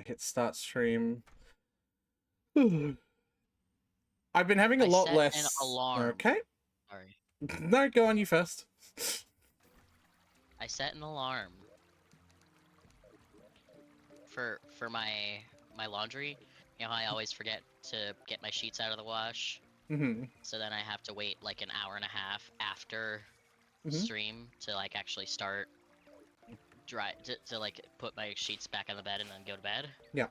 hit start stream. I've been having a lot less. An alarm. Okay. Sorry. No, go on, you first. I set an alarm for my laundry. You know how I always forget to get my sheets out of the wash? Mm-hmm. So then I have to wait like an hour and a half after stream to like actually start to like put my sheets back on the bed and then go to bed. Yeah.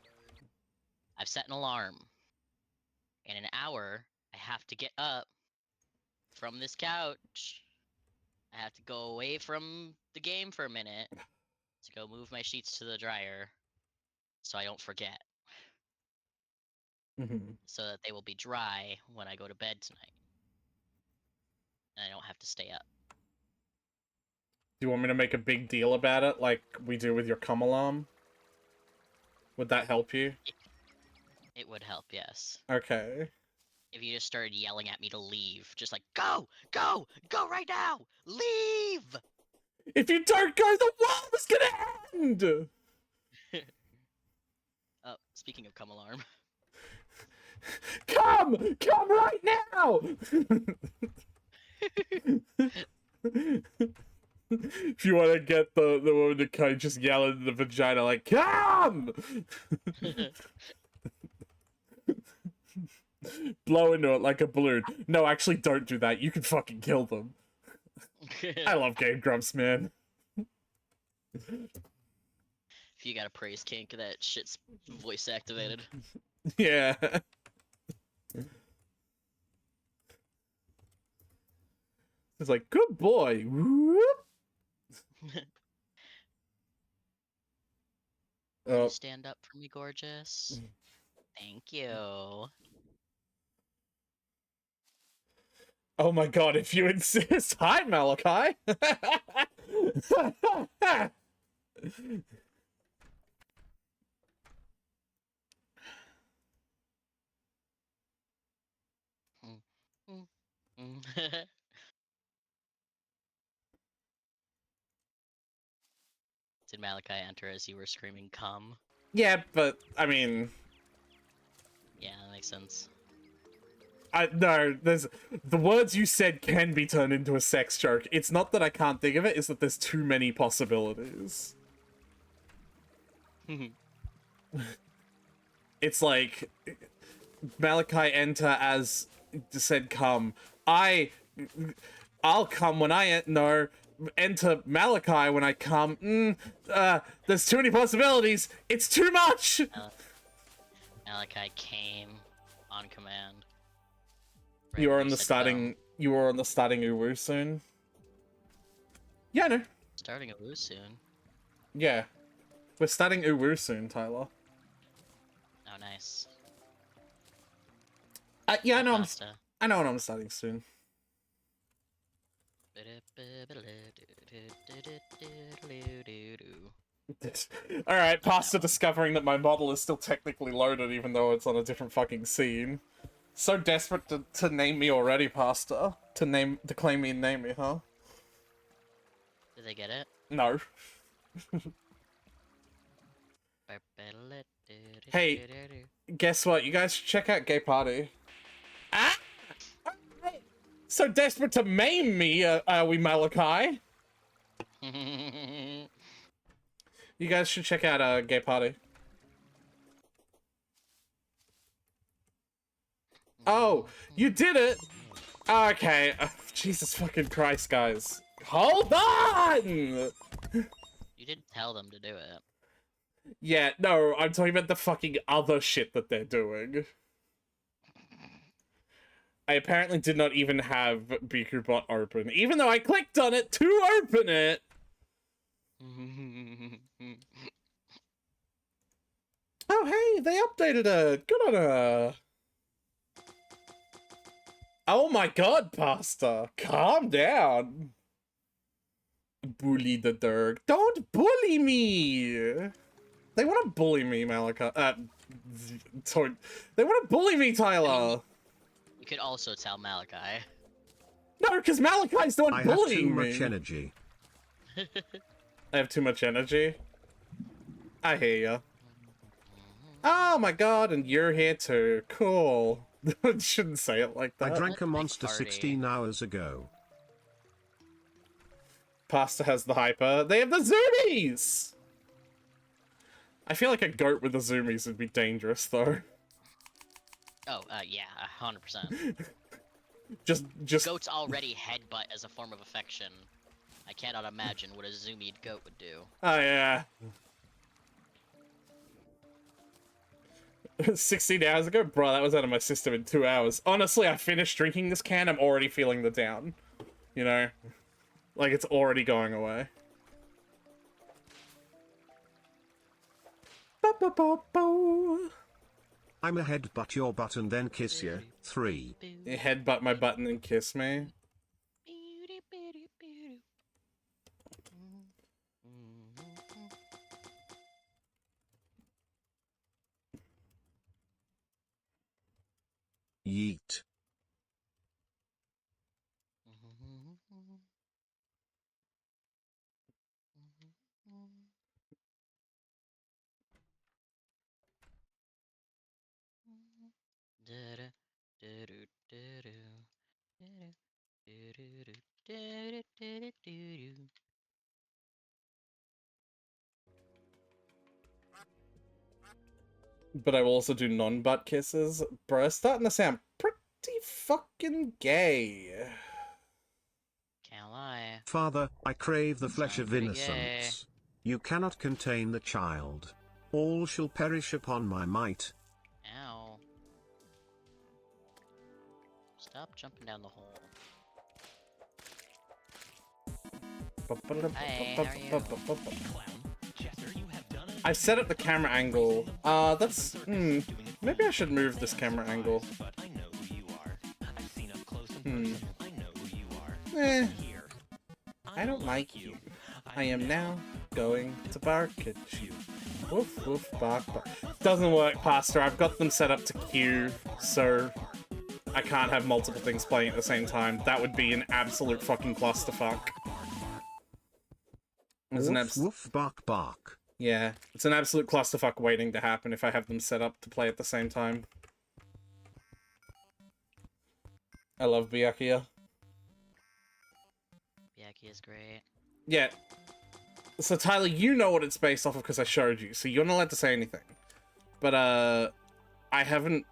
I've set an alarm. In an hour, I have to get up from this couch. I have to go away from the game for a minute to go move my sheets to the dryer so I don't forget. So that they will be dry when I go to bed tonight. And I don't have to stay up. Do you want me to make a big deal about it like we do with your cum alarm? Would that help you? It would help, yes. Okay. If you just started yelling at me to leave, just like, go, go, go right now, leave! If you don't go, the world is gonna end! Oh, speaking of cum alarm. Come right now! If you want to get the woman to kind of just yell into the vagina like, come! Blow into it like a balloon. No, actually don't do that. You can fucking kill them. I love Game Grumps, man. If you got a praise kink, that shit's voice activated. Yeah. It's like, good boy. Will you stand up for me, gorgeous? Thank you. Oh my god, if you insist. Hi, Malachi. Did Malachi enter as you were screaming come? Yeah, but, I mean... Yeah, that makes sense. No, there's... The words you said can be turned into a sex joke. It's not that I can't think of it, it's that there's too many possibilities. It's like... Malachi enter as said come. I'll come when I no. Enter Malachi when I come. There's too many possibilities. It's too much. Malachi came on command. Right, you are on the starting. Go. You are on the starting Uwu soon. Yeah, no. Starting Uwu soon. Yeah, we're starting Uwu soon, Tyler. Oh, nice. Yeah, I know. I know when I'm starting soon. Alright, Pasta discovering that my model is still technically loaded even though it's on a different fucking scene. So desperate to name me already, Pasta. To claim me and name me, huh? Did they get it? No. Hey, guess what? You guys should check out Gay Party. Ah! So desperate to maim me, are we, Malachi? You guys should check out Gay Party. Oh, you did it! Okay, Jesus fucking Christ, guys. Hold on! You didn't tell them to do it. Yeah, no, I'm talking about the fucking other shit that they're doing. I apparently did not even have BikuBot open, even though I clicked on it to open it! Oh, hey, they updated it! Good on her! Oh my god, Pasta! Calm down! Bully the Dirk. Don't bully me! They want to bully me, Malachi. Sorry. They want to bully me, Tyler! You could also tell Malachi. No, because Malachi's the one bullying me! I have too much energy. I have too much energy? I hear ya. Oh my god, and you're here too. Cool. Shouldn't say it like I that. drank a Nice monster party. 16 hours ago. Pasta has the hyper. They have the zoomies! I feel like a goat with the zoomies would be dangerous, though. Oh, yeah, 100%. Just... Goats already headbutt as a form of affection. I cannot imagine what a zoomied goat would do. Oh, yeah. 16 hours ago? Bro, that was out of my system in 2 hours. Honestly, I finished drinking this can, I'm already feeling the down. You know? Like, it's already going away. Ba-ba-ba-bo. I'm a headbutt your butt and then kiss you. 3. You headbutt my button and kiss me. Yeet. But I will also do non-butt kisses. Bro, it's starting to sound pretty fucking gay. Can't lie. Father, I crave the flesh Sounds of pretty innocence. You cannot contain the child. All shall perish upon my might. Ow. Stop jumping down the hole. Hey, how are you? I set up the camera angle. That's... maybe I should move this camera angle. I don't like you. I am now going to bark at you. Woof, woof, bark, bark. Doesn't work, Pastor. I've got them set up to queue, so I can't have multiple things playing at the same time. That would be an absolute fucking clusterfuck. It's an Woof, woof, bark, bark. Yeah, it's an absolute clusterfuck waiting to happen if I have them set up to play at the same time. I love Byakuya. Byakuya is great. Yeah. So Tyler, you know what it's based off of because I showed you, so you're not allowed to say anything. But I haven't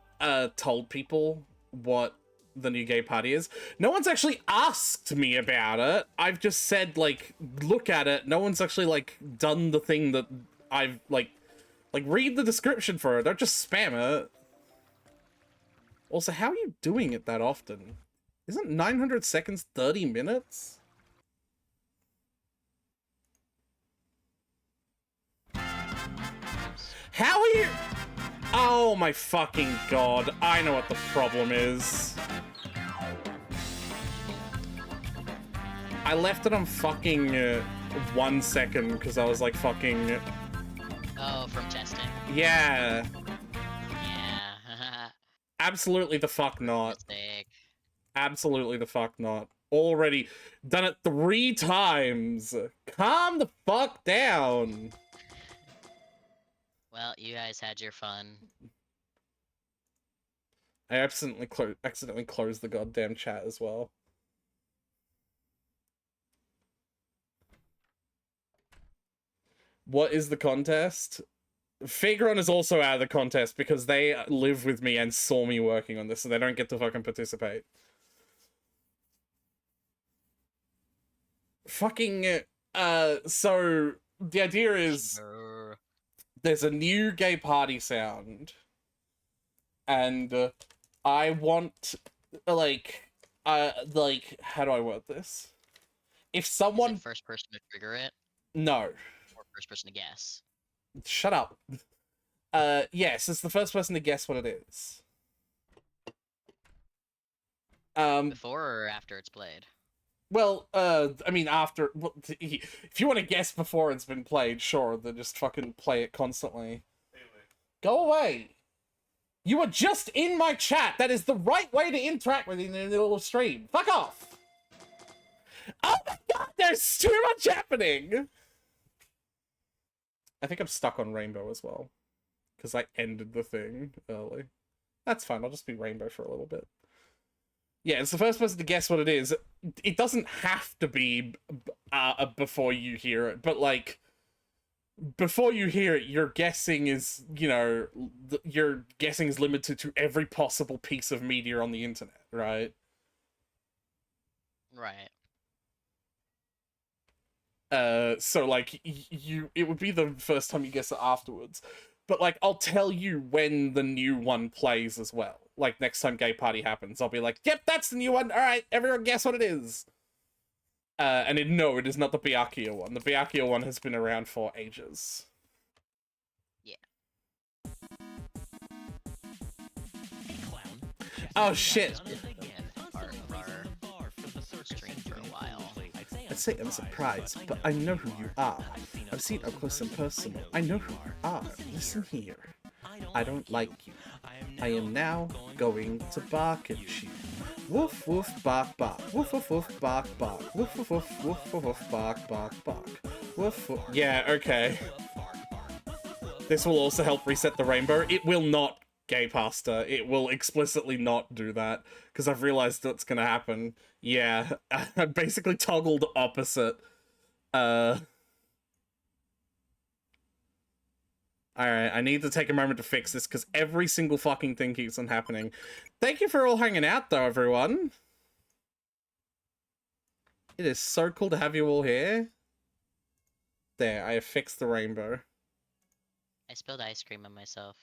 told people what the new gay party is. No one's actually asked me about it. I've just said, like, look at it. No one's actually, like, done the thing that I've, like, read the description for it. Don't just spam it. Also, how are you doing it that often? Isn't 900 seconds 30 minutes? How are you? Oh my fucking god. I know what the problem is. I left it on fucking 1 second because I was like fucking... Oh, from testing. Yeah. Yeah. Absolutely the fuck not. Mistake. Absolutely the fuck not. Already done it 3 times. Calm the fuck down. Well, you guys had your fun. I accidentally closed the goddamn chat as well. What is the contest? Fagron is also out of the contest because they live with me and saw me working on this, so they don't get to fucking participate. Fucking, so the idea is there's a new gay party sound, and I want, like, how do I word this? If someone... Is it first person to trigger it? No. Or first person to guess? Shut up. Yes, it's the first person to guess what it is. Before or after it's played? Well, I mean, after... Well, if you want to guess before it's been played, sure, then just fucking play it constantly. Go away! You are just in my chat! That is the right way to interact with you in a little stream. Fuck off! Oh my god, there's too much happening! I think I'm stuck on Rainbow as well. because I ended the thing early. That's fine. I'll just be rainbow for a little bit. Yeah, it's the first person to guess what it is. It doesn't have to be before you hear it, but like before you hear it, your guessing is, you know, your guessing is limited to every possible piece of media on the internet, right? Right. So like it would be the first time you guess it afterwards. But like I'll tell you when the new one plays as well. Like next time Gay Party happens, I'll be like, "Yep, that's the new one. All right, everyone guess what it is." No, it is not the Byakuya one. The Byakuya one has been around for ages. Yeah. Oh shit. Part of our stream for a while. I'd say I'm surprised, but I know who you are. I've seen up close and personal. I know who you are. Listen here. I don't like you. I am now going to bark at you. Woof woof bark bark. Woof woof woof bark bark. Woof woof woof woof woof woof bark bark bark. Woof woof. Yeah, okay. This will also help reset the rainbow. It will not, Gay Pasta. It will explicitly not do that, because I've realized that's gonna happen. Yeah, I basically toggled opposite. Alright, I need to take a moment to fix this, because every single fucking thing keeps on happening. Thank you for all hanging out, though, everyone. It is so cool to have you all here. There, I have fixed the rainbow. I spilled ice cream on myself.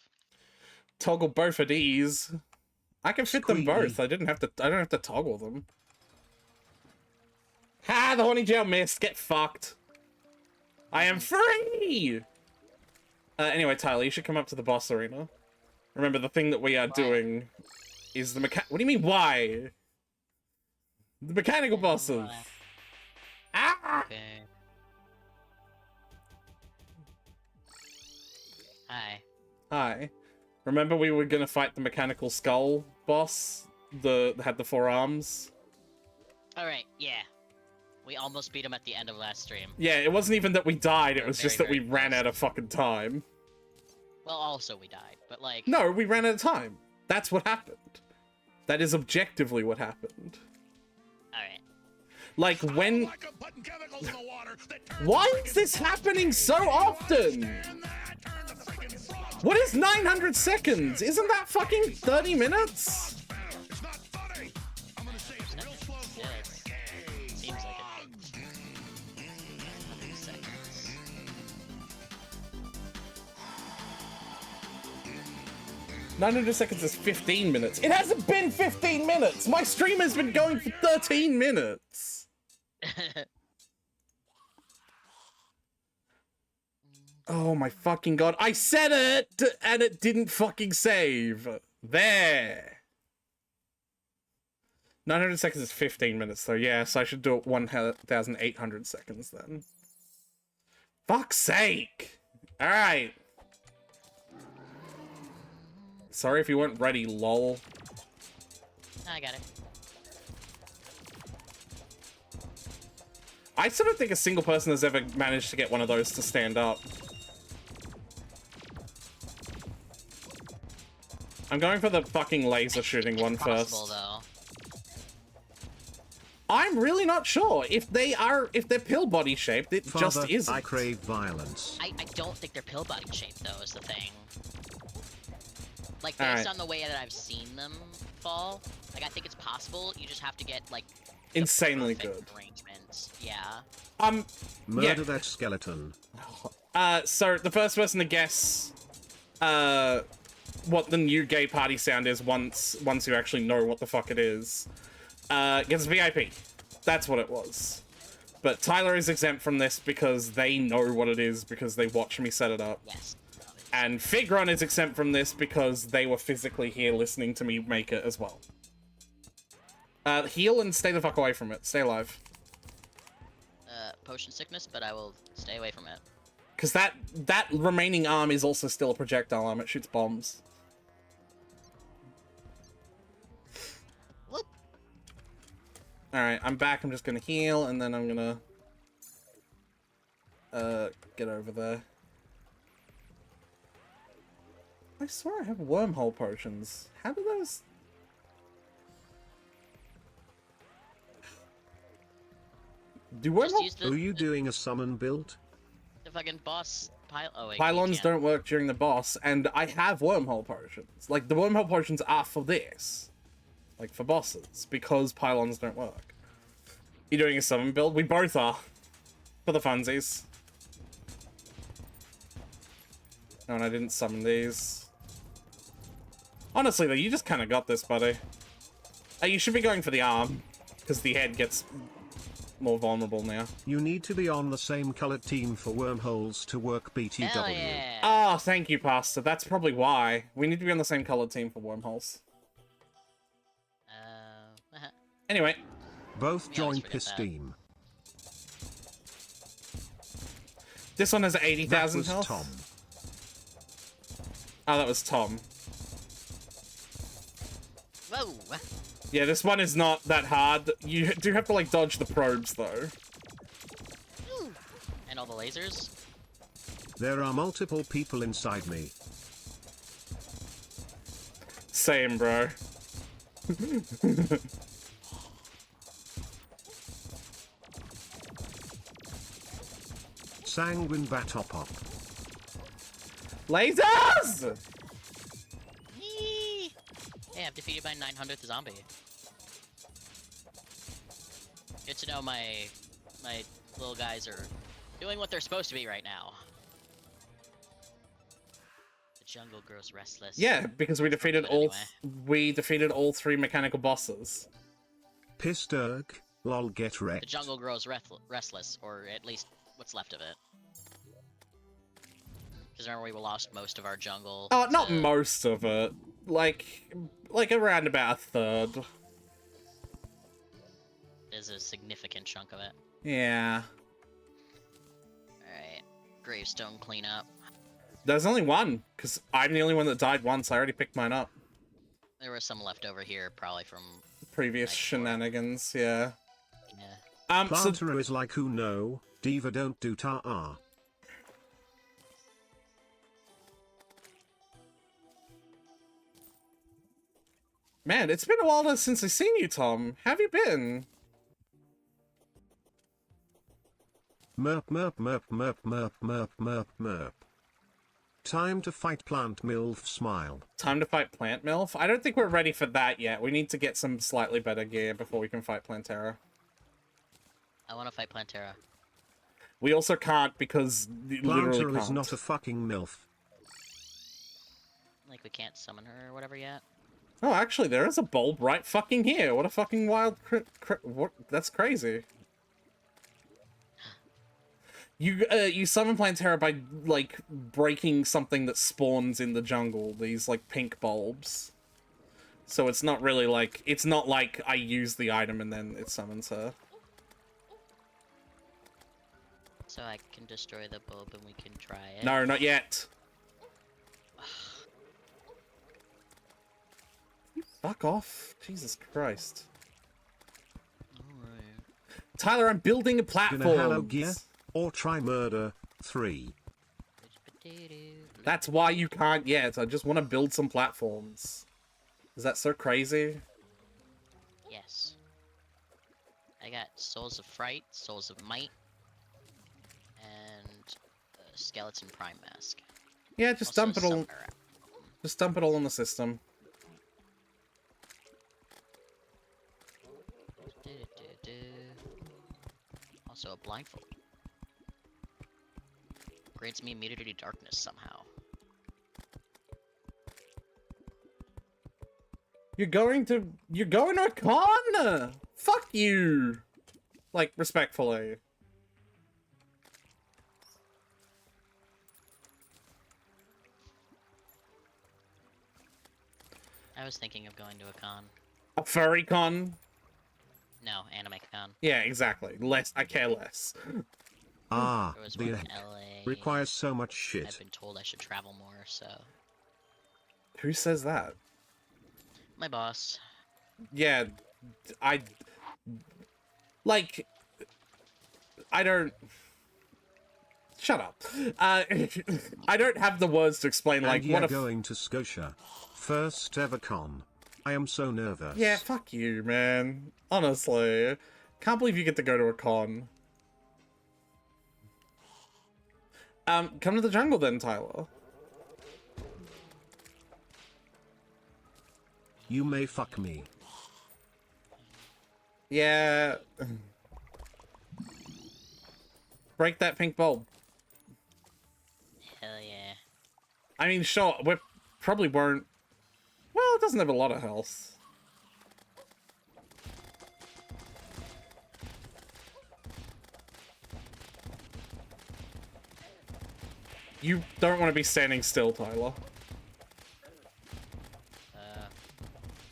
Toggle both of these. I can fit them both. Squeaky. I don't have to toggle them. Ha! The horny gel missed. Get fucked. I am free! Anyway, Tyler, you should come up to the boss arena. Remember, the thing that we are doing is the What do you mean, why? The mechanical bosses. Ah! Okay. Hi. Hi. Remember we were gonna fight the mechanical skull boss? That had the 4 arms? Alright, yeah. We almost beat him at the end of last stream. Yeah, it wasn't even that we died, it was just that we very ran close. out of fucking time. Well, also we died, but like... No, we ran out of time. That's what happened. That is objectively what happened. Alright. Like, when... Why is this happening so often? What is 900 seconds? Isn't that fucking 30 minutes? Yeah, it seems like it. 100 seconds. $900 seconds is 15 minutes. It hasn't been 15 minutes! My stream has been going for 13 minutes! Oh my fucking god. I said it! And it didn't fucking save. There. 900 seconds is 15 minutes though, yeah, so I should do it 1,800 seconds then. Fuck's sake! Alright. Sorry if you weren't ready, lol. I got it. I still don't think a single person has ever managed to get one of those to stand up. I'm going for the fucking laser shooting one first. Though. I'm really not sure. If they're pill body shaped, it Father, just isn't. I crave violence. I don't think they're pill body shaped though, is the thing. Like, All based right. on the way that I've seen them fall, like, I think it's possible. You just have to get, like, the Insanely perfect good. arrangements. Yeah. Murder that skeleton. So the first person to guess, what the new Gay Party sound is once you actually know what the fuck it is, gets VIP. That's what it was. But Tyler is exempt from this because they know what it is because they watch me set it up. Yes. And Figron is exempt from this because they were physically here listening to me make it as well. Heal and stay the fuck away from it. Stay alive. Potion sickness, but I will stay away from it. Because that remaining arm is also still a projectile arm. It shoots bombs. Whoop. Alright, I'm back. I'm just gonna heal, and then I'm gonna... get over there. I swear I have wormhole potions. How do those... Do Just wormhole... use Are you doing a summon build? the fucking boss pile. Oh wait, Pylons you can't. don't work during the boss, and I have wormhole potions. Like, the wormhole potions are for this. Like, for bosses, because pylons don't work. You doing a summon build? We both are. For the funsies. No, and I didn't summon these. Honestly, though, you just kind of got this, buddy. You should be going for the arm, because the head gets more vulnerable now. You need to be on the same colored team for wormholes to work BTW. Hell yeah. Ah, thank you, Pastor. That's probably why. We need to be on the same colored team for wormholes. Anyway. Both We join always forget Piss that. team. This one has That 80,000 was health. Tom. Oh, that was Tom. Whoa. Yeah, this one is not that hard. You do have to, like, dodge the probes, though. And all the lasers. There are multiple people inside me. Same, bro. Sanguine Batopop. Lasers! Yee! Hey, I've defeated my 900th zombie. Good to know my little guys are doing what they're supposed to be right now. The jungle grows restless. Yeah, because we defeated But all anyway. we defeated all 3 mechanical bosses. Pisturg. Lol get The wrecked. jungle grows restless, or at least what's left of it. Because remember, we lost most of our jungle. Oh, not to- most of it. Like around about a third. There's a significant chunk of it. Yeah. Alright. Gravestone cleanup. There's only one, because I'm the only one that died once. I already picked mine up. There was some left over here, probably from... Previous Nice work. shenanigans, yeah. Yeah. So Planter is like who no, Diva don't do ta-ah. man, it's been a while since I've seen you, Tom. How have you been? Merp merp merp merp merp merp merp merp. Time to fight plant MILF smile. Time to fight Plant MILF? I don't think we're ready for that yet. We need to get some slightly better gear before we can fight Plantera. I want to fight Plantera. We also can't because we literally Planter can't. is not a fucking MILF. Like, we can't summon her or whatever yet. Oh, actually, there is a bulb right fucking here. What a fucking wild... what? That's crazy. You summon Plantera by, like, breaking something that spawns in the jungle. These, like, pink bulbs. So it's not really, like... It's not like I use the item and then it summons her. So I can destroy the bulb and we can try it. No, not yet. Fuck off. Jesus Christ. Alright. Tyler, I'm building a Gonna hello platform. gear or try murder 3. That's why you can't yet. I just want to build some platforms. Is that so crazy? Yes. I got Souls of Fright, Souls of Might, and Skeleton Prime Mask. Yeah, just Also dump it all. Summoner App. Just dump it all in the system. Also a blindfold. Grants me immunity to darkness somehow. You're going to a con? Fuck you. Like, respectfully. I was thinking of going to a con. A furry con? No, anime con. Yeah, exactly. I care less. Ah, There was the one in heck. LA. Requires so much I've shit. been told I should travel more, so... Who says that? My boss. Yeah, I don't... Shut up. I don't have the words to explain, like, and what if... going to Scotia. First ever con. I am so nervous. Yeah, fuck you, man. Honestly. Can't believe you get to go to a con. Come to the jungle then, Tyler. You may fuck me. Yeah. Break that pink bulb. Hell yeah. I mean, sure, we probably won't... Well, it doesn't have a lot of health. You don't want to be standing still, Tyler.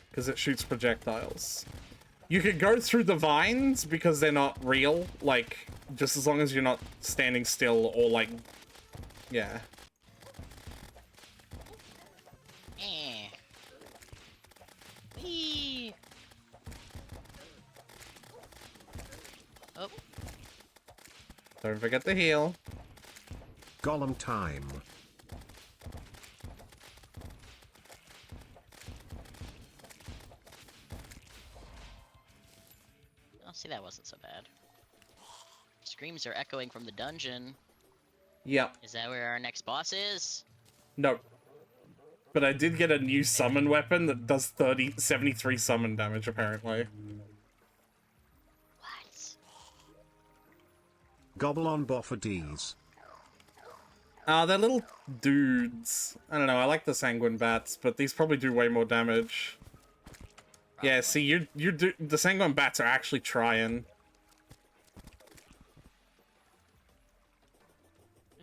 Because it shoots projectiles. You could go through the vines because they're not real, like, just as long as you're not standing still or, like, yeah. Eh. Whee! Oh. Don't forget to heal. Golem time. Oh, see, that wasn't so bad. Screams are echoing from the dungeon. Yep. Is that where our next boss is? No. But I did get a new summon weapon that does 73 summon damage, apparently. What? Gobble on Boffadis. They're little dudes. I don't know, I like the sanguine bats, but these probably do way more damage. Probably. Yeah, see, the sanguine bats are actually trying.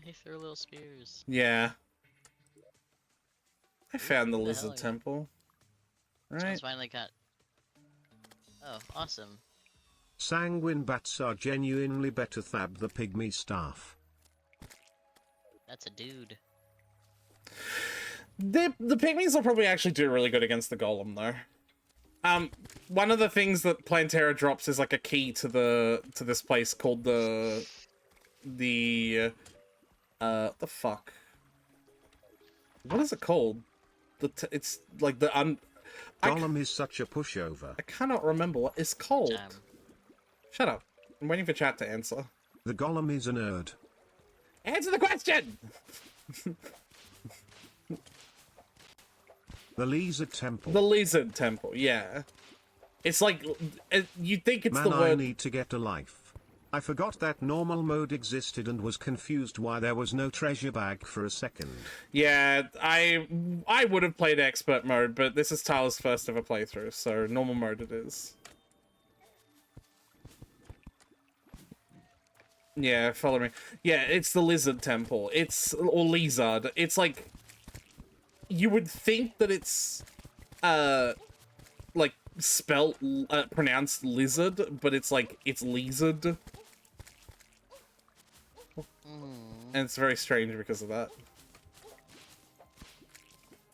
They threw little spears. Yeah. I found the What the lizard hell, yeah. temple. Someone's Right. finally got... Oh, awesome. Sanguine bats are genuinely better than the pygmy staff. That's a dude. The pygmies will probably actually do really good against the golem, though. One of the things that Plantera drops is like a key to this place called the fuck? What is it called? It's like the Golem is such a pushover. I cannot remember what it's called. Damn. Shut up. I'm waiting for chat to answer. The golem is a nerd. Answer the question! The lizard temple. The lizard temple, yeah. It's like, you'd think it's Man, the word... I need to get a life. I forgot that normal mode existed and was confused why there was no treasure bag for a second. Yeah, I would have played expert mode, but this is Tyler's first ever playthrough, so normal mode it is. Yeah, follow me. Yeah, it's the lizard temple. Or lizard. It's like, you would think that it's, like, pronounced lizard, but it's like, it's lizard. And it's very strange because of that.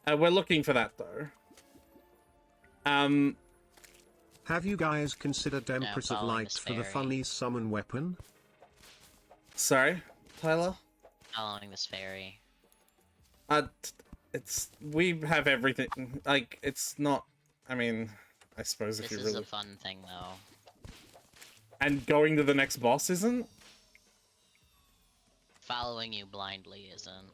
We're looking for that, though. Have you guys considered Empress of following Light this for the fairy. funny summon weapon? Sorry, Tyler? Following this fairy. We have everything, like, it's not, I mean, I suppose if This you is really... a fun thing, though. And going to the next boss isn't? Following you blindly isn't.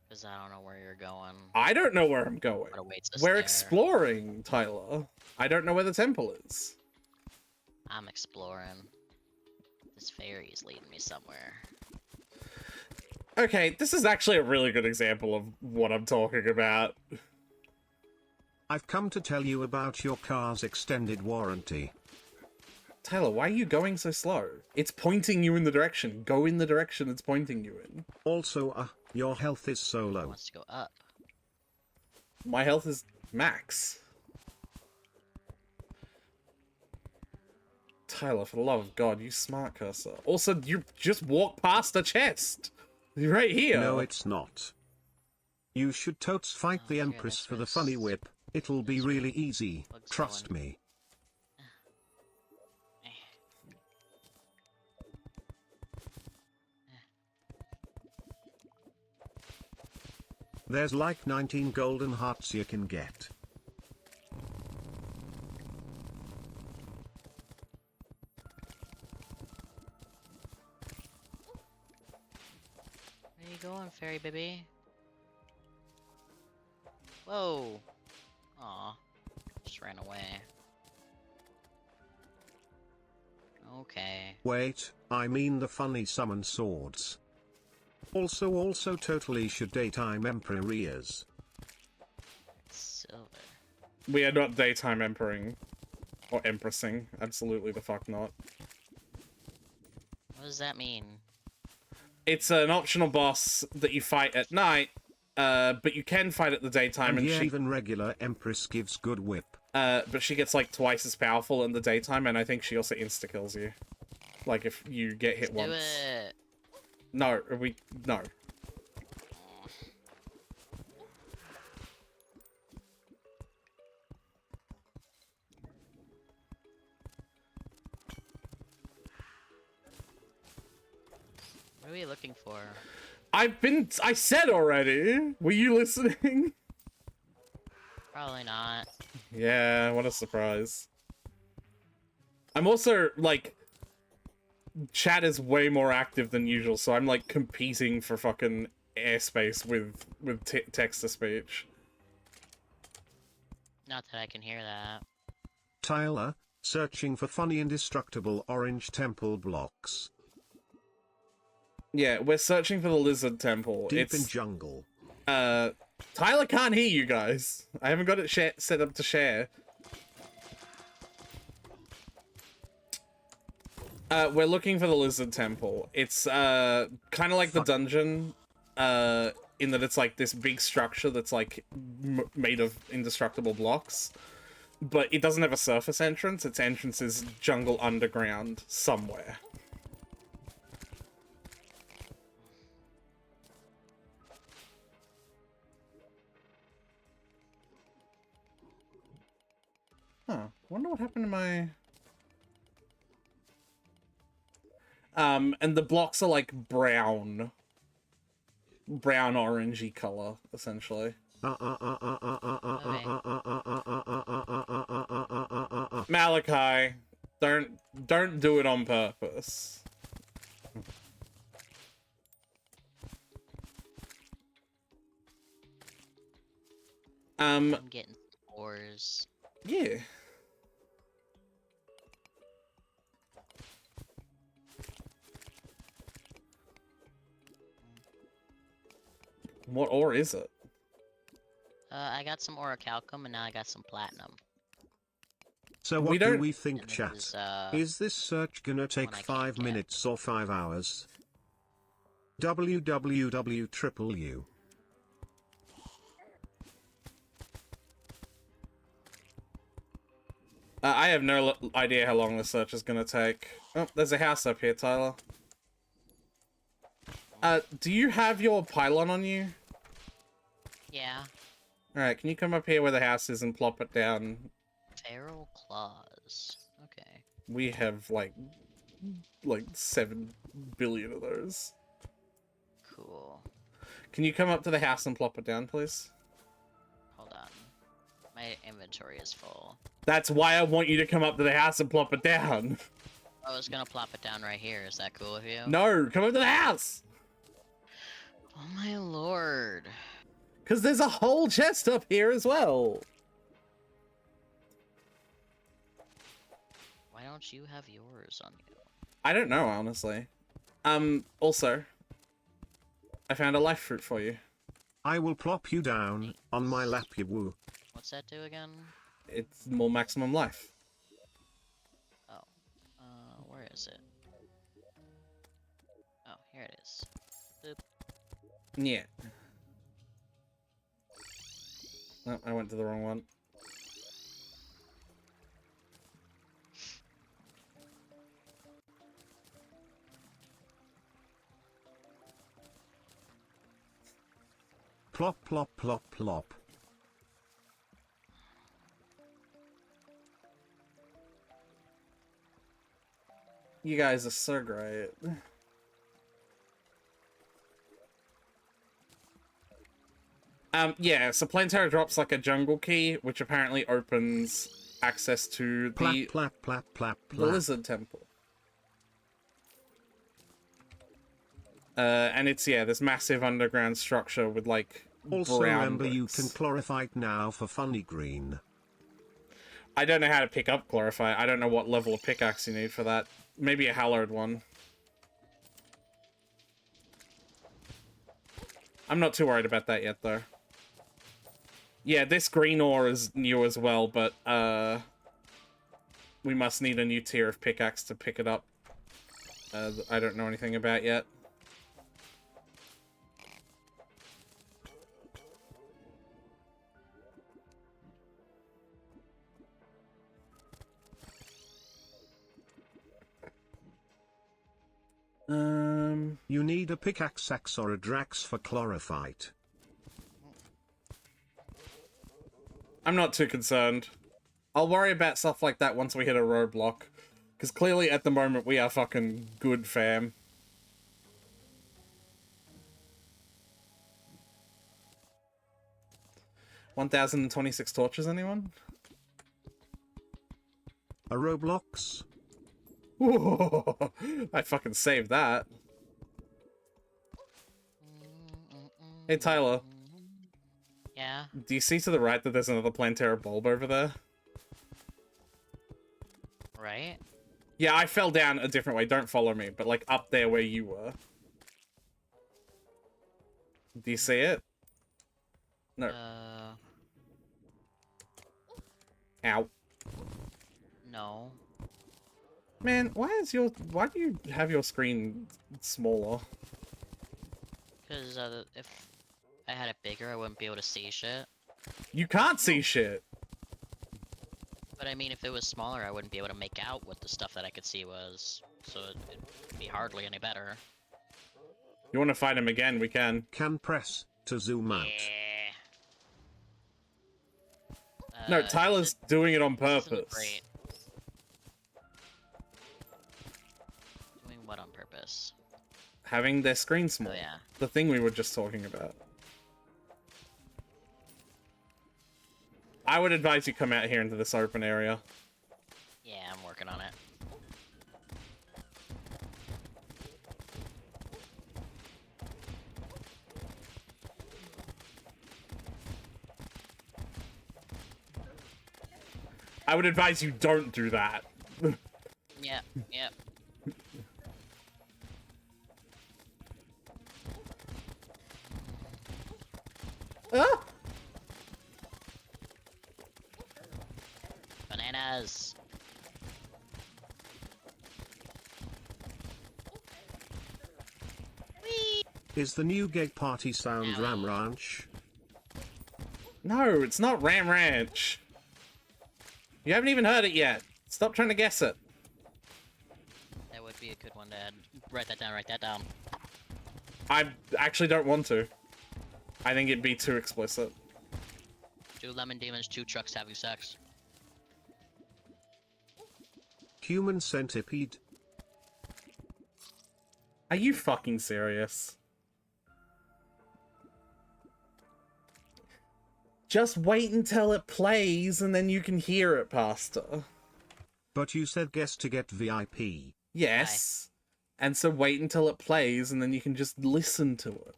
Because I don't know where you're going. I don't know where I'm going. What awaits us We're there. exploring, Tyler. I don't know where the temple is. I'm exploring. This fairy is leading me somewhere. Okay, this is actually a really good example of what I'm talking about. I've come to tell you about your car's extended warranty. Tyler, why are you going so slow? It's pointing you in the direction. Go in the direction it's pointing you in. Also, your health is so It low. wants to go up. My health is max. Tyler, for the love of God, you smart cursor. Also, you just walk past a chest. You're right here. No, it's not. You should totes fight the Okay, Empress that's for the what's- funny whip. It'll be that's where really easy. bug's Trust going. me. There's like 19 golden hearts you can get. Where you going, fairy baby? Whoa! Aw, just ran away. Okay. Wait, I mean the funny summon swords. Also totally should daytime emperors. Silver. We are not daytime emperring. Or empressing. Absolutely the fuck not. What does that mean? It's an optional boss that you fight at night, but you can fight at the daytime, And and yeah, she even regular empress gives good whip. but she gets like twice as powerful in the daytime, and I think she also insta-kills you. Like if you get hit Let's once. do it! No. What are we looking for? I said already! Were you listening? Probably not. Yeah, what a surprise. I'm also, like, chat is way more active than usual, so I'm, like, competing for fucking airspace with text-to-speech. Not that I can hear that. Tyler, searching for funny indestructible orange temple blocks. Yeah, we're searching for the lizard temple. Deep in It's, jungle. Tyler can't hear you guys. I haven't got it set up to share. We're looking for the lizard temple. It's, kind of like the dungeon, in that it's like this big structure that's like made of indestructible blocks. But it doesn't have a surface entrance. Its entrance is jungle underground somewhere. Huh. Wonder what happened to my... and the blocks are like brown. Brown orangey color, essentially. Malachi, don't do it on purpose. I'm getting spores. Yeah. What ore is it? I got some orichalcum and now I got some platinum. So We what do don't- we think, And chat? this Is this search gonna take one I can't 5 get. minutes or 5 hours? www. I have no idea how long this search is gonna take. Oh, there's a house up here, Tyler. Do you have your pylon on you? Yeah. Alright, can you come up here where the house is and plop it down? Feral claws. Okay. We have, like 7 billion of those. Cool. Can you come up to the house and plop it down, please? Hold on. My inventory is full. That's why I want you to come up to the house and plop it down. I was gonna plop it down right here. Is that cool with you? No, come up to the house! Oh my lord. Because there's a whole chest up here as well. Why don't you have yours on you? I don't know, honestly. Also, I found a life fruit for you. I will plop you down on my lap, you woo. What's that do again? It's more maximum life. Oh. Where is it? Oh, here it is. Boop. Yeah. Oh, I went to the wrong one. Plop plop plop plop. You guys are so great. Yeah, so Plantera drops like a jungle key, which apparently opens access to the, Plap, plap, plap, plap, the plap. lizard temple. And it's, yeah, this massive underground structure with like Also brown remember you bricks. can clarify it now for funny green. I don't know how to pick up Glorify. I don't know what level of pickaxe you need for that. Maybe a hallowed one. I'm not too worried about that yet, though. Yeah, this green ore is new as well, but, we must need a new tier of pickaxe to pick it up. I don't know anything about yet. You need a pickaxe axe or a drax for chlorophyte. I'm not too concerned. I'll worry about stuff like that once we hit a roadblock. Because clearly at the moment we are fucking good, fam. $1,026 torches, anyone? A Roblox? Whoa, I fucking saved that. Hey, Tyler. Yeah. Do you see to the right that there's another Plantera bulb over there? Right? Yeah, I fell down a different way. Don't follow me, but like up there where you were. Do you see it? No. Ow. No. Man, why do you have your screen smaller? Because if I had it bigger, I wouldn't be able to see shit. You can't see shit. But I mean, if it was smaller, I wouldn't be able to make out what the stuff that I could see was. So it'd be hardly any better. You want to fight him again? We can. Can press to zoom out. Yeah. No, Tyler's doing it on This isn't purpose. great. Doing what on purpose? Having their screen small. Oh, yeah. The thing we were just talking about. I would advise you come out here into this open area. Yeah, I'm working on it. I would advise you don't do that. Yeah, yeah. Ah! Bananas. Whee! Is the new gig party sound Ram Ranch? No, it's not Ram Ranch. You haven't even heard it yet. Stop trying to guess it. That would be a good one to add. Write that down, write that down. I actually don't want to. I think it'd be too explicit. 2 lemon demons, 2 trucks having sex. Human centipede. Are you fucking serious? Just wait until it plays and then you can hear it, Pastor. But you said guess to get VIP. Yes. And so wait until it plays and then you can just listen to it.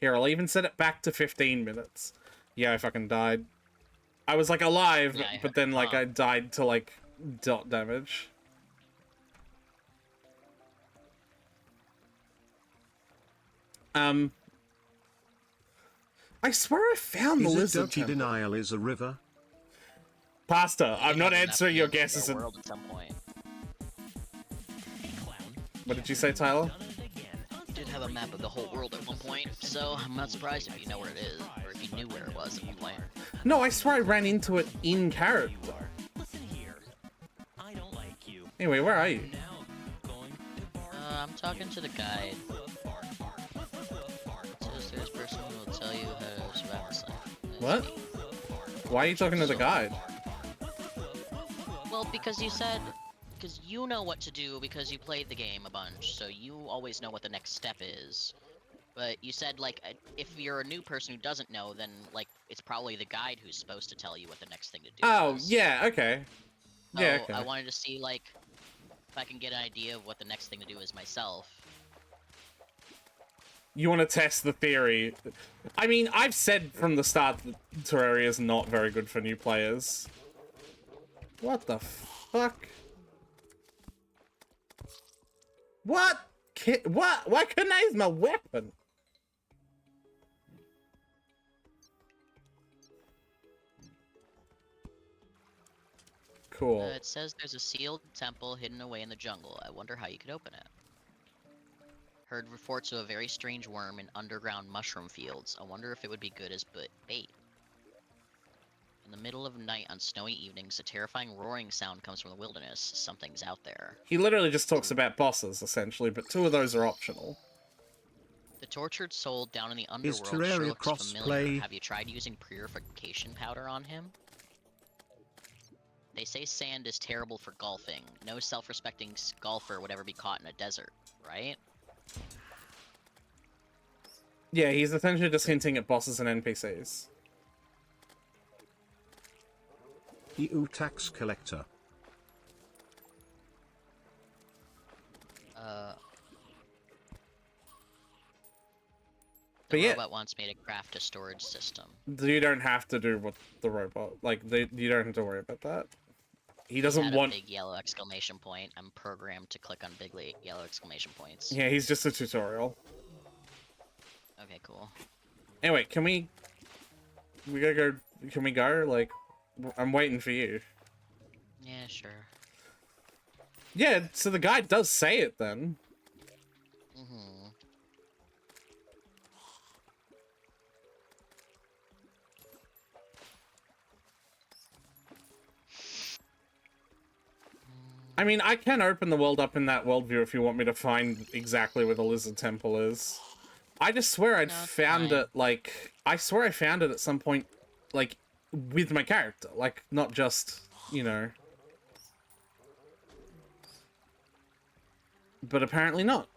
Here, I'll even set it back to 15 minutes. Yeah, I fucking died. I was like alive, Yeah, I but then like heard- I died to like dot damage. I swear I found the Is it lizard dirty temple. denial is a river? Pasta, I'm not Enough answering your to live in guesses. their world at some point. What did you say, Tyler? You did have a map of the whole world at one point, so I'm not surprised if you know where it is, or if you knew where it was at one point. No, I swear I ran into it in character. Listen here. I don't like you. Anyway, where are you? Now going to bar. I'm talking to the guide. It says there's a person who will tell you how to survive this life. That's What? me. Why are you talking to the guide? Well, because you said... Because you know what to do because you played the game a bunch, so you always know what the next step is. But you said, like, if you're a new person who doesn't know, then, like, it's probably the guide who's supposed to tell you what the next thing to do Oh, is. yeah, okay. So Yeah, okay. I wanted to see, like, if I can get an idea of what the next thing to do is myself. You want to test the theory. I mean, I've said from the start that Terraria is not very good for new players. What the fuck? What? What? Why couldn't I use my weapon? Cool. It says there's a sealed temple hidden away in the jungle. I wonder how you could open it. Heard reports of a very strange worm in underground mushroom fields. I wonder if it would be good as bait. In the middle of night on snowy evenings, a terrifying roaring sound comes from the wilderness. Something's out there. He literally just talks about bosses, essentially, but 2 of those are optional. The tortured soul down in the Is underworld sure Terraria looks familiar. crossplay? Have you tried using purification powder on him? They say sand is terrible for golfing. No self-respecting golfer would ever be caught in a desert, right? Yeah, he's essentially just hinting at bosses and NPCs. EU tax collector. The But yeah. robot wants me to craft a storage system. You don't have to do what the robot... Like, you don't have to worry about that. He doesn't Had want... a big yellow exclamation point. I'm programmed to click on big yellow exclamation points. Yeah, he's just a tutorial. Okay, cool. Anyway, can we... We gotta go... Can we go? Like, I'm waiting for you. Yeah, sure. Yeah, so the guy does say it then. Mm-hmm. I mean, I can open the world up in that world view if you want me to find exactly where the lizard temple is. I just swear I'd found it, like... I swear I found it at some point, like, with my character. Like, not just, you know... But apparently not.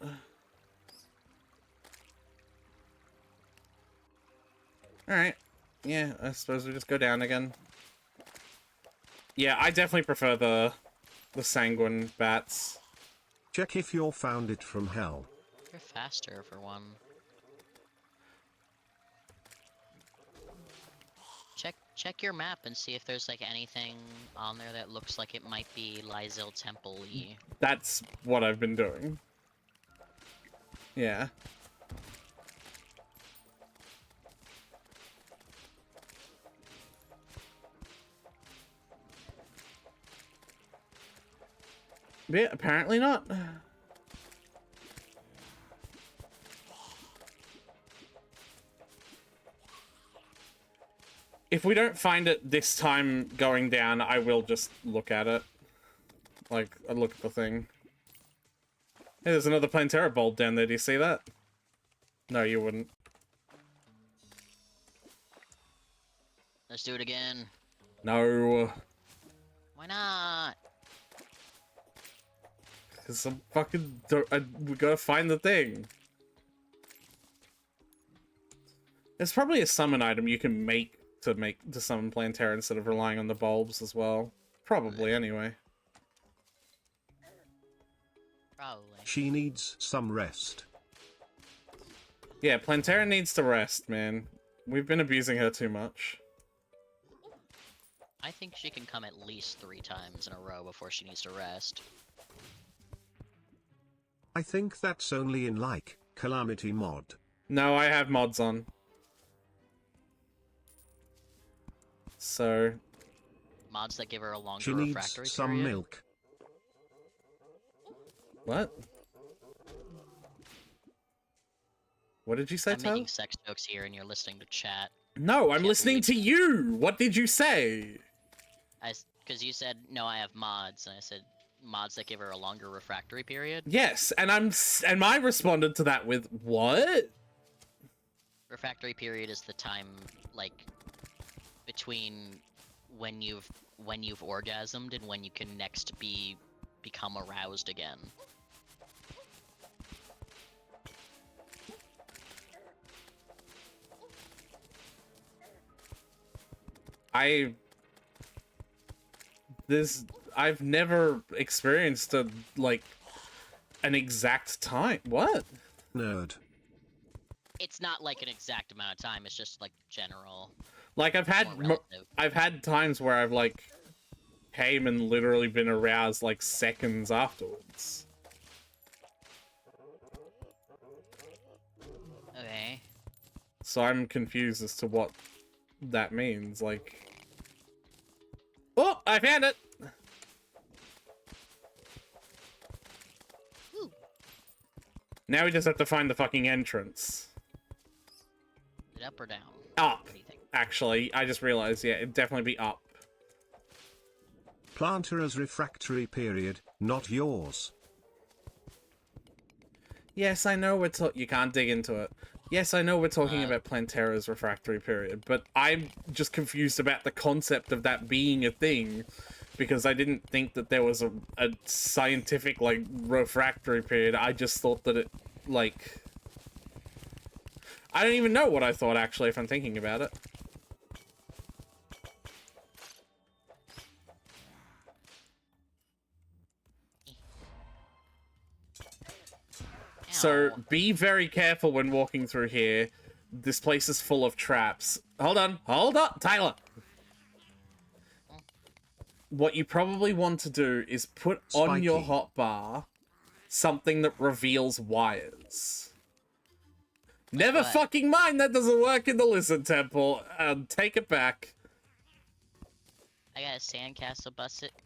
Alright. Yeah, I suppose we just go down again. Yeah, I definitely prefer the sanguine bats. Check if you're found it from hell. You're faster for one. Check your map and see if there's like anything on there that looks like it might be Lysil Temple-y. That's what I've been doing. Yeah. Yeah, apparently not. If we don't find it this time going down, I will just look at it. Like, I look at the thing. Hey, there's another Plantera bulb down there. Do you see that? No, you wouldn't. Let's do it again. No. Why not? Because I'm fucking... we gotta find the thing. There's probably a summon item you can make to summon Plantera instead of relying on the bulbs as well. Probably, anyway. Probably. She needs some rest. Yeah, Plantera needs to rest, man. We've been abusing her too much. I think she can come at least 3 times in a row before she needs to rest. I think that's only in like Calamity mod. No, I have mods on. So... Mods that give her a longer She needs refractory some period. milk. What? What did you say, I'm Tyler? making sex jokes here and you're listening to chat. No, I'm Can't listening to believe- you! What did you say? Because you said, no, I have mods, and I said, mods that give her a longer refractory period? Yes, and I responded to that with, what? Refractory period is the time, like, between when you've orgasmed and when you can next become aroused again. I've never experienced a, like, an exact time. What? Nerd. It's not like an exact amount of time. It's just like general. Like, More relative. I've had times where I've, like, came and literally been aroused, like, seconds afterwards. Okay. So I'm confused as to what that means, like... Oh, I found it! Ooh. Now we just have to find the fucking entrance. Is it up or down? Up, What do you think? actually. I just realized, yeah, it'd definitely be up. Plantera's refractory period, not yours. Yes, I know you can't dig into it. Yes, I know we're talking Uh, about Plantera's refractory period, but I'm just confused about the concept of that being a thing, because I didn't think that there was a scientific, like, refractory period. I just thought that it, like... I don't even know what I thought, actually, if I'm thinking about it. So, Ow. be very careful when walking through here. This place is full of traps. Hold on, Tyler! What you probably want to do is put on your Spiky. hotbar something that reveals wires. Never what? fucking mind, that doesn't work in the Lizard Temple. Take it back. I got a sandcastle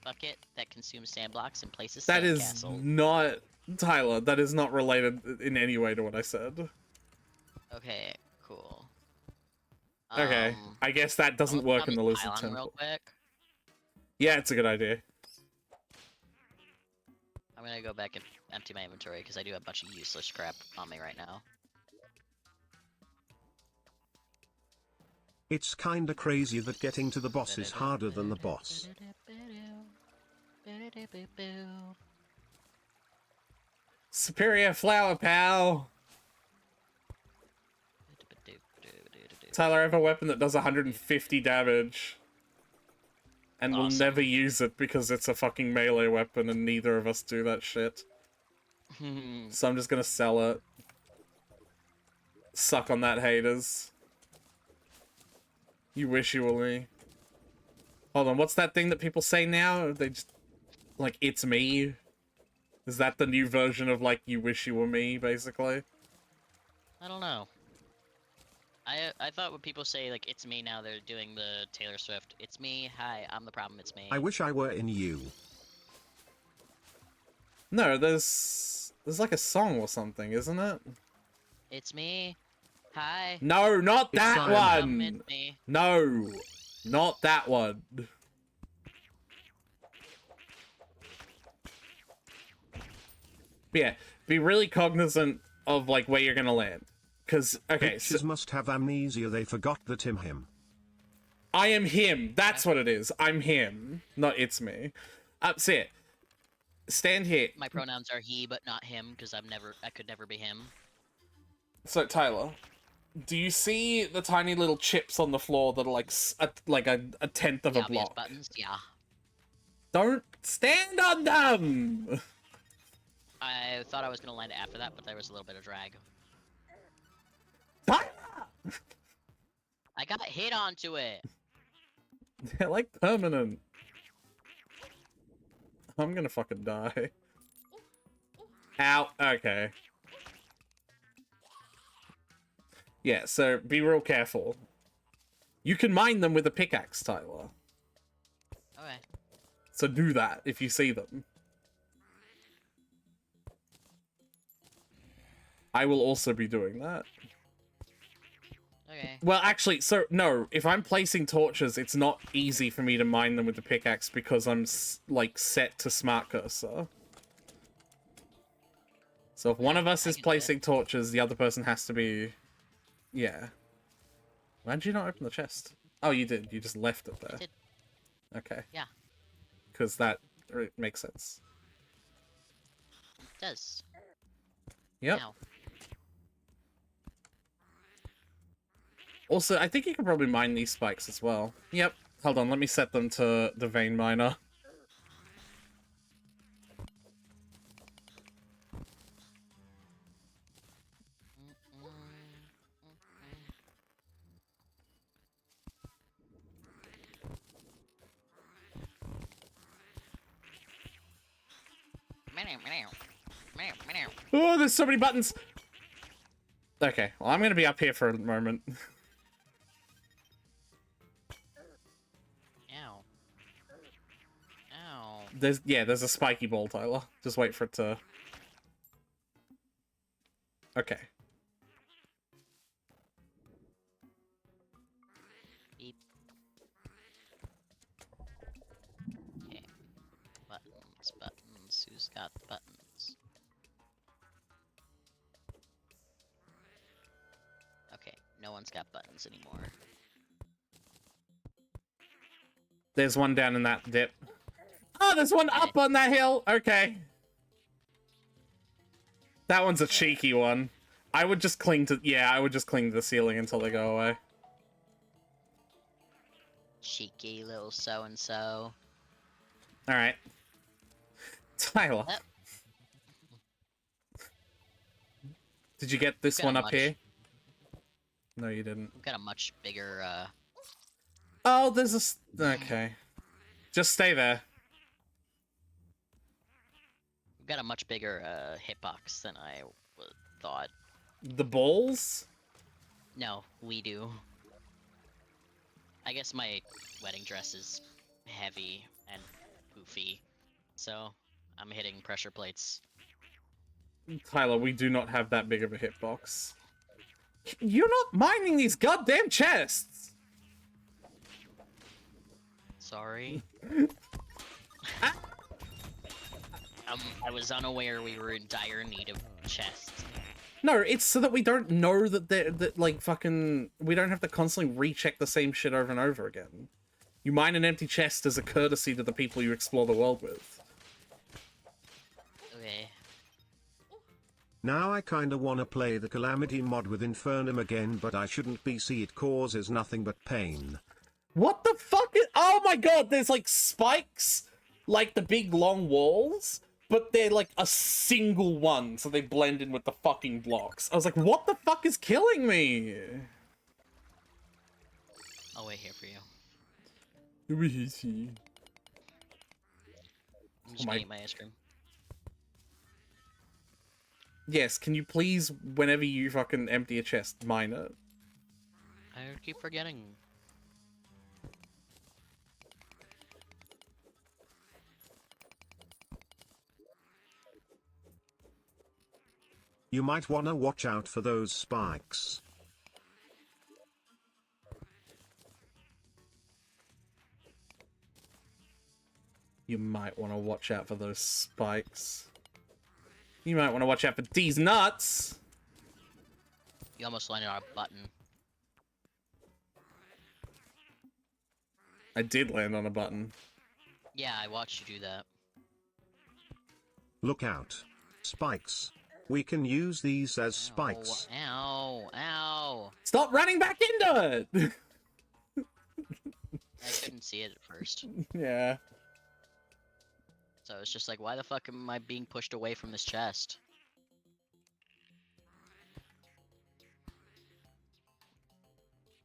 bucket that consumes sand blocks and places That is sandcastle. not... Tyler, that is not related in any way to what I said. Okay, cool. Okay, I guess that doesn't wanna work in make the a Lizard pylon Temple. real quick. Yeah, it's a good idea. I'm gonna go back and empty my inventory because I do have a bunch of useless crap on me right now. It's kinda crazy that getting to the boss is harder than the boss. Superior flower, pal! Tyler, I have a weapon that does 150 damage. And we'll Awesome. never use it because it's a fucking melee weapon and neither of us do that shit. So I'm just gonna sell it. Suck on that, haters. You wish you were me. Hold on, what's that thing that people say now? They just... Like, it's me? Is that the new version of, like, you wish you were me, basically? I don't know. I thought when people say like it's me now, they're doing the Taylor Swift. It's me. Hi, I'm the problem. It's me. I wish I were in you. No, there's like a song or something, isn't it? It's me. Hi. No, not It's that Simon. one! It's me. No, not that one. But yeah, be really cognizant of, like, where you're gonna land. Because, okay, Bitches so must have amnesia, they forgot that him. I am him. That's what it is. I'm him. Not it's me. So yeah. Stand here. My pronouns are he, but not him, because I could never be him. So, Tyler, do you see the tiny little chips on the floor that are like a tenth of The a obvious block? buttons, yeah. Don't stand on them! I thought I was gonna land after that, but there was a little bit of drag. Tyler! I got hit onto it. They're like permanent. I'm gonna fucking die. Ow. Okay. Yeah, so be real careful. You can mine them with a pickaxe, Tyler. Okay. So do that if you see them. I will also be doing that. Okay. Well, actually, so, no, if I'm placing torches, it's not easy for me to mine them with the pickaxe because I'm, like, set to smart cursor. So if one of us I is can do it. placing torches, the other person has to be... Yeah. Why did you not open the chest? Oh, you did. You just left it there. did. Okay. Yeah. Because that makes sense. It does. Yep. Now. Also, I think you can probably mine these spikes as well. Yep. Hold on, let me set them to the vein miner. Oh, there's so many buttons. Okay, well, I'm gonna be up here for a moment. Ow. Ow. There's a spiky ball, Tyler. Just wait for it to... Okay. Beep. Okay. Buttons, buttons. Who's got buttons? Okay, no one's got buttons anymore. There's one down in that dip. Oh, there's one up on that hill. Okay. That one's a cheeky one. I would just cling to... Yeah, I would just cling to the ceiling until they go away. Cheeky little so-and-so. Alright. Tyler. Yep. Did you get this Got a one up much- here? No, you didn't. We've got a much bigger, Oh, there's a... Okay. Just stay there. we've got a much bigger, hitbox than I thought. The balls? No, we do. I guess my wedding dress is heavy and poofy, so I'm hitting pressure plates. Tyler, we do not have that big of a hitbox. You're not mining these goddamn chests! Sorry. I was unaware we were in dire need of chests. No, it's so that we don't know that like, fucking... We don't have to constantly recheck the same shit over and over again. You mine an empty chest as a courtesy to the people you explore the world with. Okay. Now I kinda wanna play the Calamity mod with Infernum again, but I shouldn't be, see it causes nothing but pain. What the fuck is... Oh my god, there's like spikes, like the big long walls, but they're like a single one, so they blend in with the fucking blocks. I was like, what the fuck is killing me? I'll wait here for you. Who is he? I'm just my- gonna eat my ice cream. Yes, can you please, whenever you fucking empty a chest, mine it? I keep forgetting. You might wanna watch out for those spikes. You might want to watch out for those spikes. You might want to watch out for these nuts! You almost landed on a button. I did land on a button. Yeah, I watched you do that. Look out. Spikes. We can use these as spikes. Ow, ow. Stop running back into it! I couldn't see it at first. Yeah. So it's just like, why the fuck am I being pushed away from this chest?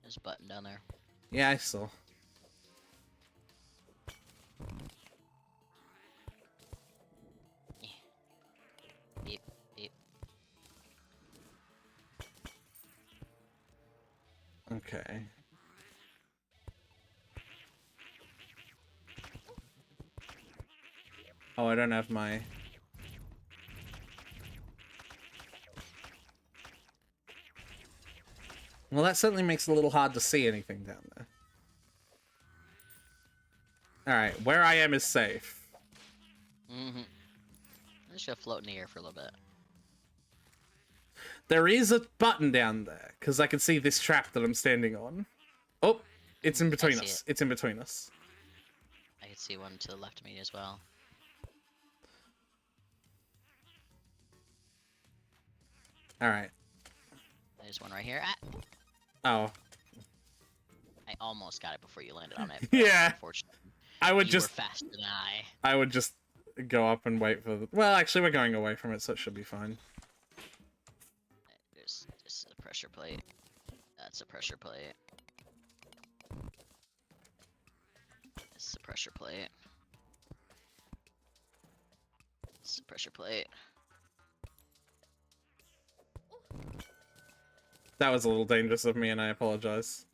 There's a button down there. Yeah, I saw. Beep, beep. Okay. Oh, I don't have my... Well, that certainly makes it a little hard to see anything down there. Alright, where I am is safe. Mm-hmm. I'm just gonna float in the air for a little bit. There is a button down there, because I can see this trap that I'm standing on. Oh, it's in between see us. it. It's in between us. I can see one to the left of me as well. Alright. There's one right here. Ah! Oh. I almost got it before you landed on it. But Yeah. Unfortunately, I would you just were faster than I. I would just go up and wait for the... Well, actually, we're going away from it, so it should be fine. There's a pressure plate. That's a pressure plate. This is a pressure plate. This is a pressure plate. That was a little dangerous of me, and I apologize.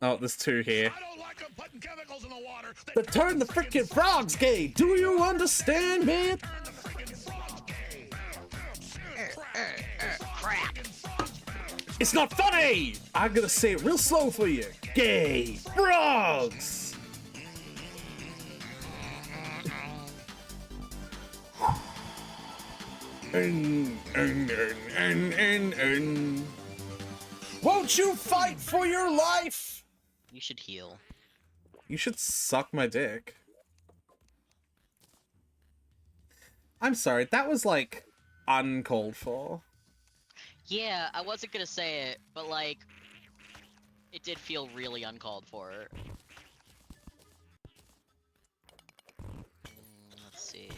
Oh, there's two here. I don't like them putting chemicals in the water. But turn the freaking frogs gay! Do you understand, man? Turn the freaking frogs gay. Crap! It's not funny! I'm gonna say it real slow for you. Gay frogs! Won't you fight for your life? You should heal. You should suck my dick. I'm sorry, that was like uncalled for. Yeah, I wasn't gonna say it, but like, it did feel really uncalled for. Let's see.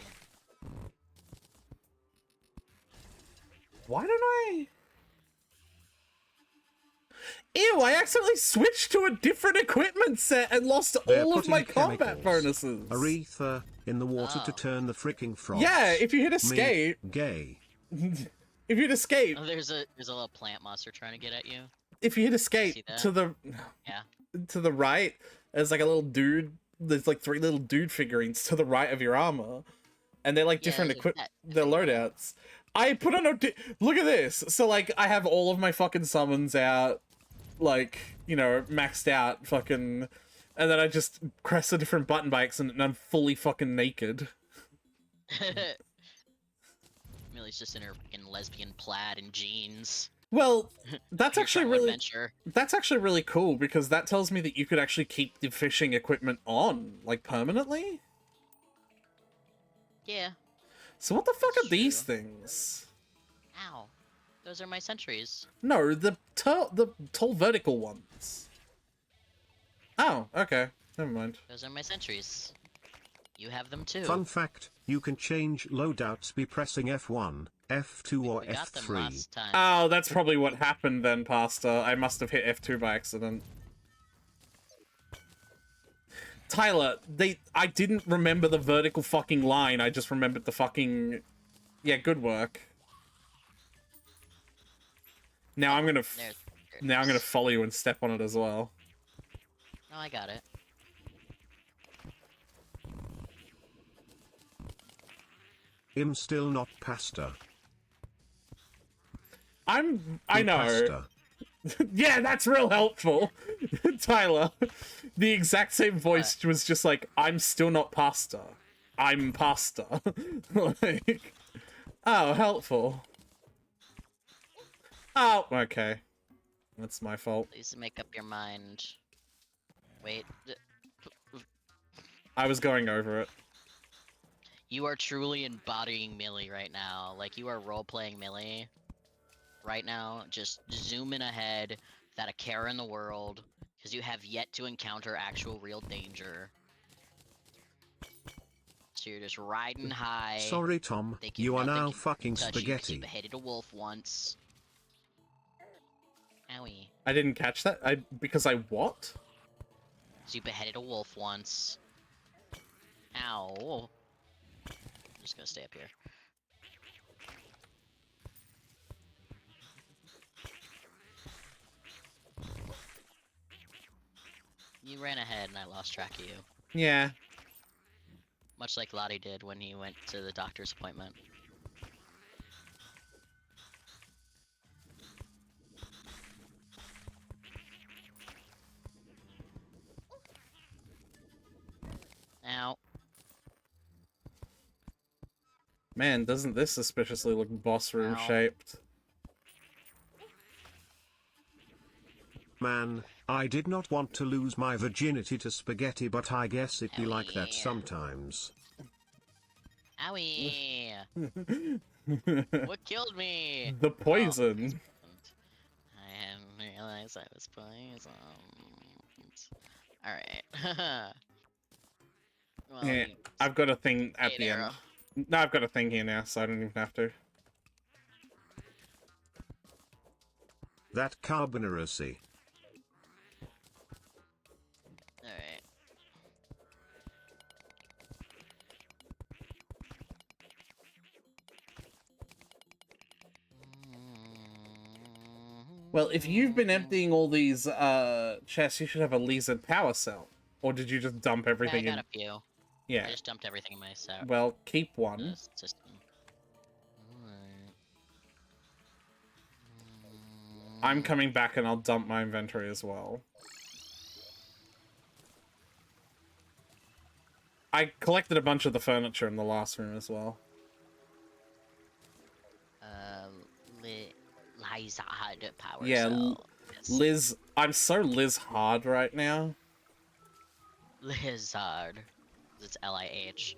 Why don't I? Ew, I accidentally switched to a different equipment set and lost They're all of putting my combat chemicals, bonuses. a ether in the water to Oh. turn the freaking frogs. Yeah, if you hit escape, Gay. if you hit escape, Oh, there's a little plant monster trying to get at you. if you hit See escape that? to the Yeah. to the right, there's like a little dude. There's like 3 little dude figurines to the right of your armor, and they're like Yeah, different look at equip. that. They're loadouts. I put on a. Look at this. So like, I have all of my fucking summons out, like, you know, maxed out, fucking, and then I just press a different button by accident, and I'm fully fucking naked. Millie's just in her fucking lesbian plaid and jeans. Well, that's Your actually travel really. adventure. That's actually really cool because that tells me that you could actually keep the fishing equipment on, like, permanently. Yeah. So what the fuck That's are these true. things? Ow. Those are my sentries. No, the tall vertical ones. Oh, okay. Never mind. Those are my sentries. You have them too. Fun fact, you can change loadouts by pressing F1, F2 or We got them F3. last time. Oh, that's probably what happened then, Pastor. I must have hit F2 by accident. Tyler, I didn't remember the vertical fucking line, I just remembered the fucking... Yeah, good work. Now I'm gonna... There it Now I'm is. gonna follow you and step on it as well. No, I got it. I'm still not pasta. I know. Pasta. Yeah, that's real helpful. Tyler, the exact same voice was just like, I'm still not pasta. I'm pasta. Like, oh, helpful. Oh, okay. That's my fault. Please make up your mind. Wait. I was going over it. You are truly embodying Millie right now. Like, you are role-playing Millie right now. Just zoom in ahead without a care in the world, because you have yet to encounter actual real danger. So you're just riding high. Sorry, Tom, thinking you are nothing now can fucking touch you 'cause spaghetti. You beheaded a wolf once. Owie. I didn't catch that. Because I what? So you beheaded a wolf once. Ow. I'm just gonna stay up here. You ran ahead and I lost track of you. Yeah. Much like Lottie did when he went to the doctor's appointment. Ow. Man, doesn't this suspiciously look boss room Ow. shaped? Man, I did not want to lose my virginity to spaghetti, but I guess it be like that Owie. sometimes. Owie! What killed me? The poison. I am realize I was poisoned. Alright. Well, Yeah, you I've got a thing at ate the end. arrow. No, I've got a thing here now, so I don't even have to. That carboneracy. Alright. Well, if you've been emptying all these chests, you should have a lizard power cell. Or did you just dump Yeah, I everything got in? a few. Yeah. I just dumped everything in my set. Well, keep one. System. Alright. I'm coming back and I'll dump my inventory as well. I collected a bunch of the furniture in the last room as well. Lizard power Yeah, cell. Yes. Liz, I'm so Liz hard right now. Lizard. It's L-I-H.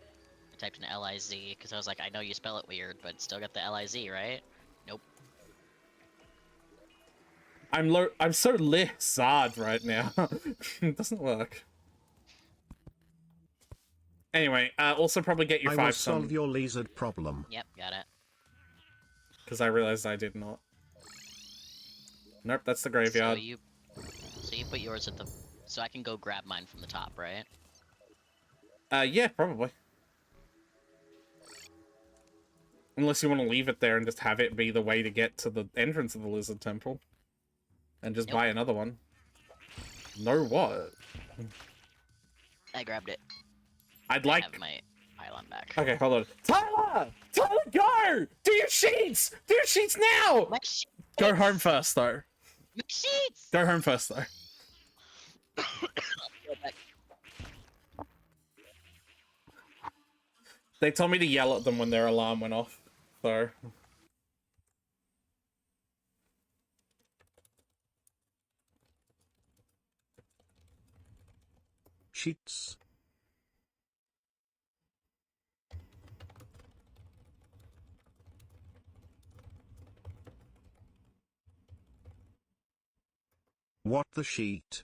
I typed in L-I-Z because I was like, I know you spell it weird, but still got the L-I-Z, right? Nope. I'm so Lizard right now. It doesn't work. Anyway, also probably get your I will 5 solve some, your lizard problem. Yep, got it. because I realized I did not. Nope, that's the graveyard. So you put yours at the... So I can go grab mine from the top, right? Yeah, probably. Unless you want to leave it there and just have it be the way to get to the entrance of the Lizard Temple. And just Nope. buy another one. No what? I grabbed it. I'd I like... have my pylon back. Okay, hold on. Tyler! Tyler, go! Do your sheets! Do your sheets now! My sheets! Go home first, though. My sheets! Go home first, though. Go back. They told me to yell at them when their alarm went off, so... Sheets. What the sheet?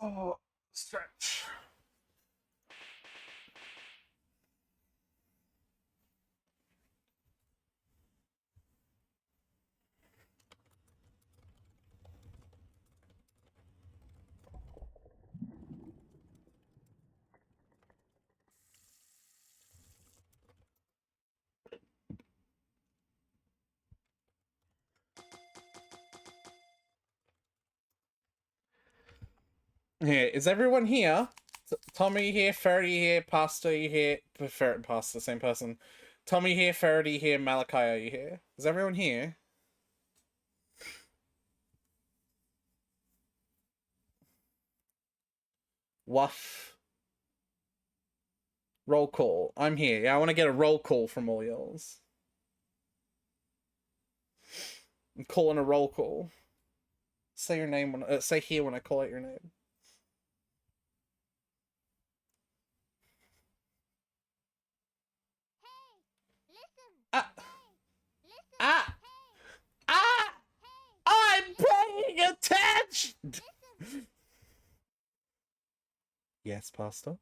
Oh, stretch. Here, is everyone here? Tommy here, Ferdy here, Pasta you here, Ferret and Pasta, same person. Tommy here, Ferdy here, Malachi, are you here? Is everyone here? Woof. Roll call. I'm here. Yeah, I want to get a roll call from all y'alls. I'm calling a roll call. Say your name when say here when I call out your name. Ah! Ah! Ah! I'm paying attention! Yes, Pasta?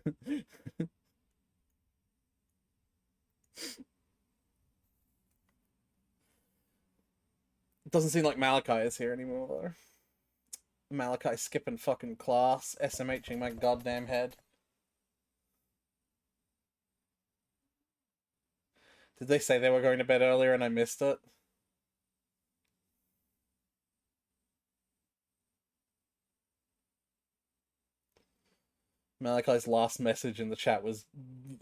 It doesn't seem like Malachi is here anymore, though. Malachi skipping fucking class, SMHing my goddamn head. Did they say they were going to bed earlier and I missed it? Malachi's last message in the chat was,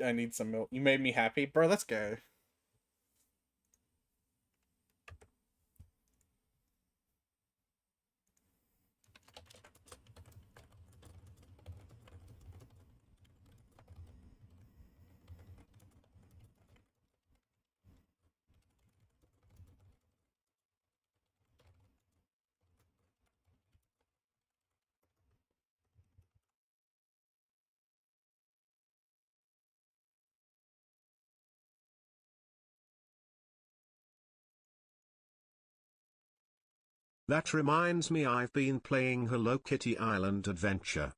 I need some milk. You made me happy. Bro, let's go. That reminds me, I've been playing Hello Kitty Island Adventure.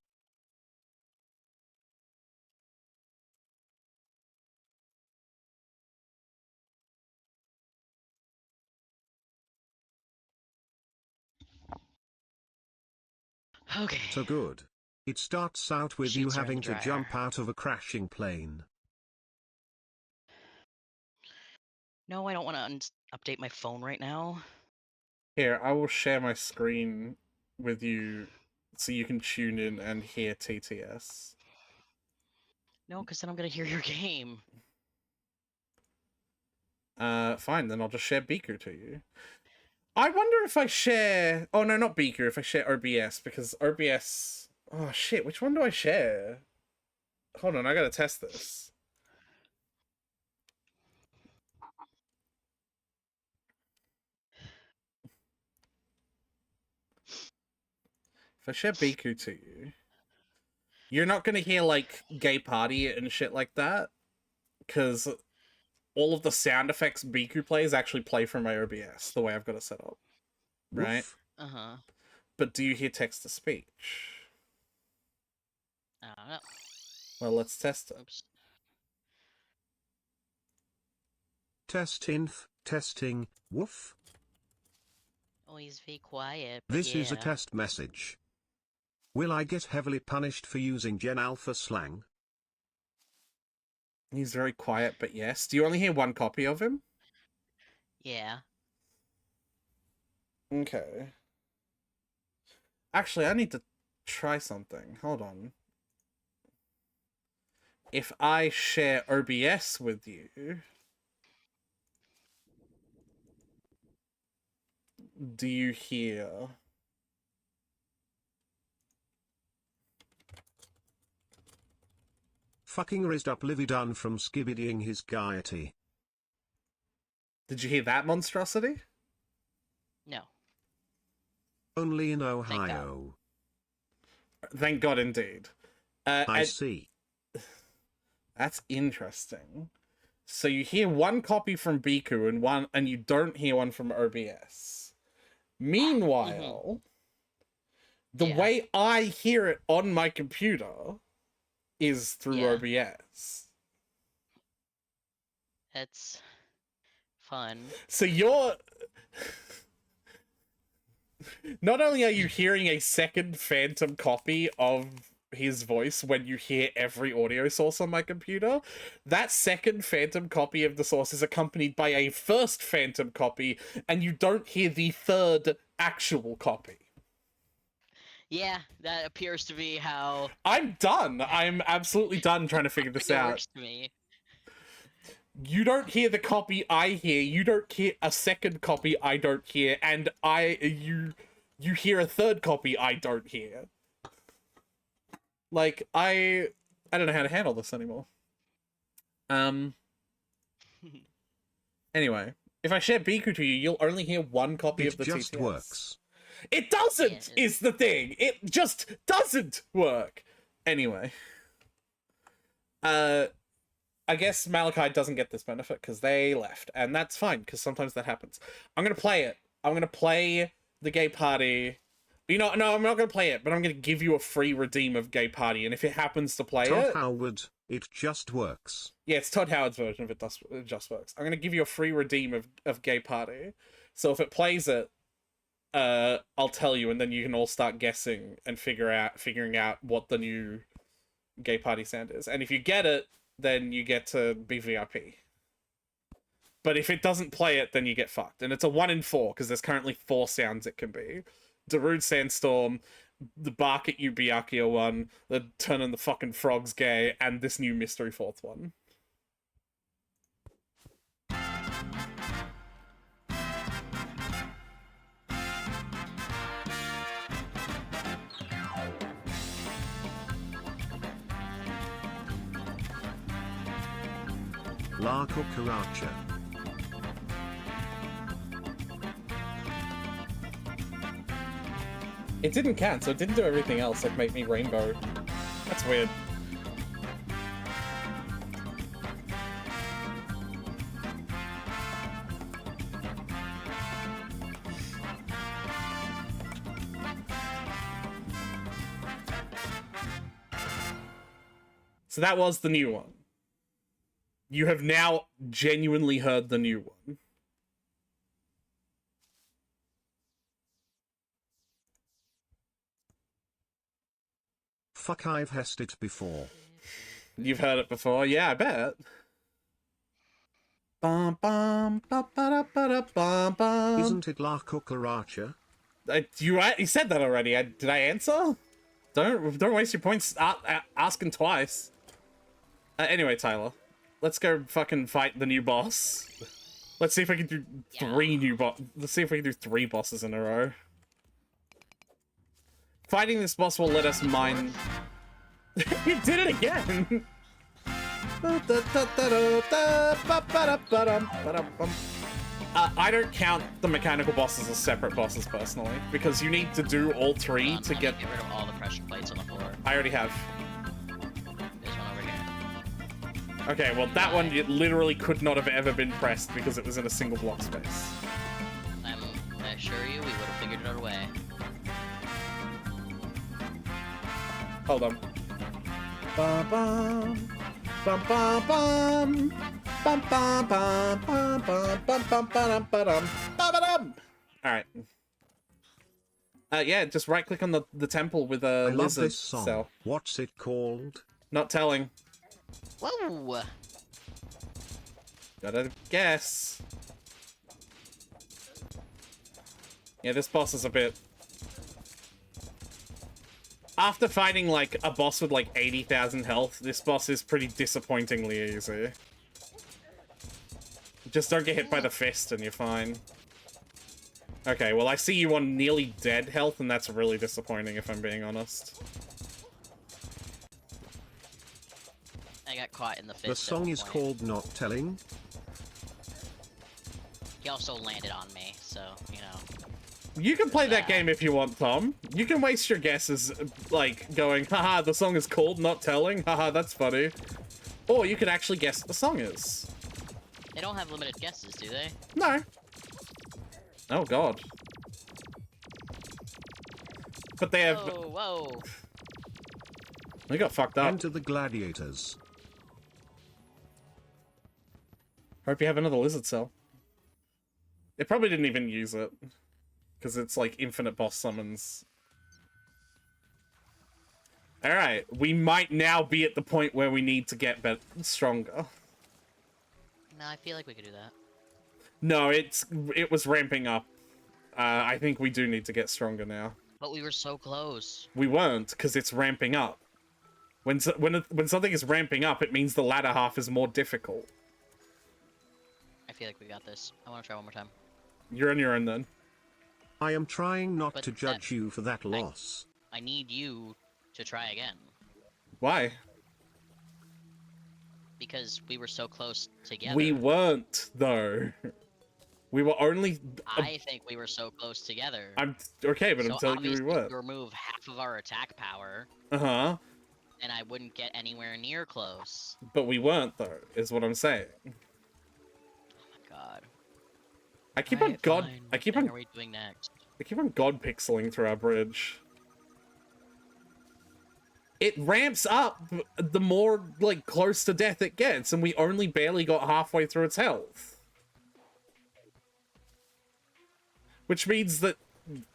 Okay. So good. It starts out with you Sheets are in the having to dryer. jump out of a crashing plane. No, I don't want to update my phone right now. Here, I will share my screen with you so you can tune in and hear TTS. No, because then I'm gonna hear your game. Fine, then I'll just share Beaker to you. I wonder if I share... Oh, no, not Beaker, if I share OBS, because OBS... Oh, shit, which one do I share? Hold on, I gotta test this. If I share Biku to you, you're not gonna hear, like, gay party and shit like that, because all of the sound effects Biku plays actually play from my OBS, the way I've got it set up. Right? Woof. Uh-huh. But do you hear text-to-speech? I don't know. Well, let's test it. Oops. Test inf, testing, woof. Always be quiet. But This is a yeah. test message. Will I get heavily punished for using Gen Alpha slang? He's very quiet, but yes. Do you only hear one copy of him? Yeah. Okay. Actually, I need to try something. Hold on. If I share OBS with you, do you hear? Fucking raised up Livy Dunn from skibbidying his gaiety. Did you hear that monstrosity? No. Only in God. Ohio. Thank God, indeed. I and see. that's interesting. So you hear one copy from Biku and you don't hear one from OBS. Meanwhile, the Yeah. way I hear it on my computer is through Yeah. OBS. That's fun. So you're... Not only are you hearing a second phantom copy of his voice when you hear every audio source on my computer, that second phantom copy of the source is accompanied by a first phantom copy, and you don't hear the third actual copy. Yeah, that appears to be how I'm done. I'm absolutely done trying to figure this it out. works to me. You don't hear the copy I hear, you don't hear a second copy I don't hear, and you hear a third copy I don't hear. Like, I don't know how to handle this anymore. Anyway, if I share Biku to you, you'll only hear one copy of It the just TTS. works. It doesn't, Yeah. is the thing. It just doesn't work. Anyway. I guess Malachi doesn't get this benefit because they left. And that's fine, because sometimes that happens. I'm going to play it. I'm going to play the gay party. You know, no, I'm not going to play it, but I'm going to give you a free redeem of gay party. And if it happens to play Todd it... Howard, it just works. Yeah, it's Todd Howard's version of it just works. I'm going to give you a free redeem of gay party. So if it plays it, I'll tell you, and then you can all start guessing and figuring out what the new gay party sound is. And if you get it, then you get to be VIP. But if it doesn't play it, then you get fucked. And it's a 1 in 4, because there's currently 4 sounds it can be. Darude Sandstorm, the Bark at You Byakuya one, the Turning the fucking Frogs Gay, and this new mystery 4th one. La Cucaracha. It didn't count, so it didn't do everything else, like make me rainbow. That's weird. So that was the new one. You have now genuinely heard the new one. Fuck, I've hessed it before. You've heard it before? Yeah, I bet. Bum, bum, ba, ba, da, ba, da, bum, bum. Isn't it La Cucaracha? You said that already. Did I answer? Don't waste your points asking twice. Anyway, Tyler, let's go fucking fight the new boss. Let's see if we can do Let's see if we can do 3 bosses in a row. Fighting this boss will let us mine. You did it again. I don't count the mechanical bosses as separate bosses personally, because you need to do all 3 to get. Get rid of all the pressure plates on the floor. I already have. There's one over here. Okay, well that one it literally could not have ever been pressed because it was in a single block space. I assure you, we would have figured it out a way. Hold on. Bum bum bum bum bum bum bum bum bum bum bum bum bum bum bum. All right. Yeah, just right click on the temple with a I love lizard this song. cell. What's it called? Not telling. Whoa! Gotta guess. Yeah, this boss is a bit. After fighting, like, a boss with, like, 80,000 health, this boss is pretty disappointingly easy. Just don't get hit by the fist and you're fine. Okay, well, I see you on nearly dead health, and that's really disappointing, if I'm being honest. I got caught in the fist. The song is called Not Telling. He also landed on me, so, you know. You can play that game if you want, Tom. You can waste your guesses, like, going, haha, the song is called Not Telling, haha, that's funny. Or you could actually guess what the song is. They don't have limited guesses, do they? No. Oh, God. But they have... Whoa, whoa. They got fucked up. Enter the gladiators. Hope you have another lizard cell. It probably didn't even use it. Because it's like infinite boss summons. Alright, we might now be at the point where we need to get stronger. No, I feel like we could do that. No, it was ramping up. I think we do need to get stronger now. But we were so close. We weren't, because it's ramping up. When something is ramping up, it means the latter half is more difficult. I feel like we got this. I want to try one more time. You're on your own then. I am trying not But to judge you for that loss. I need you to try again. Why? Because we were so close together. We weren't, though. We were only... I think we were so close together. I'm okay, but I'm So telling you we obviously weren't. you remove half of our attack power, Uh-huh. and I wouldn't get anywhere near close. But we weren't, though, is what I'm saying. Oh my god. I keep on god... Fine. I keep What on... are we doing next? I keep on god pixeling through our bridge. It ramps up the more, like, close to death it gets, and we only barely got halfway through its health. Which means that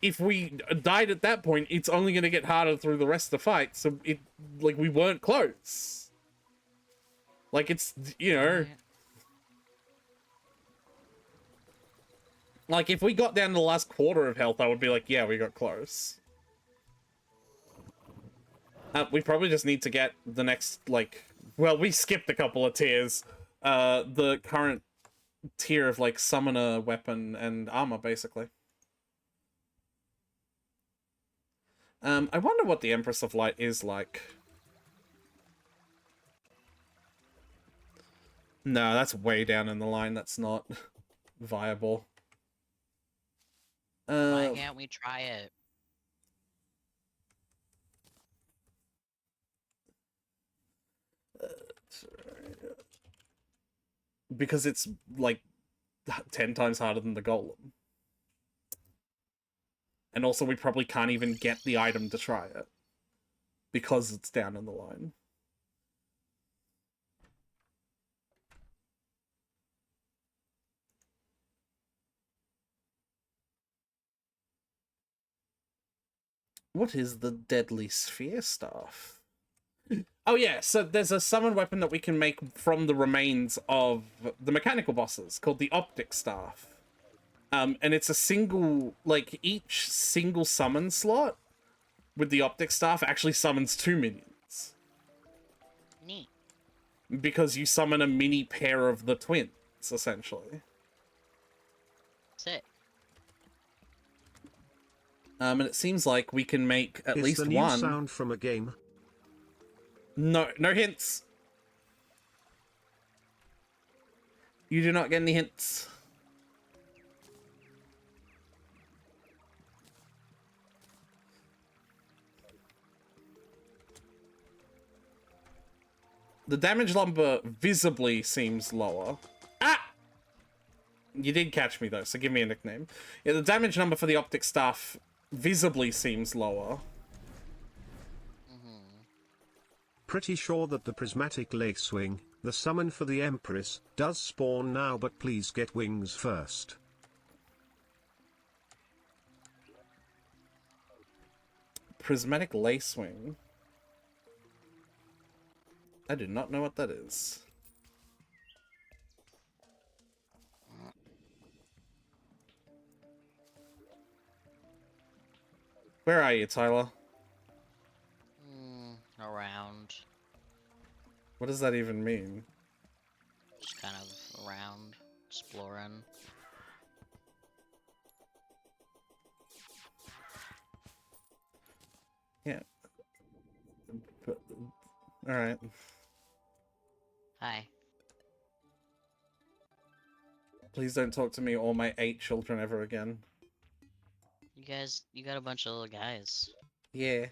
if we died at that point, it's only going to get harder through the rest of the fight, so it, like, we weren't close. Like, it's, you know... Like, if we got down to the last quarter of health, I would be like, yeah, we got close. We probably just need to get the next, like... Well, we skipped a couple of tiers. The current tier of, like, summoner, weapon, and armor, basically. I wonder what the Empress of Light is like. No, that's way down in the line. That's not viable. Why can't we try it? Because it's, like, 10 times harder than the Golem. And also, we probably can't even get the item to try it. Because it's down in the line. What is the deadly sphere staff? Oh yeah, so there's a summon weapon that we can make from the remains of the mechanical bosses called the optic staff. And it's a single, like, each single summon slot with the optic staff actually summons 2 minions. Neat. Because you summon a mini pair of the twins, essentially. Sick. And it seems like we can make at It's least the new one. sound from a game. No hints. You do not get any hints. The damage number visibly seems lower. Ah! You did catch me though, so give me a nickname. Yeah, the damage number for the optic staff visibly seems lower. Pretty sure that the prismatic lace wing, the summon for the Empress, does spawn now, but please get wings first. Prismatic lacewing. I do not know what that is. Where are you, Tyler? Around. What does that even mean? Just kind of around, exploring. Yeah. Alright. Hi. Please don't talk to me or my 8 children ever again. You got a bunch of little guys. Yeah.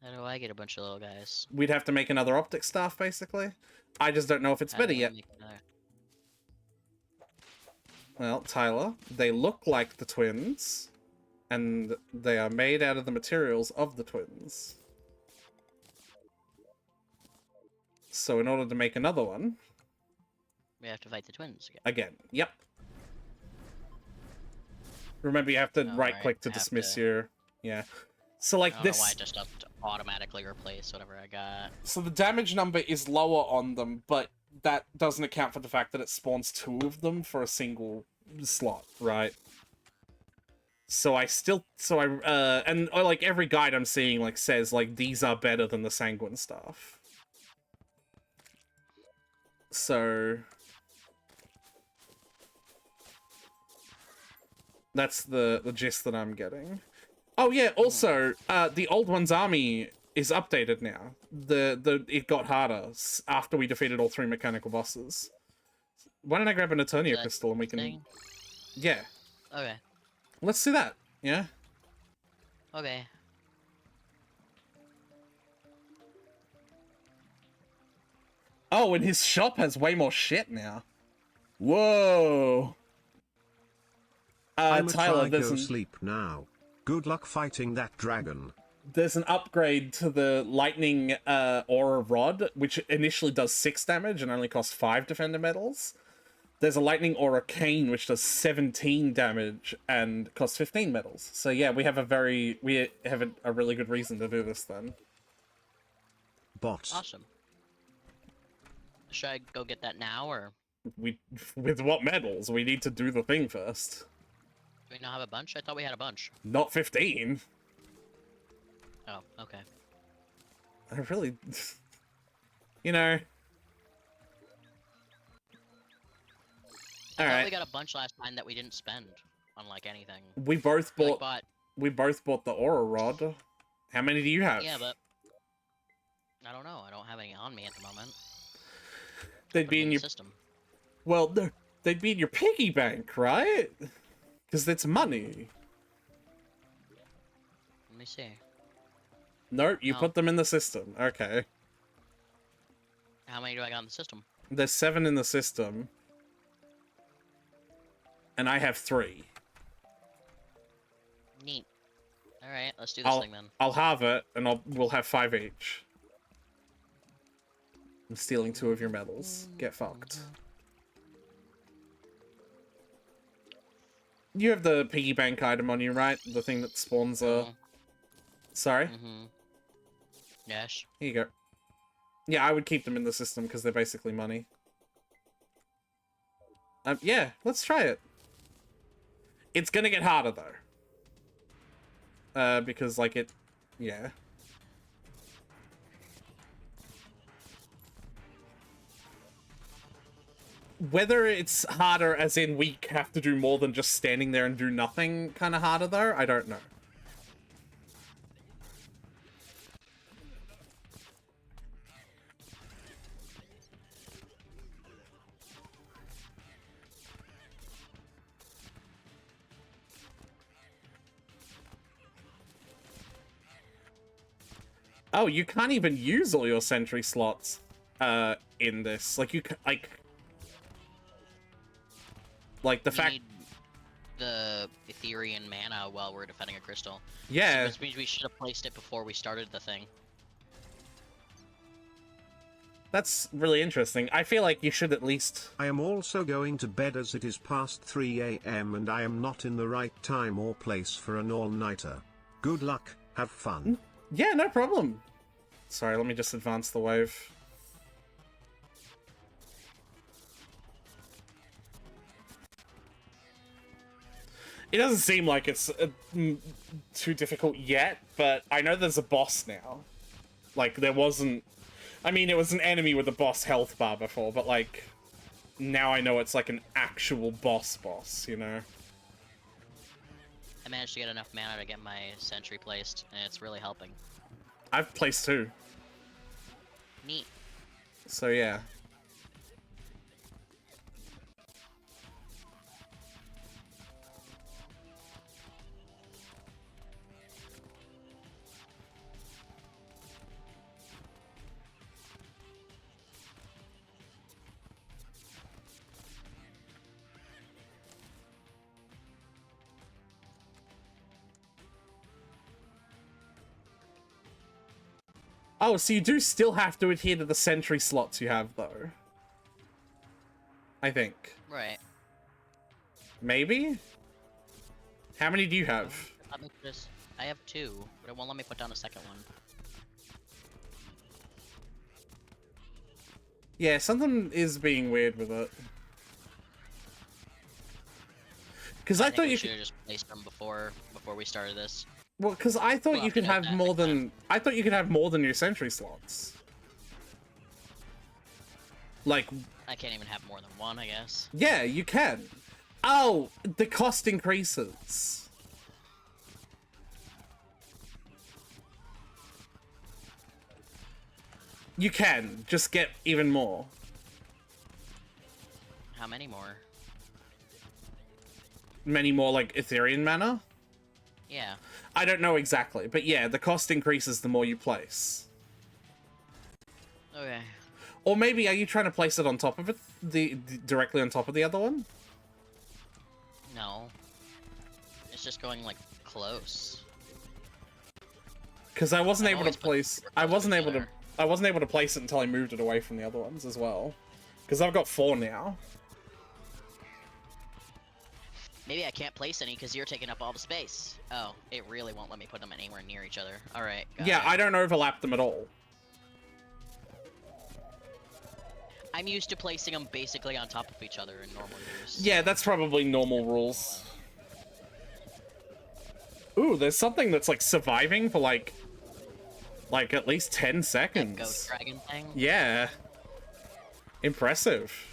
How do I get a bunch of little guys? We'd have to make another optic staff, basically. I just don't know if it's How do better I yet. make another? Well, Tyler, they look like the twins, and they are made out of the materials of the twins. So in order to make another one... We have to fight the twins again. Again, yep. Remember, you have to Alright, right-click to I have dismiss to- your... Yeah. So, like, I don't this... know why it just doesn't automatically replace whatever I got. So the damage number is lower on them, but that doesn't account for the fact that it spawns 2 of them for a single slot, right? So I still... So I... and, like, every guide I'm seeing, like, says, like, these are better than the Sanguine Staff. So... That's the gist that I'm getting. Oh yeah, also, the Old One's army is updated now. It got harder after we defeated all 3 mechanical bosses. Why don't I grab an Eternia that crystal and we can... thing? Yeah. Okay. Let's do that, yeah? Okay. Oh, and his shop has way more shit now. Whoa! I'm Tyler, go sleep now. Good luck fighting that dragon. There's an upgrade to the lightning aura rod, which initially does 6 damage and only costs 5 defender medals. There's a lightning aura cane, which does 17 damage and costs 15 medals. So yeah, we have a really good reason to do this then. Bot. Awesome. Should I go get that now, or With what medals? We need to do the thing first. do we not have a bunch? I thought we had a bunch. Not 15. Oh, okay. I really... You know... I thought Alright. we got a bunch last time that we didn't spend on, like, anything. We both We, like, bought... We both bought the aura rod. How many do you have? Yeah, but... I don't know. I don't have any on me at the moment. They'd Put be them in the your... system. Well, no, they'd be in your piggy bank, right? Because it's money. Let me see. No, you No. put them in the system. Okay. How many do I got in the system? There's 7 in the system. And I have 3. Neat. Alright, let's do this thing then. I'll halve it, and we'll have 5 each. I'm stealing 2 of your medals. Get fucked. you have the piggy bank item on you, right? The thing that spawns a... Sorry? Mm-hmm. Yes. Here you go. Yeah, I would keep them in the system because they're basically money. Yeah, let's try it. It's gonna get harder, though. Because, like, it... Yeah. Whether it's harder as in we have to do more than just standing there and do nothing kind of harder, though, I don't know. Oh, you can't even use all your sentry slots in this. Like, you like the We fact... need the Ethereal mana while we're defending a crystal. Yeah. Which means we should have placed it before we started the thing. That's really interesting. I feel like you should at least... I am also going to bed as it is past 3 AM and I am not in the right time or place for an all-nighter. Good luck, have fun. Yeah, no problem. Sorry, let me just advance the wave. It doesn't seem like it's too difficult yet, but I know there's a boss now. Like, there wasn't... I mean, it was an enemy with a boss health bar before, but, like, now I know it's, like, an actual boss, you know? I managed to get enough mana to get my sentry placed, and it's really helping. I've placed 2. Neat. So, yeah. Oh, so you do still have to adhere to the sentry slots you have, though. I think. Right. Maybe? How many do you have? Let me just... I have 2, but it won't let me put down a second one. Yeah, something is being weird with it. Because I thought you should could... have just placed them before we started this. Well, because I thought Well, you could you know have that more next time. than... I thought you could have more than your sentry slots. Like... I can't even have more than one, I guess. Yeah, you can. Oh, the cost increases. You can. Just get even more. How many more? Many more, like, Ethereal mana? Yeah. I don't know exactly, but yeah, the cost increases the more you place. Okay. Or maybe, are you trying to place it on top of it? Directly on top of the other one? No. It's just going, like, close. Because I wasn't I've able to always put place... super I close wasn't able to... together. I wasn't able to place it until I moved it away from the other ones as well. Because I've got 4 now. Maybe I can't place any because you're taking up all the space. Oh, it really won't let me put them anywhere near each other. Alright, Yeah, I don't overlap them at all. I'm used to placing them basically on top of each other in normal use. Yeah, that's probably normal rules. Ooh, there's something that's, like, surviving for, like at least 10 That seconds. ghost dragon thing? Yeah. Impressive.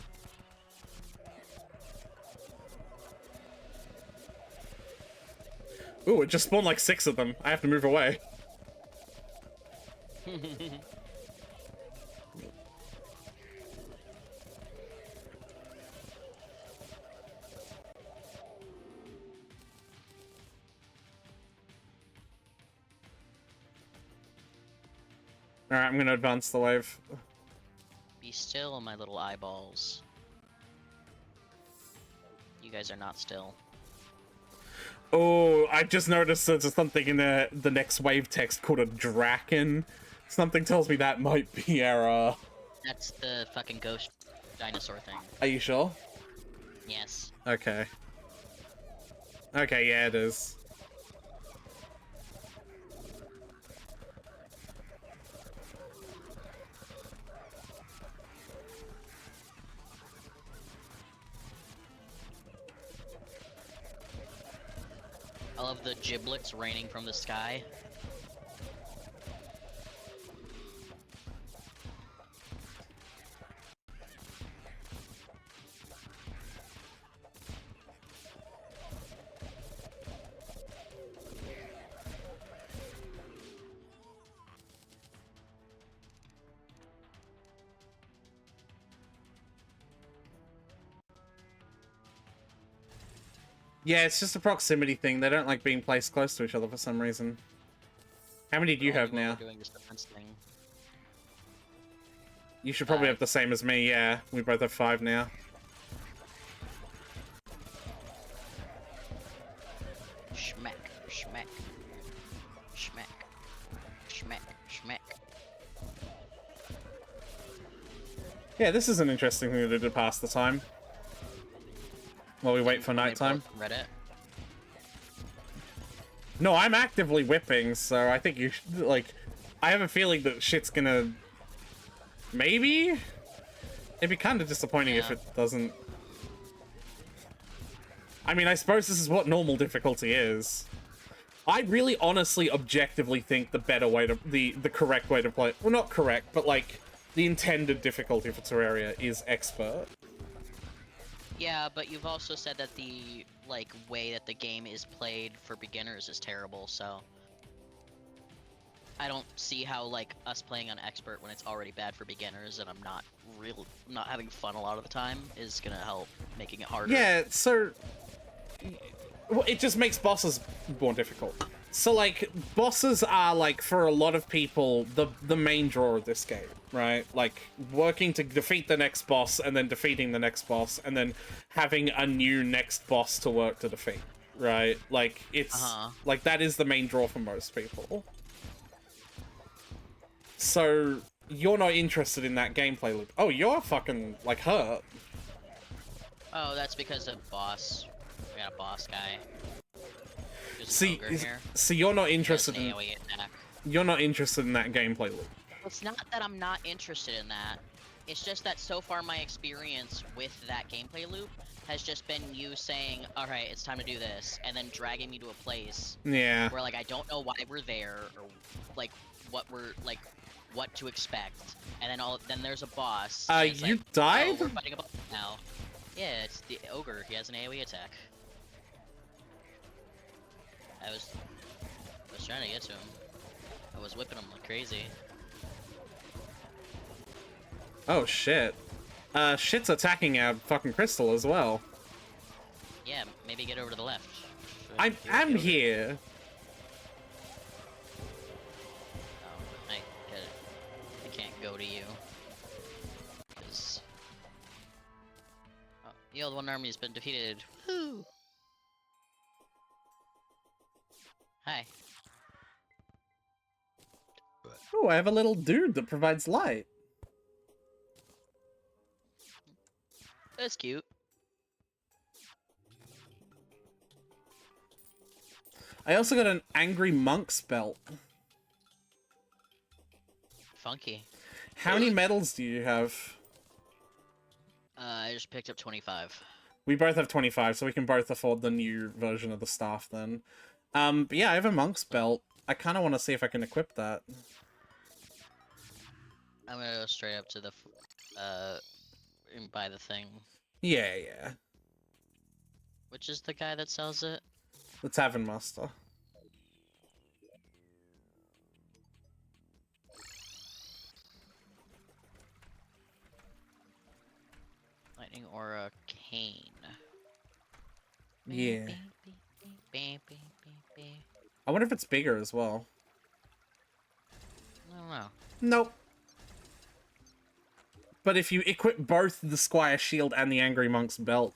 Ooh, it just spawned like 6 of them. I have to move away. Alright, I'm gonna advance the wave. Be still, my little eyeballs. You guys are not still. Oh, I just noticed there's something in the next wave text called a Draken. Something tells me that might be our, That's the fucking ghost dinosaur thing. Are you sure? Yes. Okay. Okay, yeah, it is. I love the giblets raining from the sky. Yeah, it's just a proximity thing. They don't like being placed close to each other for some reason. How many do you Only have when we're now? doing this defense thing. You should probably 5. have the same as me, yeah. We both have 5 now. Schmeck, schmeck, schmeck, schmeck, schmeck. Yeah, this is an interesting thing to do to pass the time. While we wait for Can we nighttime. both Reddit. No, I'm actively whipping, so I think you should, like... I have a feeling that shit's gonna... Maybe? It'd be kind of disappointing if Yeah. it doesn't... I mean, I suppose this is what normal difficulty is. I really honestly, objectively think the better way to... The correct way to play... Well, not correct, but like... The intended difficulty for Terraria is expert. Yeah, but you've also said that the like way that the game is played for beginners is terrible, so I don't see how like us playing on expert when it's already bad for beginners and I'm not having fun a lot of the time is gonna help making it harder. Yeah, so... Well, it just makes bosses more difficult. So, like, bosses are, like, for a lot of people, the main draw of this game, right? Like, working to defeat the next boss, and then defeating the next boss, and then having a new next boss to work to defeat, right? Like, it's... Like, that is the main draw for most people. So, you're not interested in that gameplay loop. Oh, you're fucking, like, hurt. Oh, that's because of boss. We got a boss guy. There's an See, ogre here. so you're not He does interested an in... AoE attack. You're not interested in that gameplay loop. It's not that I'm not interested in that. It's just that so far my experience with that gameplay loop has just been you saying, alright, it's time to do this, and then dragging me to a place Yeah. where, like, I don't know why we're there, or, like, what to expect. And then there's a boss. and it's You like, died? Oh, we're fighting a boss now. Yeah, it's the ogre. He has an AoE attack. I was trying to get to him. I was whipping him like crazy. Oh, shit. Shit's attacking our fucking crystal as well. Yeah, maybe get over to the left. I'm here. Oh, I can't go to you. 'Cause... Oh, the old one army's been defeated. Woo! Hi. Oh, I have a little dude that provides light. That's cute. I also got an Angry Monk's belt. Funky. How many medals do you have? I just picked up 25. We both have 25, so we can both afford the new version of the staff then. But yeah, I have a Monk's belt. I kind of want to see if I can equip that. I'm gonna go straight up to the, and buy the thing. Yeah, yeah. Which is the guy that sells it? The Tavern Master. Lightning Aura Cane. Yeah. I wonder if it's bigger as well. I don't know. Nope. But if you equip both the Squire Shield and the Angry Monk's belt,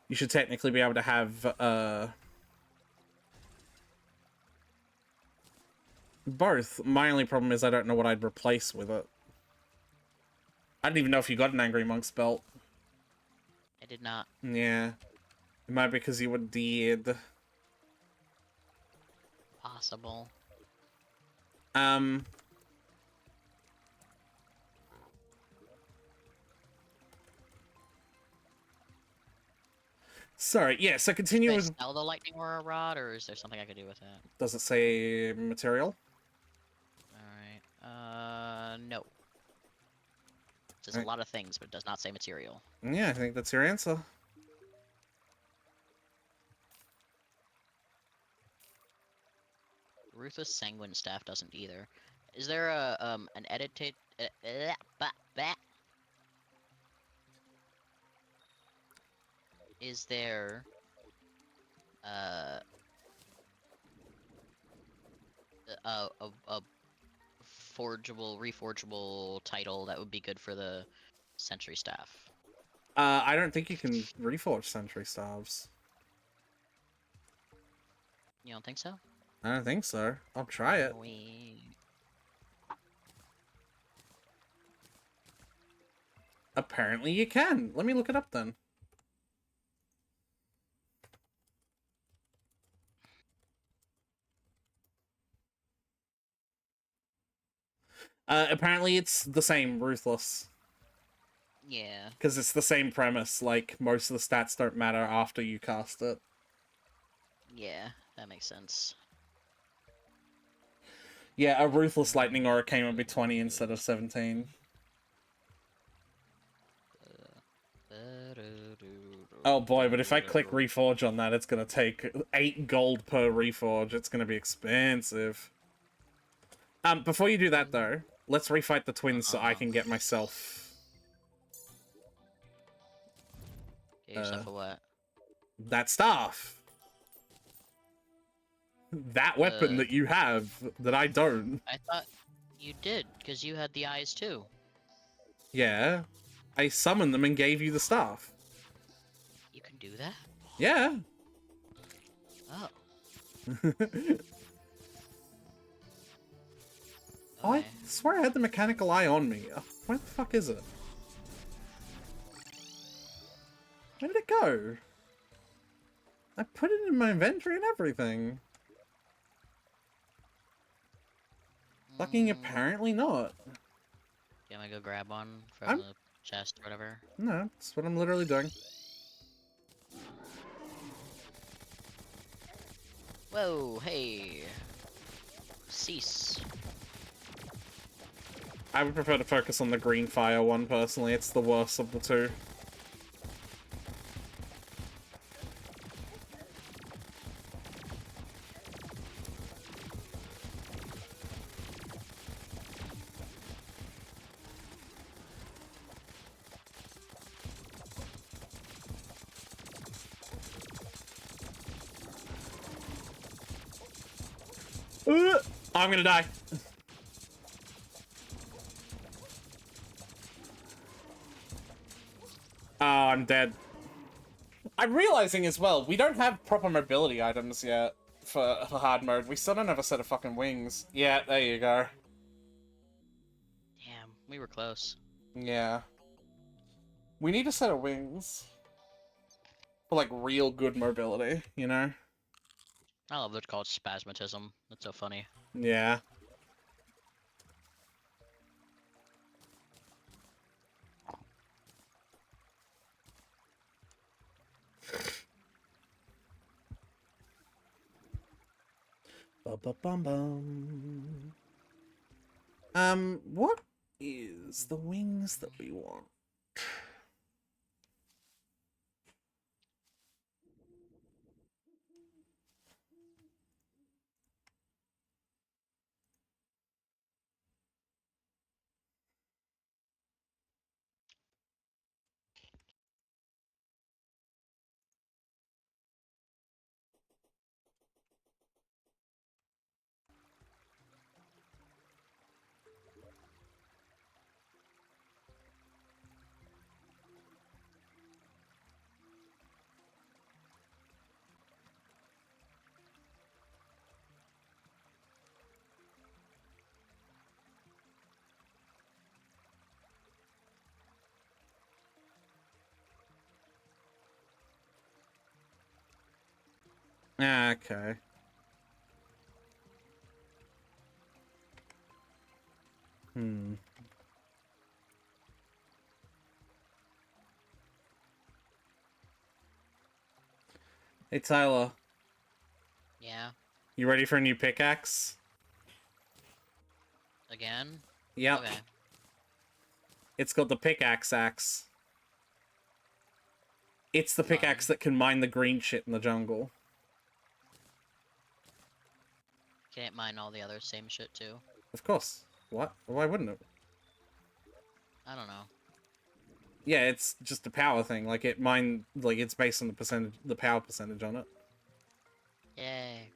you should technically be able to have, both. My only problem is I don't know what I'd replace with it. I don't even know if you got an Angry Monk's belt. I did not. Yeah. It might be because you were dead. possible. Sorry, yeah, so continue Should I with... sell the lightning aura rod, or is there something I could do with it? Does it say material? Alright. No. It says a Right. lot of things, but it does not say material. Yeah, I think that's your answer. Ruthless Sanguine Staff doesn't either. Is there a an edited is there a reforgeable title that would be good for the Sentry Staff? I don't think you can reforge Sentry Staves. You don't think so? I don't think so. I'll try it. We Apparently you can. Let me look it up then. Apparently it's the same, Ruthless. yeah. Because it's the same premise, like, most of the stats don't matter after you cast it. Yeah, that makes sense. Yeah, a Ruthless Lightning Aura came up with 20 instead of 17. Oh boy, but if I click Reforge on that, it's gonna take 8 gold per Reforge. It's gonna be expensive. Before you do that though, let's refight the twins so I can get myself... Get yourself a what? that staff. That weapon that you have, that I don't. I thought you did, because you had the eyes too. Yeah. I summoned them and gave you the staff. You can do that? Yeah. Oh. Oh, I Okay. swear I had the mechanical eye on me. Where the fuck is it? Where did it go? I put it in my inventory and everything. Fucking apparently not. You want me to go grab one from I'm- the chest or whatever? No, that's what I'm literally doing. Whoa, hey. Cease. I would prefer to focus on the green fire one personally. It's the worst of the two. I'm gonna die. Oh, I'm dead. I'm realizing as well, we don't have proper mobility items yet for hard mode. We still don't have a set of fucking wings. Yeah, there you go. Damn, we were close. Yeah. We need a set of wings. For, like, real good mobility, you know? I love that it's called spasmatism. That's so funny. Yeah. Ba-ba-bum-bum. What is the wings that we want? Okay. Hmm. Hey, Tyler. Yeah. You ready for a new pickaxe? Again? Yep. Okay. It's called the pickaxe axe. It's the pickaxe Fun. that can mine the green shit in the jungle. Can it mine all the other same shit too? Of course. What? Why wouldn't it? I don't know. Yeah, it's just a power thing. Like it's based on the percentage, the power percentage on it. Yay.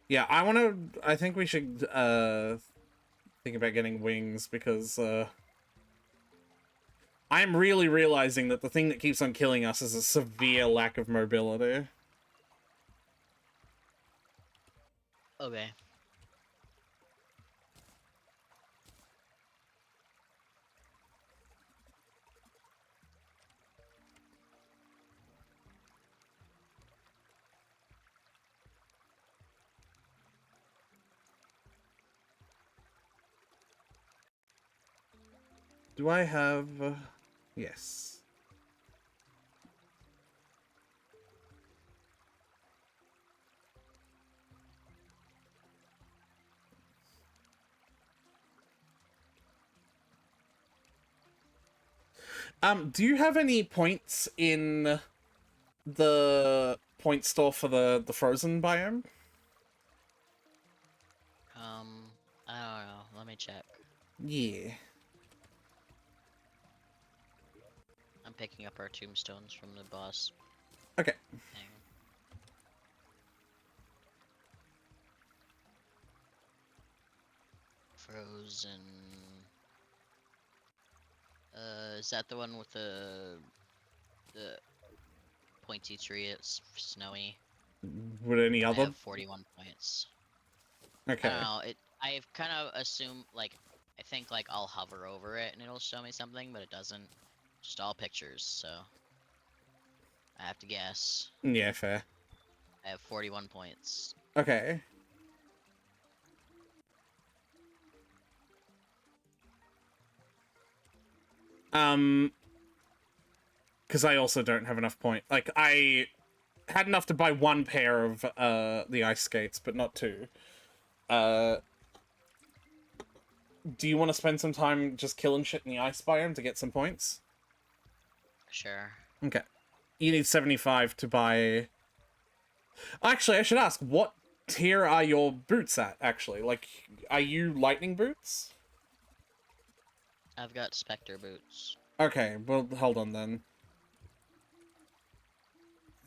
Yeah, I think we should think about getting wings because I'm really realizing that the thing that keeps on killing us is a severe lack of mobility. Okay. Do I have yes. Do you have any points in the point store for the frozen biome? I don't know. Let me check. Yeah. I'm picking up our tombstones from the boss Okay. thing. Frozen. Is that the one with the pointy tree? It's snowy. Would any I other? have 41 points. Okay. I don't know. I've kind of assumed like I think like I'll hover over it and it'll show me something, but it doesn't. Just all pictures, so I have to guess. Yeah, fair. I have 41 points. Okay. Because I also don't have enough point. Like, I had enough to buy one pair of the ice skates, but not two. Do you want to spend some time just killing shit in the ice biome to get some points? Sure. Okay. You need 75 to buy... Actually, I should ask, what tier are your boots at, actually? Like, are you lightning boots? I've got Spectre boots. Okay, well, hold on then.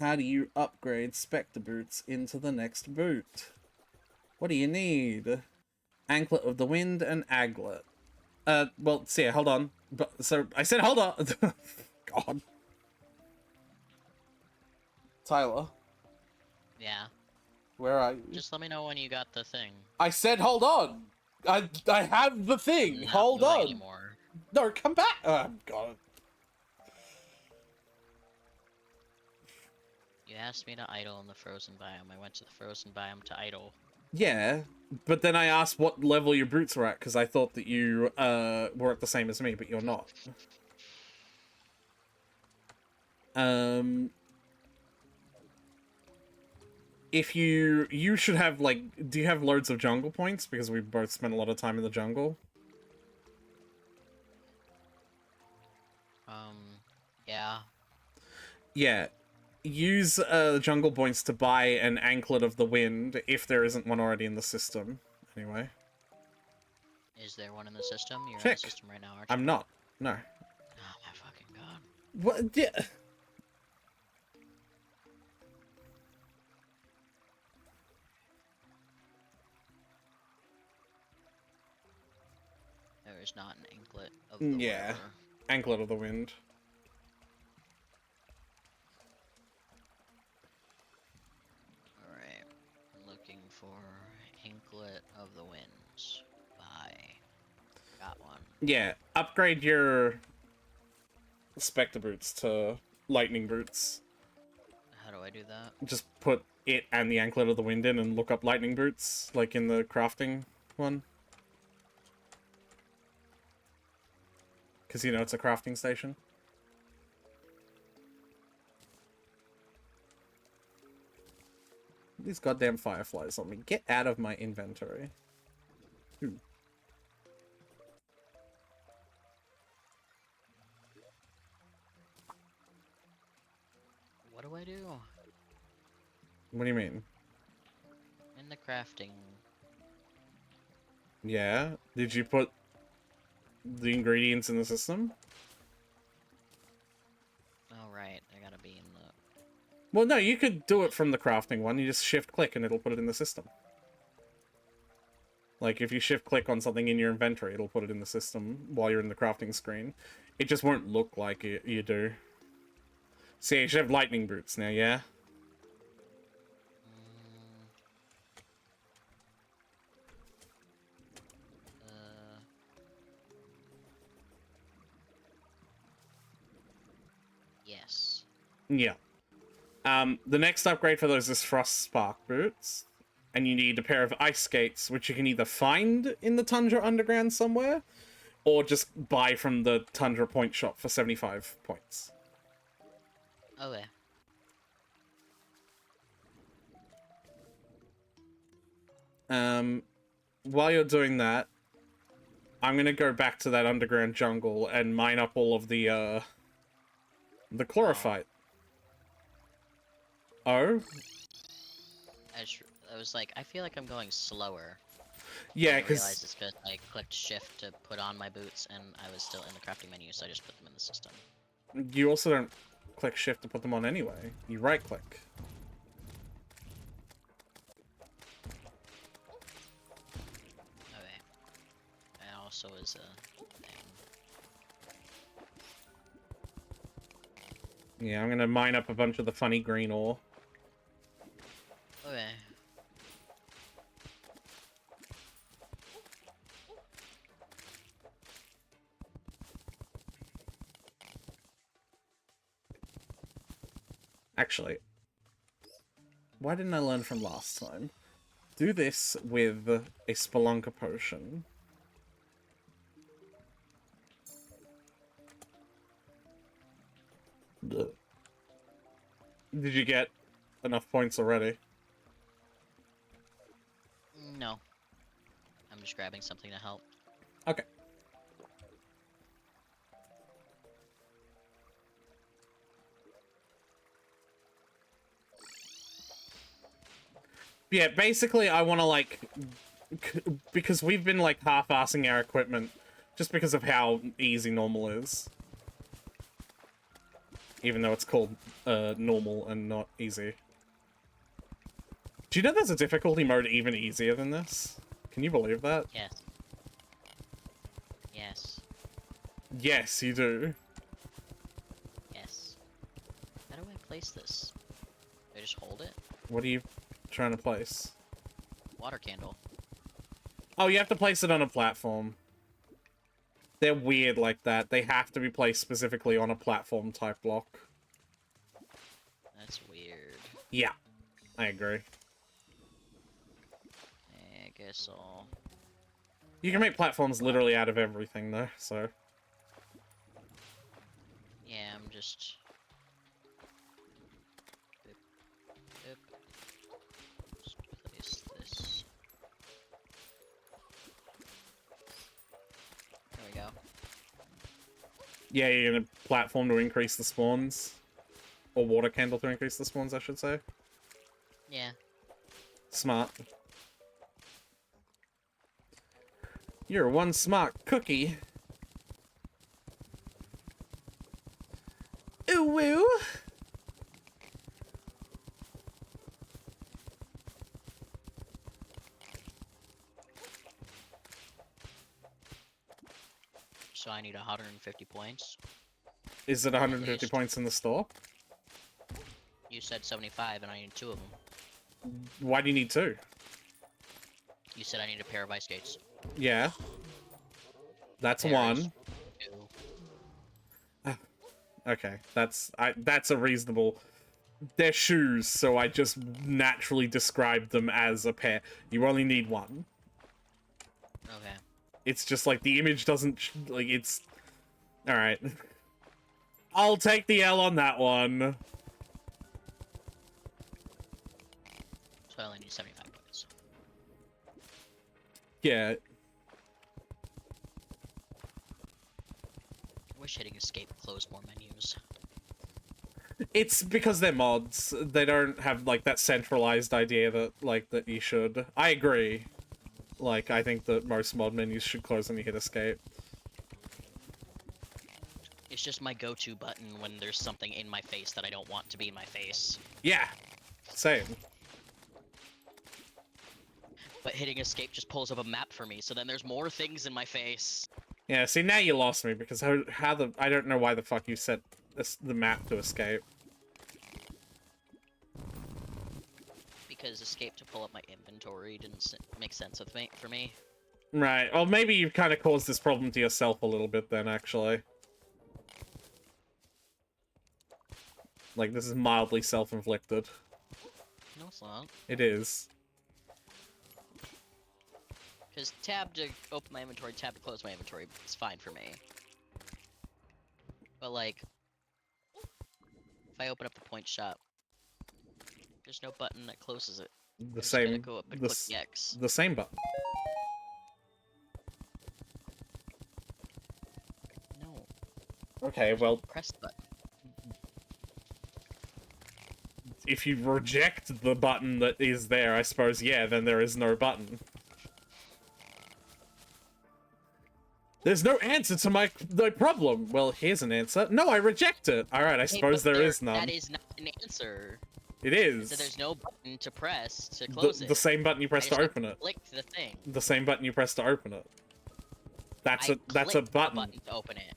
How do you upgrade Spectre boots into the next boot? What do you need? Anklet of the Wind and Aglet. Well, see, hold on. But, so, I said hold on! God. Tyler, Yeah. where are you? Just let me know when you got the thing. I said hold on! I have the thing! I'm not Hold moving on! anymore. No, come back! Oh, God. You asked me to idle in the frozen biome. I went to the frozen biome to idle. Yeah, but then I asked what level your boots were at, because I thought that you, were at the same as me, but you're not. If you should have, like, do you have loads of jungle points? Because we both spent a lot of time in the jungle. Yeah. Yeah. Use, jungle points to buy an Anklet of the Wind, if there isn't one already in the system. Anyway. Is there one in the system? You're in Check. the system right now, aren't you? I'm not. No. Oh my fucking god. What? Yeah. There is not an anklet of the Yeah. whatever. Anklet of the Wind. Alright. Looking for anklet of the winds. Buy. Got one. Yeah. Upgrade your Spectre boots to lightning boots. How do I do that? Just put it and the Anklet of the Wind in and look up lightning boots, like in the crafting one? Because, you know, it's a crafting station. These goddamn fireflies on me. Get out of my inventory. Ooh. What do I do? What do you mean? In the crafting. Yeah? Did you put the ingredients in the system? Oh, right. I gotta be in the... Well, no, you could do it from the crafting one. You just shift-click and it'll put it in the system. Like, if you shift-click on something in your inventory, it'll put it in the system while you're in the crafting screen. It just won't look like you do. So yeah, you should have lightning boots now, yeah? Uh... Yes. Yeah. The next upgrade for those is Frost Spark Boots. And you need a pair of ice skates, which you can either find in the Tundra Underground somewhere, or just buy from the Tundra Point Shop for 75 points. Okay. While you're doing that, I'm gonna go back to that underground jungle and mine up all of the chlorophyte. Oh? I was like, I feel like I'm going slower. Yeah, I realized because... it's because I clicked shift to put on my boots and I was still in the crafting menu, so I just put them in the system. You also don't click shift to put them on anyway. You right-click. Okay. That also is a thing. Yeah, I'm gonna mine up a bunch of the funny green ore. Okay. Actually, why didn't I learn from last time? Do this with a Spelunker potion. Did you get enough points already? No. I'm just grabbing something to help. Okay. Yeah, basically I want to, like, because we've been, like, half-assing our equipment just because of how easy normal is. Even though it's called, normal and not easy. Do you know there's a difficulty mode even easier than this? Can you believe that? Yes. Yes. Yes, you do. Yes. How do I place this? Do I just hold it? What are you trying to place? Water candle. Oh, you have to place it on a platform. They're weird like that. They have to be placed specifically on a platform type block. That's weird. Yeah, I agree. I guess I'll... You can make platforms literally out of everything, though, so... Yeah, I'm just... Just place this. There we go. Yeah, you're gonna platform to increase the spawns. Or water candle to increase the spawns, I should say. Yeah. Smart. You're one smart cookie. Ooh woo! So I need 150 points. Is it 150 points in the store? You said 75 and I need 2 of them. Why do you need 2? You said I need a pair of ice skates. Yeah. That's There is 1. 2. Okay, that's a reasonable They're shoes, so I just naturally described them as a pair. You only need one. Okay. It's just like the image doesn't like it's. All right. I'll take the L on that one. So I only need 75 points. Yeah. I wish hitting escape closed more menus. It's because they're mods. They don't have like that centralized idea that you should. I agree. Like I think that most mod menus should close when you hit escape. It's just my go-to button when there's something in my face that I don't want to be in my face. Yeah. Same. But hitting escape just pulls up a map for me, so then there's more things in my face. Yeah, see, now you lost me, because I don't know why the fuck you set the map to escape. Because escape to pull up my inventory didn't make sense for me. Right, well, maybe you've kind of caused this problem to yourself a little bit then, actually. Like, this is mildly self-inflicted. No, it's not. It is. Because tab to open my inventory, tab to close my inventory, it's fine for me. But like, if I open up the point shop, there's no button that closes it. The I'm just gonna same, go up and click the X. the same button. No, Okay, well, press the button. if you reject the button that is there, I suppose, yeah, then there is no button. There's no answer to my problem. Well, here's an answer. No, I reject it. All right, I suppose there is none. That is not an answer. It is. So there's no button to press to close it. The same button you press I to just have open it. Click the thing. The same button you press to open it. That's I a clicked the button. button to open it.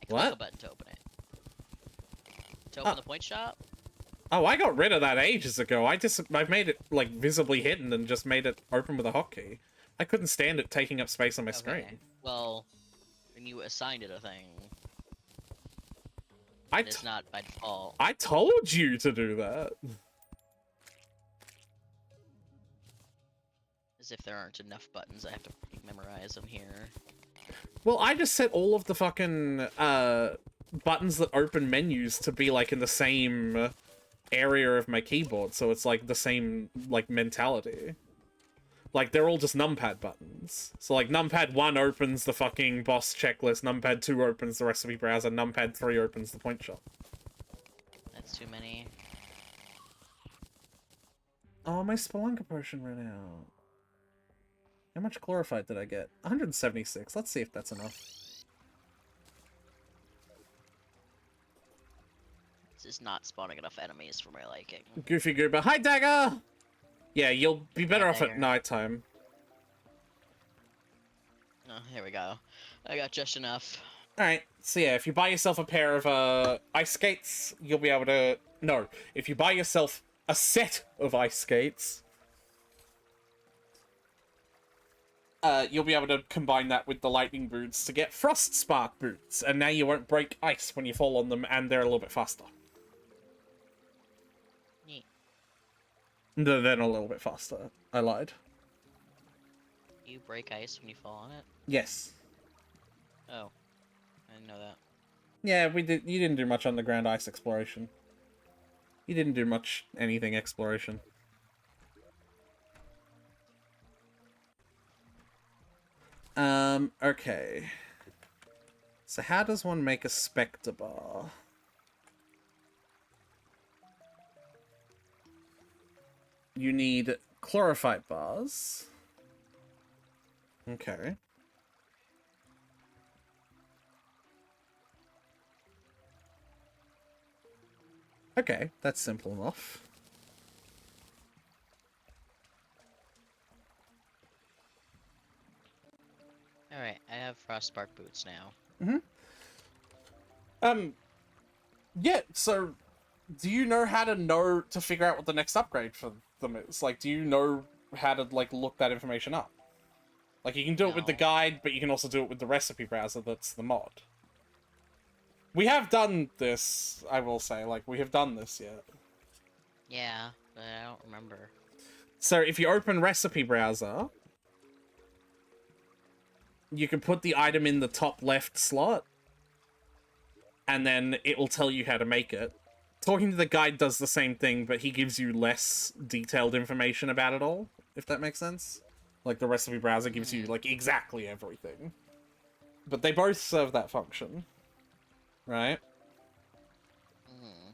I click What? a button to open it. To open the point shop? Oh, I got rid of that ages ago. I've made it like visibly hidden and just made it open with a hotkey. I couldn't stand it taking up space on my screen. Well, when you assigned it a thing, I it's not by default. I told you to do that. As if there aren't enough buttons, I have to memorize them here. Well, I just set all of the fucking buttons that open menus to be like in the same area of my keyboard, so it's like the same like mentality. Like they're all just numpad buttons. So like numpad 1 opens the fucking boss checklist, numpad 2 opens the recipe browser, numpad 3 opens the point shop. That's too many. Oh, my Spelunker potion ran out. How much glorified did I get? 176. Let's see if that's enough. This is not spawning enough enemies for my liking. Goofy Goober. Hi, Dagger! Yeah, you'll be better Hi, off at Dagger. nighttime. Oh, here we go. I got just enough. Alright, so yeah, if you buy yourself a pair of ice skates, you'll be able to... No, if you buy yourself a set of ice skates, you'll be able to combine that with the lightning boots to get frost spark boots, and now you won't break ice when you fall on them, and they're a little bit faster. Neat. They're then a little bit faster. I lied. You break ice when you fall on it? Yes. Oh. I didn't know that. Yeah, we did. You didn't do much underground ice exploration. You didn't do much anything exploration. Okay. So how does one make a spectre bar? You need chlorophyte bars. Okay. Okay, that's simple enough. Alright, I have frost spark boots now. Yeah, so do you know how to figure out what the next upgrade for them is? Like, do you know how to, like, look that information up? Like, you can do it with the No. guide, but you can also do it with the recipe browser that's the mod. We have done this, I will say. Like, we have done this yet. Yeah, but I don't remember. So if you open Recipe Browser, you can put the item in the top left slot, and then it will tell you how to make it. Talking to the guide does the same thing, but he gives you less detailed information about it all, if that makes sense. Like, the Recipe Browser gives you, like, exactly everything. But they both serve that function. Right? Hmm.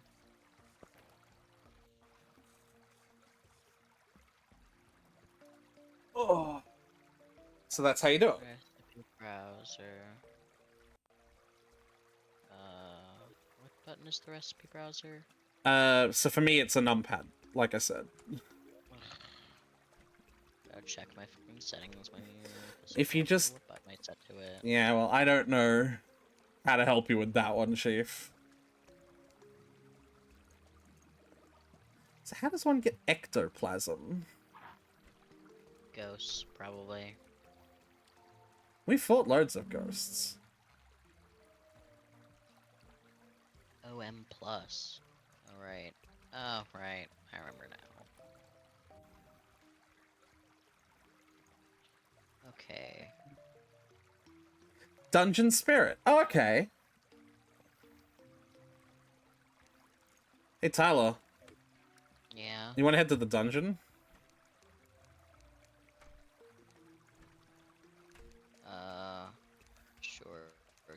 Oh. So that's how you do it. Recipe browser. What button is the recipe browser? So for me, it's a numpad, like I said. Gotta check my fucking settings. If you just... What button I set to it? Yeah, well, I don't know how to help you with that one, Chief. So how does one get ectoplasm? Ghosts, probably. We fought loads of ghosts. OM plus. Alright. Oh, right. I remember now. Okay. Dungeon Spirit. Oh, okay. Hey, Tyler. Yeah. You want to head to the dungeon? Sure.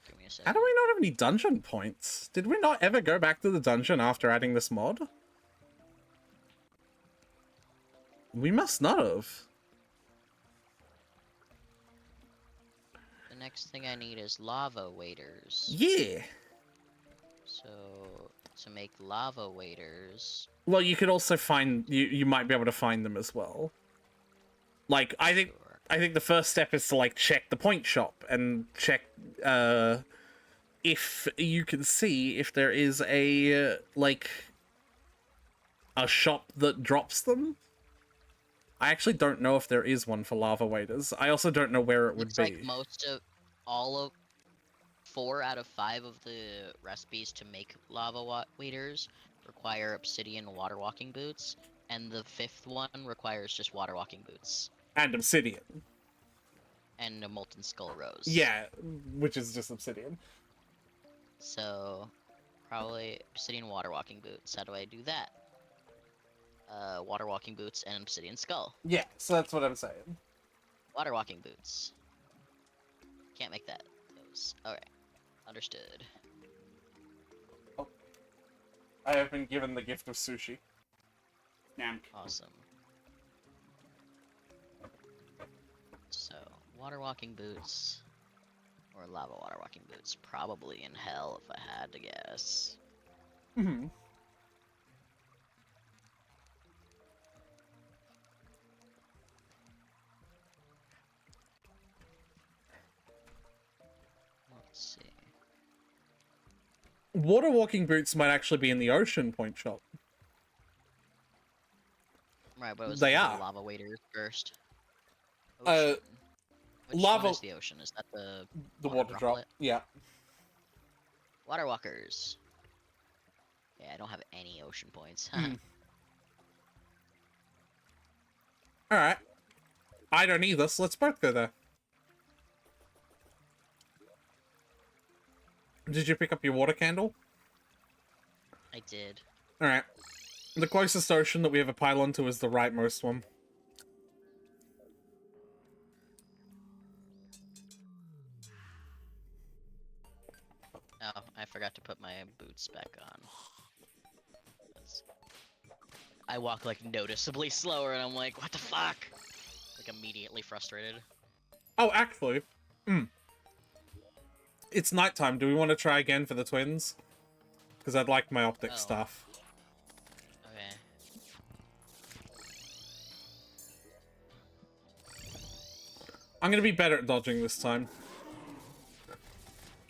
Give me a How second. do we not have any dungeon points? Did we not ever go back to the dungeon after adding this mod? We must not have. The next thing I need is lava waders. Yeah. So, to make lava waders... Well, you could also find... You might be able to find them as well. Like, I think the first step is to, like, check the point shop and check, if you can see if there is a, like, a shop that drops them. I actually don't know if there is one for lava waders. I also don't know where it would Looks be. like most of... all of... 4 out of 5 of the recipes to make lava waders require obsidian water walking boots, and the 5th one requires just water walking boots. And obsidian. And a molten skull rose. Yeah, which is just obsidian. So, probably obsidian water walking boots. How do I do that? Water walking boots and obsidian skull. Yeah, so that's what I'm saying. Water walking boots. Can't make that. Those. Alright. Understood. Oh. I have been given the gift of sushi. Damn. Awesome. So, water walking boots. Or lava water walking boots. Probably in hell if I had to guess. Mm-hmm. Let's see. Water walking boots might actually be in the ocean point shop. Right, but it was They the are. lava waders first. Uh, Ocean. Which lava- one is the ocean? Is that the Water drop. droplet? Yeah. Water walkers. Yeah, I don't have any ocean points. Hmm. Alright. I don't either, so let's both go there. Did you pick up your water candle? I did. Alright. The closest ocean that we have a pylon to is the rightmost one. Oh, I forgot to put my boots back on. I walk like noticeably slower and I'm like, what the fuck? Like immediately frustrated. Oh, actually. It's nighttime. Do we want to try again for the twins? Because I'd like my optic Oh. stuff. Okay. I'm going to be better at dodging this time.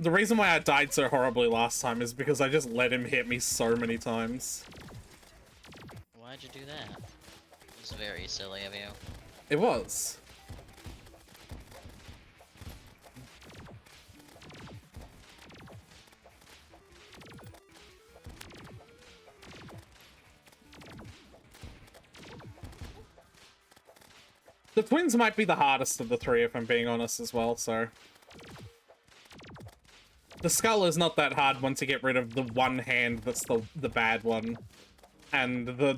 The reason why I died so horribly last time is because I just let him hit me so many times. Why'd you do that? It was very silly of you. It was. The twins might be the hardest of the three, if I'm being honest, as well, so... The skull is not that hard once you get rid of the one hand that's the bad one. And the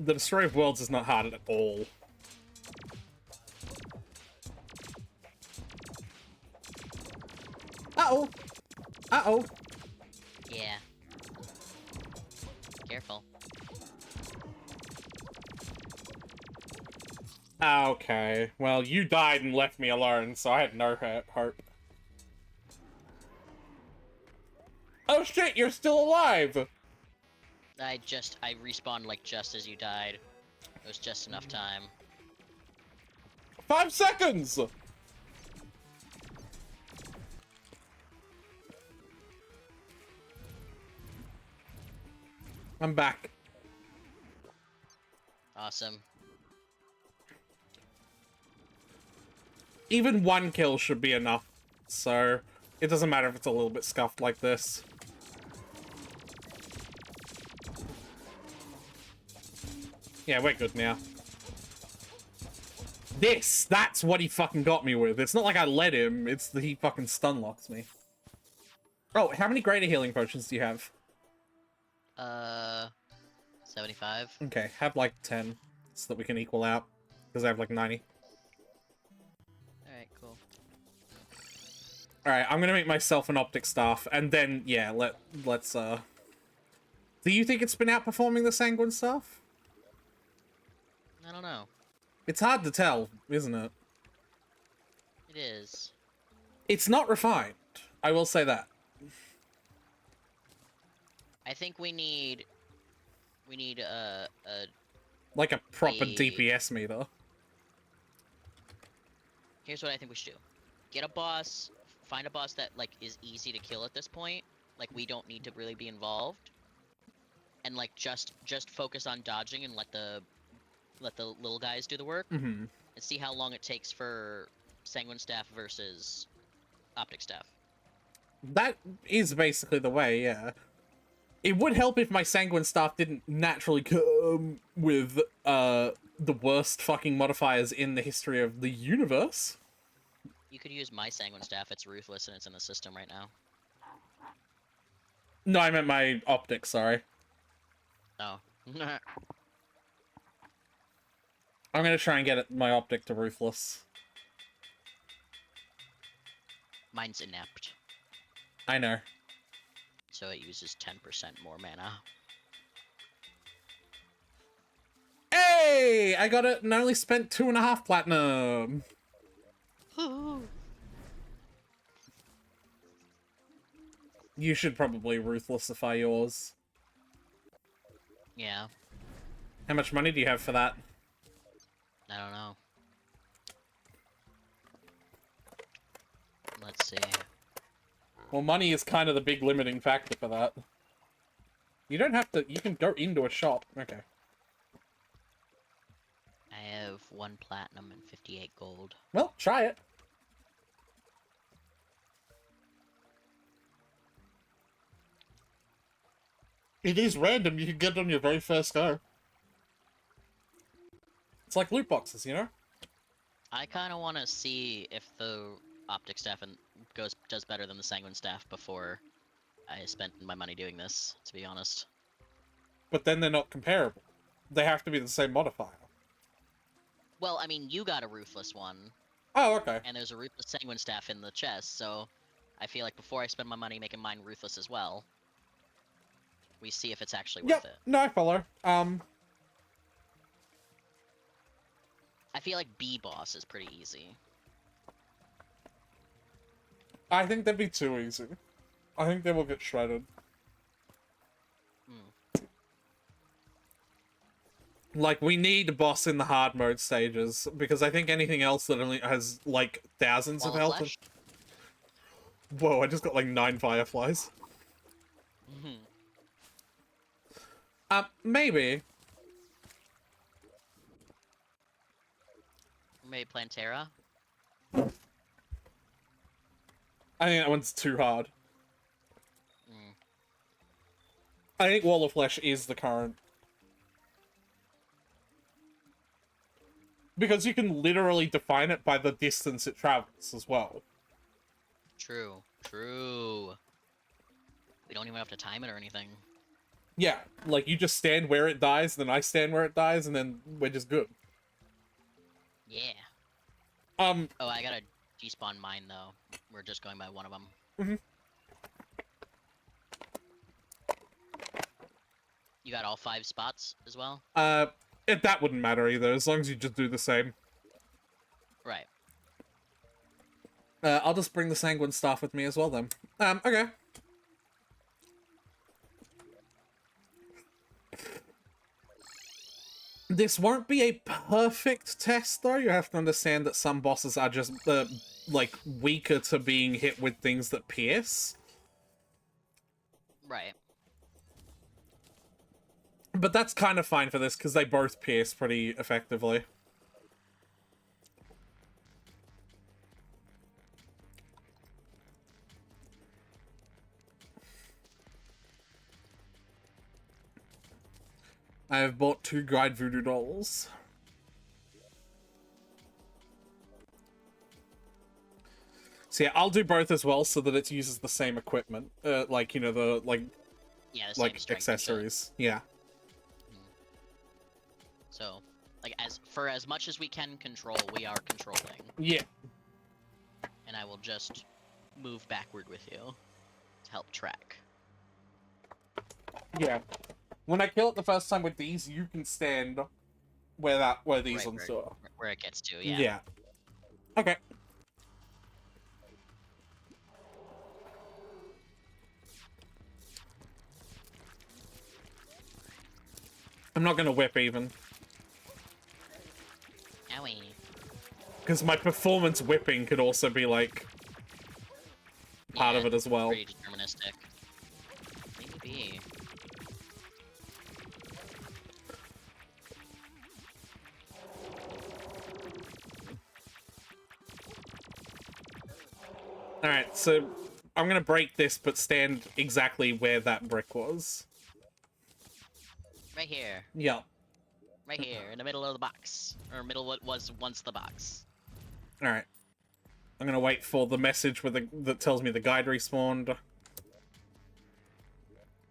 Destroy of Worlds is not hard at all. Uh-oh! Uh-oh! Yeah. Careful. Okay. Well, you died and left me alone, so I had no hope. Oh shit, you're still alive! I respawned like just as you died. It was just enough time. 5 seconds! I'm back. Awesome. Even one kill should be enough, so it doesn't matter if it's a little bit scuffed like this. Yeah, we're good now. That's what he fucking got me with. It's not like I let him, it's that he fucking stun locks me. Oh, how many greater healing potions do you have? 75. Okay, have like 10, so that we can equal out, because I have like 90. Alright, cool. Alright, I'm gonna make myself an optic staff, and then, yeah, let's, Do you think it's been outperforming the sanguine staff? I don't know. It's hard to tell, isn't it? It is. It's not refined. I will say that. I think we need a Like a proper a- DPS meter. Here's what I think we should do. Get a boss, find a boss that like is easy to kill at this point. Like we don't need to really be involved. And like just focus on dodging and let the little guys do the work. Mm-hmm. And see how long it takes for Sanguine Staff versus Optic Staff. That is basically the way, yeah. It would help if my sanguine staff didn't naturally come with the worst fucking modifiers in the history of the universe. You could use my Sanguine Staff. It's ruthless and it's in the system right now. No, I meant my optic, sorry. Oh. I'm gonna try and get my optic to ruthless. Mine's inept, I know. so it uses 10% more mana. Hey! I got it and only spent 2.5 platinum. You should probably ruthlessify yours. Yeah, How much money do you have for that? I don't know. Let's see. Well, money is kind of the big limiting factor for that. You don't have to... You can go into a shop. Okay. I have 1 platinum and 58 gold. Well, try it. It is random. You can get it on your very first go. It's like loot boxes, you know? I kind of want to see if the Optic Staff does better than the Sanguine Staff before I spend my money doing this, to be honest. But then they're not comparable. They have to be the same modifier. Well, I mean, you got a Ruthless one, Oh, okay. and there's a Ruthless Sanguine Staff in the chest, so I feel like before I spend my money making mine Ruthless as well, we see if it's actually worth Yep. it. No, I follow. I feel like B boss is pretty easy. I think that'd be too easy. I think they will get shredded. Like, we need a boss in the hard mode stages, because I think anything else that only has, like, thousands Wall of of health... Flesh? Whoa, I just got, like, 9 fireflies. Maybe. Maybe Plantera? I think that one's too hard. Mm. I think Wall of Flesh is the current. Because you can literally define it by the distance it travels as well. True. True. We don't even have to time it or anything. Yeah, like you just stand where it dies, then I stand where it dies, and then we're just good. Yeah. Oh, I gotta despawn mine though. We're just going by one of them. Mm-hmm. You got all 5 spots as well? that wouldn't matter either, as long as you just do the same. Right. I'll just bring the Sanguine Staff with me as well then. Okay. This won't be a perfect test, though. You have to understand that some bosses are just, like, weaker to being hit with things that pierce. Right. But that's kind of fine for this, because they both pierce pretty effectively. I have bought 2 Guide Voodoo Dolls. So yeah, I'll do both as well, so that it uses the same equipment. Like, you know, the, like, Yeah, the same like strength and shit. accessories. Yeah. So, like, as much as we can control, we are controlling. Yeah. And I will just move backward with you to help track. Yeah. When I kill it the first time with these, you can stand where these ones are. Where it gets to, yeah. Yeah. Okay. I'm not gonna whip even. Owie. Because my performance whipping could also be, like, part of it as well. Pretty deterministic. Maybe. Alright, so I'm gonna break this, but stand exactly where that brick was. Right here. Yeah. Right here, in the middle of the box. Or middle what was once the box. Alright. I'm gonna wait for the message with that tells me the guide respawned.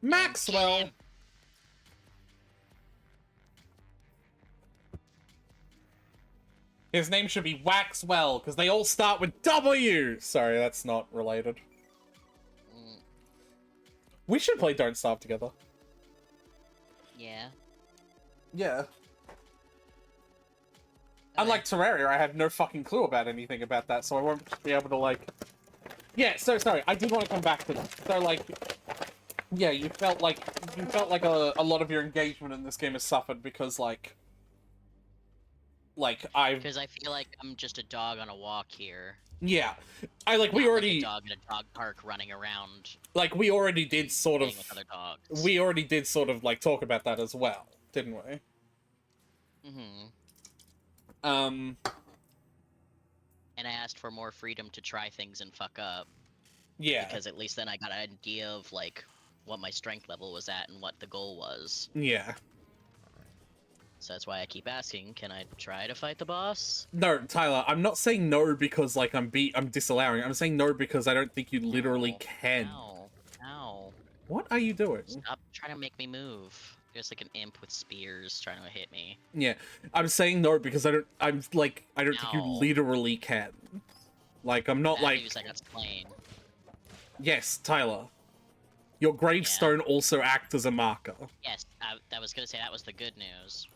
Maxwell! His name should be Waxwell, because they all start with W! Sorry, that's not related. We should play Don't Starve together. Yeah. Yeah. Unlike Terraria, I have no fucking clue about anything about that, so I won't be able to, like... Yeah, so, sorry, I did want to come back to that. So, like... Yeah, you felt like a lot of your engagement in this game has suffered because, like... Because I feel like I'm just a dog on a walk here. Yeah. We Not already... like a dog in a dog park running around. Like, we already did sort of... with other dogs. We already did sort of, like, talk about that as well, didn't we? And I asked for more freedom to try things and fuck up. Yeah. Because at least then I got an idea of, like, what my strength level was at and what the goal was. Yeah. So that's why I keep asking, can I try to fight the boss? No, Tyler, I'm not saying no because, like, I'm disallowing. I'm saying no because I don't think you literally can. Ow. Ow. What are you doing? Stop trying to make me move. There's like an imp with spears trying to hit me. Yeah, I'm saying no because I don't think you Ow. literally can. Like, I'm not like... I got explain. Yes, Tyler. Your gravestone also acts as a marker. Yes, I was gonna say that was the good news.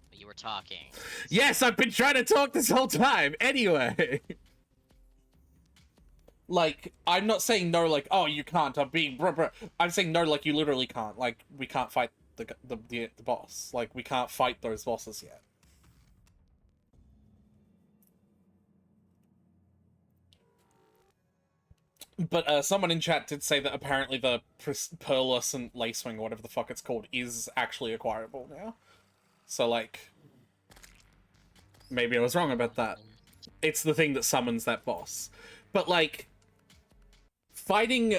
But you were talking. Yes, I've been trying to talk this whole time! Anyway! Like, I'm not saying no like, oh, you can't, I'm being... I'm saying no like, you literally can't. Like, we can't fight the boss. Like, we can't fight those bosses yet. But someone in chat did say that apparently the Pearlescent Lacewing, or whatever the fuck it's called, is actually acquirable now. So, like, maybe I was wrong about that. It's the thing that summons that boss. But, like, fighting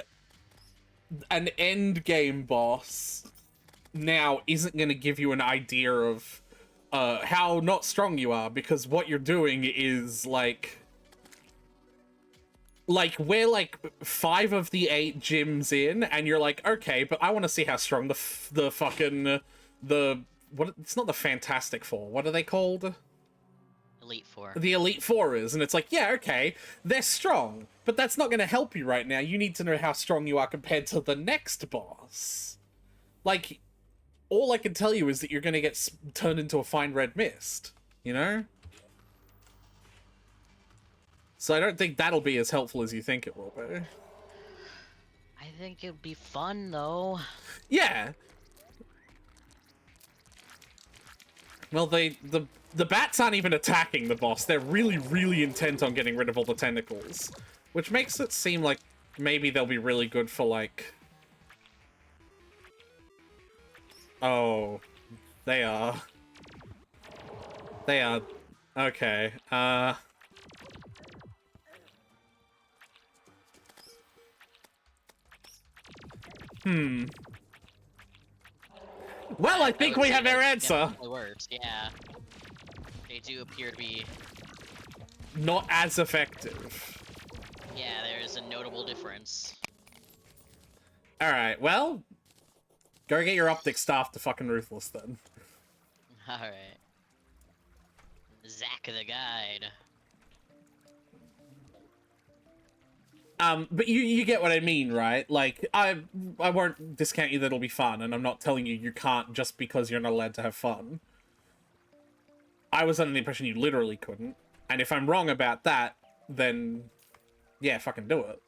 an end game boss now isn't going to give you an idea of how not strong you are, because what you're doing is like we're like 5 of the 8 gyms in, and you're like, okay, but I want to see how strong the fucking the what, it's not the Fantastic Four, what are they called? Elite Four. The Elite Four is, and it's like, yeah, okay, they're strong, but that's not going to help you right now. You need to know how strong you are compared to the next boss. Like, all I can tell you is that you're going to get turned into a fine red mist, you know? So I don't think that'll be as helpful as you think it will be. I think it'd be fun though. Yeah. Well, the bats aren't even attacking the boss. They're really, really intent on getting rid of all the tentacles, which makes it seem like maybe they'll be really good for, like... Oh, they are. They are. Okay, Well, I think we have our answer. It works, yeah. They do appear to be... Not as effective. Yeah, there's a notable difference. Alright, well... Go get your optic staff to fucking Ruthless, then. Alright. Zack the Guide. But you get what I mean, right? Like, I won't discount you that it'll be fun, and I'm not telling you you can't just because you're not allowed to have fun. I was under the impression you literally couldn't, and if I'm wrong about that, then, yeah, fucking do it.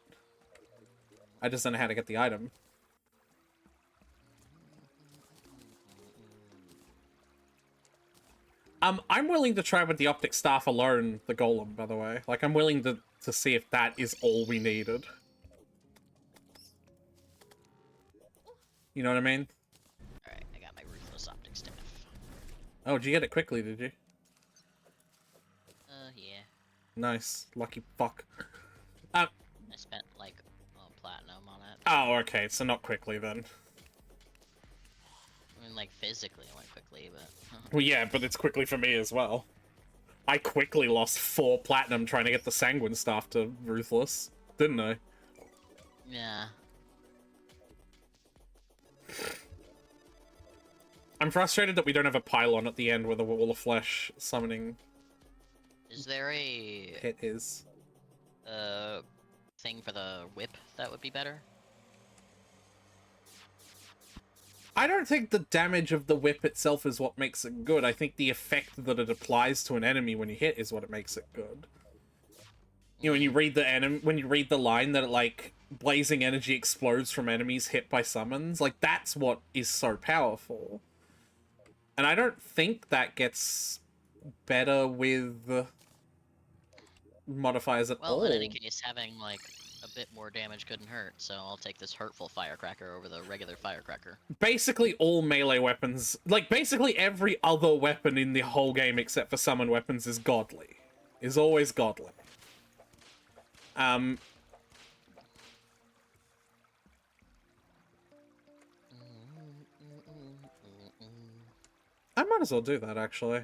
I just don't know how to get the item. I'm willing to try with the optic staff alone, the golem, by the way. Like, I'm willing to see if that is all we needed. You know what I mean? Alright, I got my Ruthless optic staff. Oh, did you get it quickly, did you? Yeah. Nice. Lucky fuck. I spent, like, platinum on it. Oh, okay, so not quickly, then. I mean, like, physically it went quickly, but... Well, yeah, but it's quickly for me as well. I quickly lost 4 platinum trying to get the Sanguine staff to Ruthless, didn't I? Yeah. I'm frustrated that we don't have a pylon at the end with a wall of flesh summoning. Is there a... It is. thing for the whip that would be better? I don't think the damage of the whip itself is what makes it good. I think the effect that it applies to an enemy when you hit is what it makes it good. You know, when you read the line that it, like, blazing energy explodes from enemies hit by summons, like, that's what is so powerful. And I don't think that gets better with modifiers at all. Well, in any case, having, like, a bit more damage couldn't hurt, so I'll take this hurtful firecracker over the regular firecracker. Basically all melee weapons, like, basically every other weapon in the whole game except for summon weapons is godly. Is always godly. I might as well do that, actually.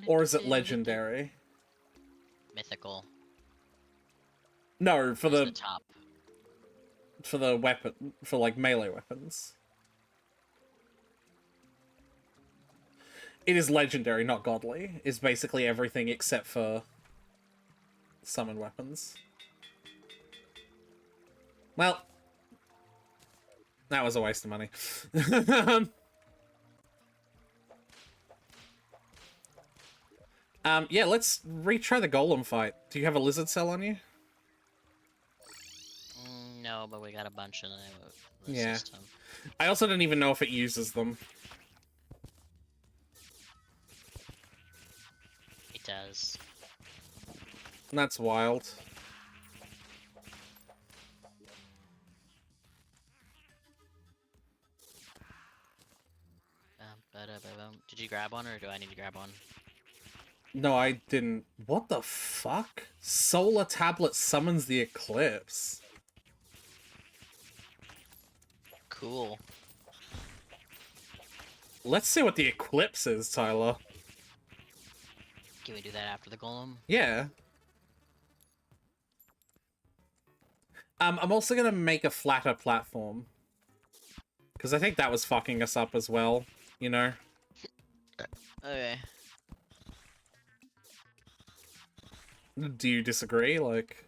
Or is it legendary? Mythical. No, for The the top. for the weapon, for like melee weapons. It is legendary, not godly. Is basically everything except for summon weapons. Well, that was a waste of money. Yeah, let's retry the golem fight. Do you have a lizard cell on you? No, but we got a bunch in the Yeah. system. I also don't even know if it uses them. It does. That's wild. Did you grab one, or do I need to grab one? No, I didn't. What the fuck? Solar Tablet summons the Eclipse. Cool. Let's see what the eclipse is, Tyler. Can we do that after the golem? Yeah. I'm also gonna make a flatter platform. Because I think that was fucking us up as well, you know? Okay. Do you disagree? Like...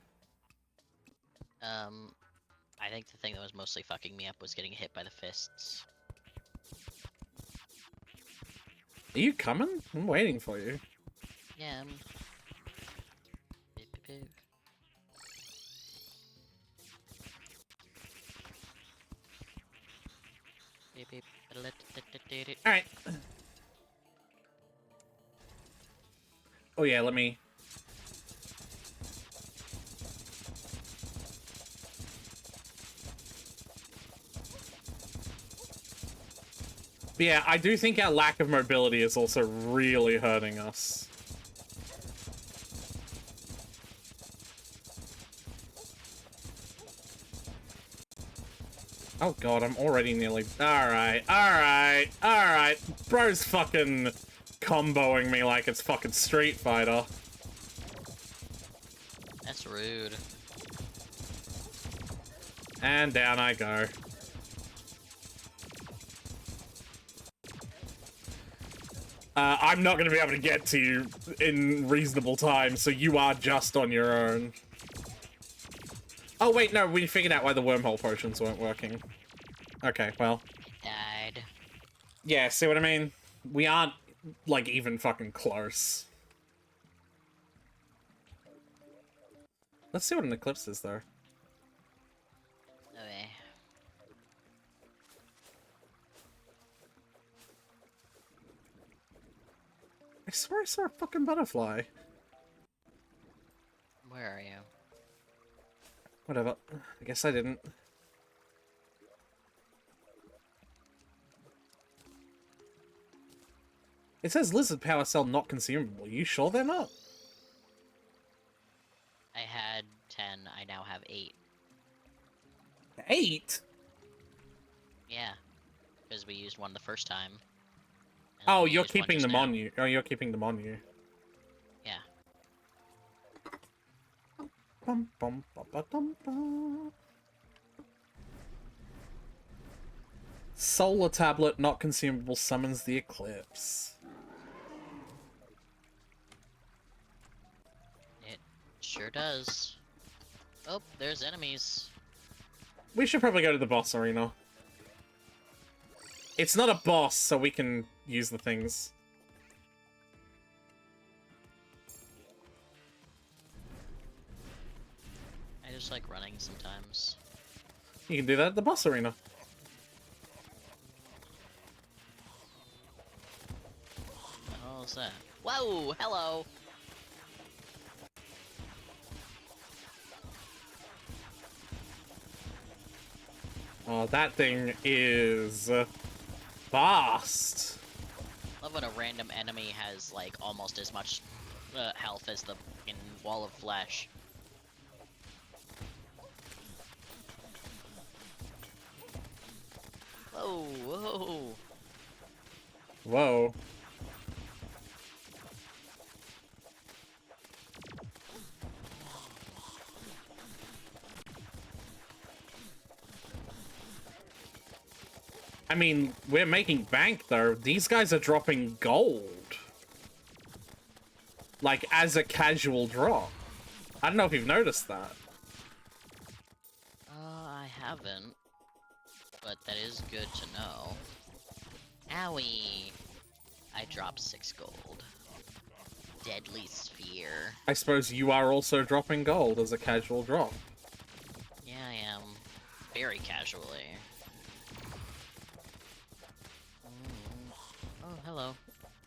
I think the thing that was mostly fucking me up was getting hit by the fists. Are you coming? I'm waiting for you. Yeah, Beep, beep, beep. Beep, beep. Alright. Oh yeah, let me... But yeah, I do think our lack of mobility is also really hurting us. Oh god, I'm already nearly... Alright. Bro's fucking comboing me like it's fucking Street Fighter. That's rude. And down I go. I'm not going to be able to get to you in reasonable time, so you are just on your own. Oh, wait, no, we figured out why the wormhole potions weren't working. Okay, well. Died. Yeah, see what I mean? We aren't, like, even fucking close. Let's see what an eclipse is, though. Okay. I swear I saw a fucking butterfly. Where are you? Whatever. I guess I didn't. It says lizard power cell not consumable. You sure they're not? I had 10, I now have 8. 8? Yeah. Because we used one the first time. and Oh, we you're used one keeping just them now. on you. Oh, you're keeping them on you. Yeah. Bum, bum, ba, ba, dum, ba. Solar tablet not consumable summons the eclipse. It sure does. Oh, there's enemies. We should probably go to the boss arena. It's not a boss, so we can use the things. I just like running sometimes. You can do that at the boss arena. Oh, what's that? Whoa! Hello! Oh, that thing is fast. Love when a random enemy has, like, almost as much health as the fucking wall of flesh. Whoa, whoa! Whoa. I mean, we're making bank, though. These guys are dropping gold. Like, as a casual drop. I don't know if you've noticed that. I haven't. But that is good to know. Owie! I dropped 6 gold. Deadly sphere. I suppose you are also dropping gold as a casual drop. Yeah, I am. Very casually. Oh, hello.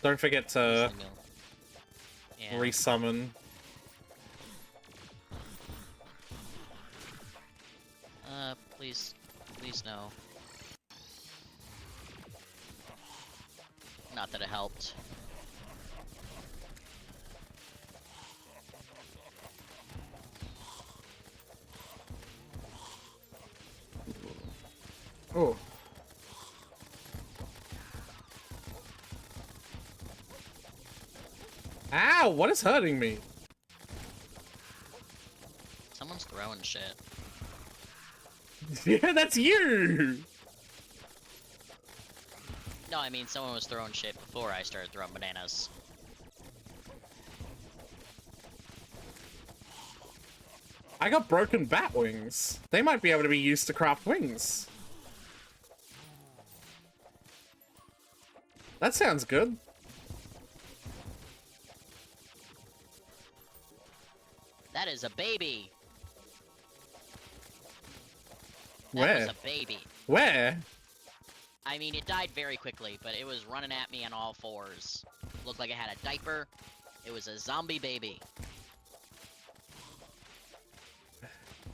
Don't forget to Yeah. resummon. Please. Please no. Not that it helped. Oh. Ow, what is hurting me? Someone's throwing shit. Yeah, that's you! No, I mean someone was throwing shit before I started throwing bananas. I got broken bat wings. They might be able to be used to craft wings. That sounds good. That is a baby. That Where? was a baby. Where? I mean, it died very quickly, but it was running at me on all fours. Looked like it had a diaper. It was a zombie baby.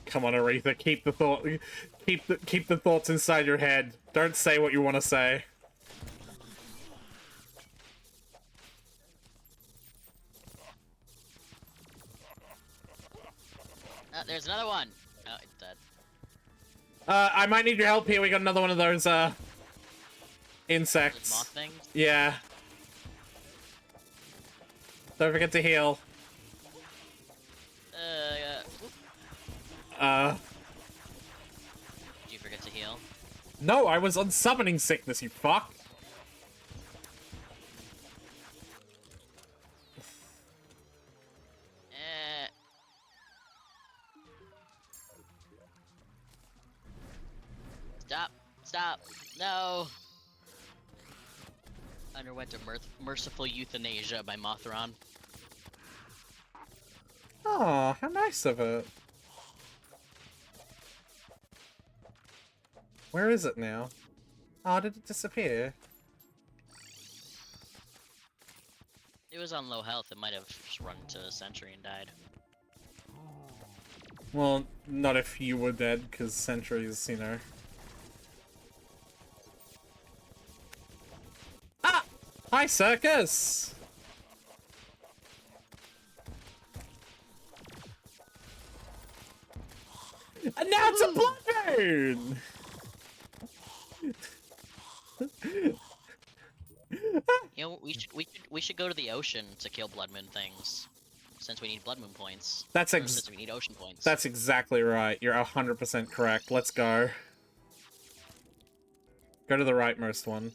Come on, Aretha, keep the thoughts inside your head. Don't say what you want to say. There's another one. Oh, it's dead. I might need your help here. We got another one of those, Those insects. moth things. Yeah. Don't forget to heal. Whoop. Did you forget to heal? No, I was on summoning sickness, you fuck. Stop. Stop. No. Underwent a merciful euthanasia by Mothron. Oh, how nice of it. Where is it now? Oh, did it disappear? It was on low health. It might have just run to Sentry and died. Well, not if you were dead, because Sentry's, you know... Ah! Hi, Circus! And now it's a Bloodmoon! You know, we should go to the ocean to kill Blood Moon things, since we need Blood Moon points. That's Since we need ocean points. That's exactly right. You're 100% correct. Let's go. Go to the rightmost one.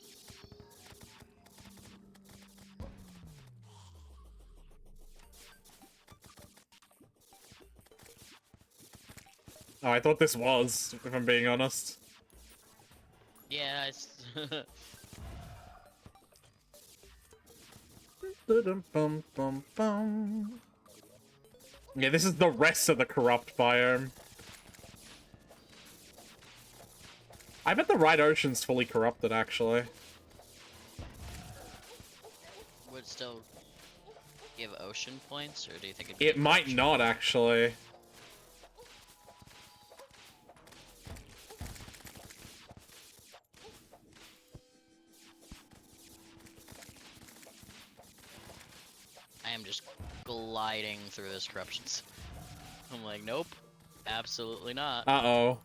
Oh, I thought this was, if I'm being honest. Yeah, it's Yeah, this is the rest of the corrupt biome. I bet the right ocean's fully corrupted, actually. would still give ocean points, or do you think it'd be It a might corruption? not, actually. I am just gliding through this corruption. I'm like, nope, absolutely not. Uh-oh.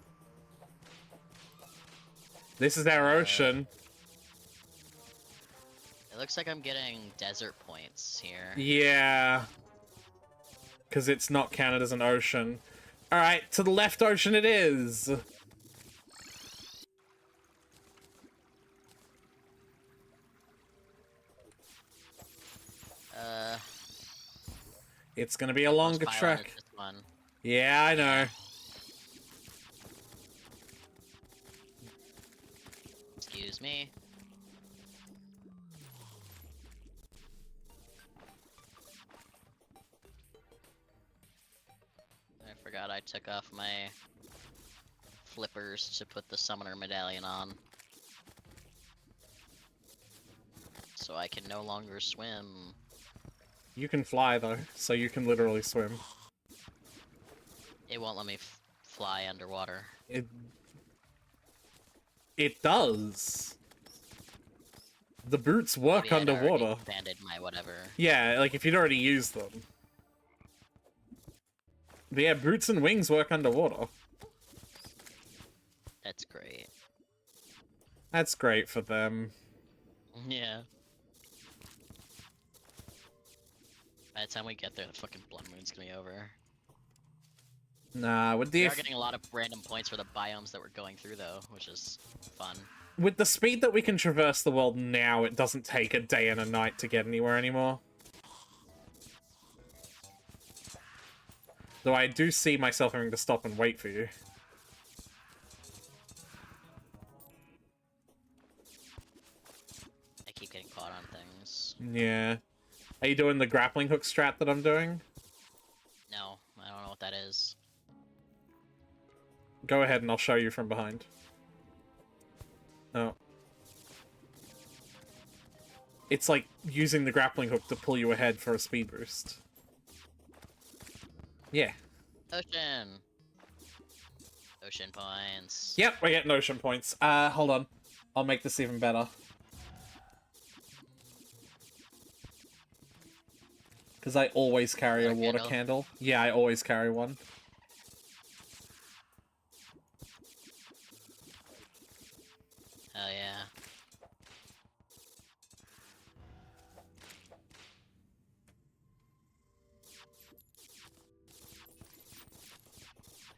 This is our ocean. It looks like I'm getting desert points here. Yeah. Because it's not counted as an ocean. Alright, to the left ocean it is. It's gonna be a longer Let's pile trek. into this one. Yeah, I know. Excuse me. I forgot I took off my flippers to put the summoner medallion on. So I can no longer swim. You can fly, though, so you can literally swim. It won't let me fly underwater. It does. The boots work Maybe I'd already underwater. expanded my whatever. Yeah, like if you'd already used them. But yeah, boots and wings work underwater. That's great. That's great for them. Yeah. By the time we get there, the fucking blood moon's gonna be over. Nah, with We the are getting a lot of random points for the biomes that we're going through, though, which is fun. with the speed that we can traverse the world now, it doesn't take a day and a night to get anywhere anymore. Though I do see myself having to stop and wait for you. I keep getting caught on things. Yeah. Are you doing the grappling hook strat that I'm doing? No, I don't know what that is. Go ahead and I'll show you from behind. Oh. It's like using the grappling hook to pull you ahead for a speed boost. Yeah. Ocean! Ocean points. Yep, we're getting ocean points. Hold on. I'll make this even better. Because I always carry a water candle. Yeah, I always carry one. Hell yeah.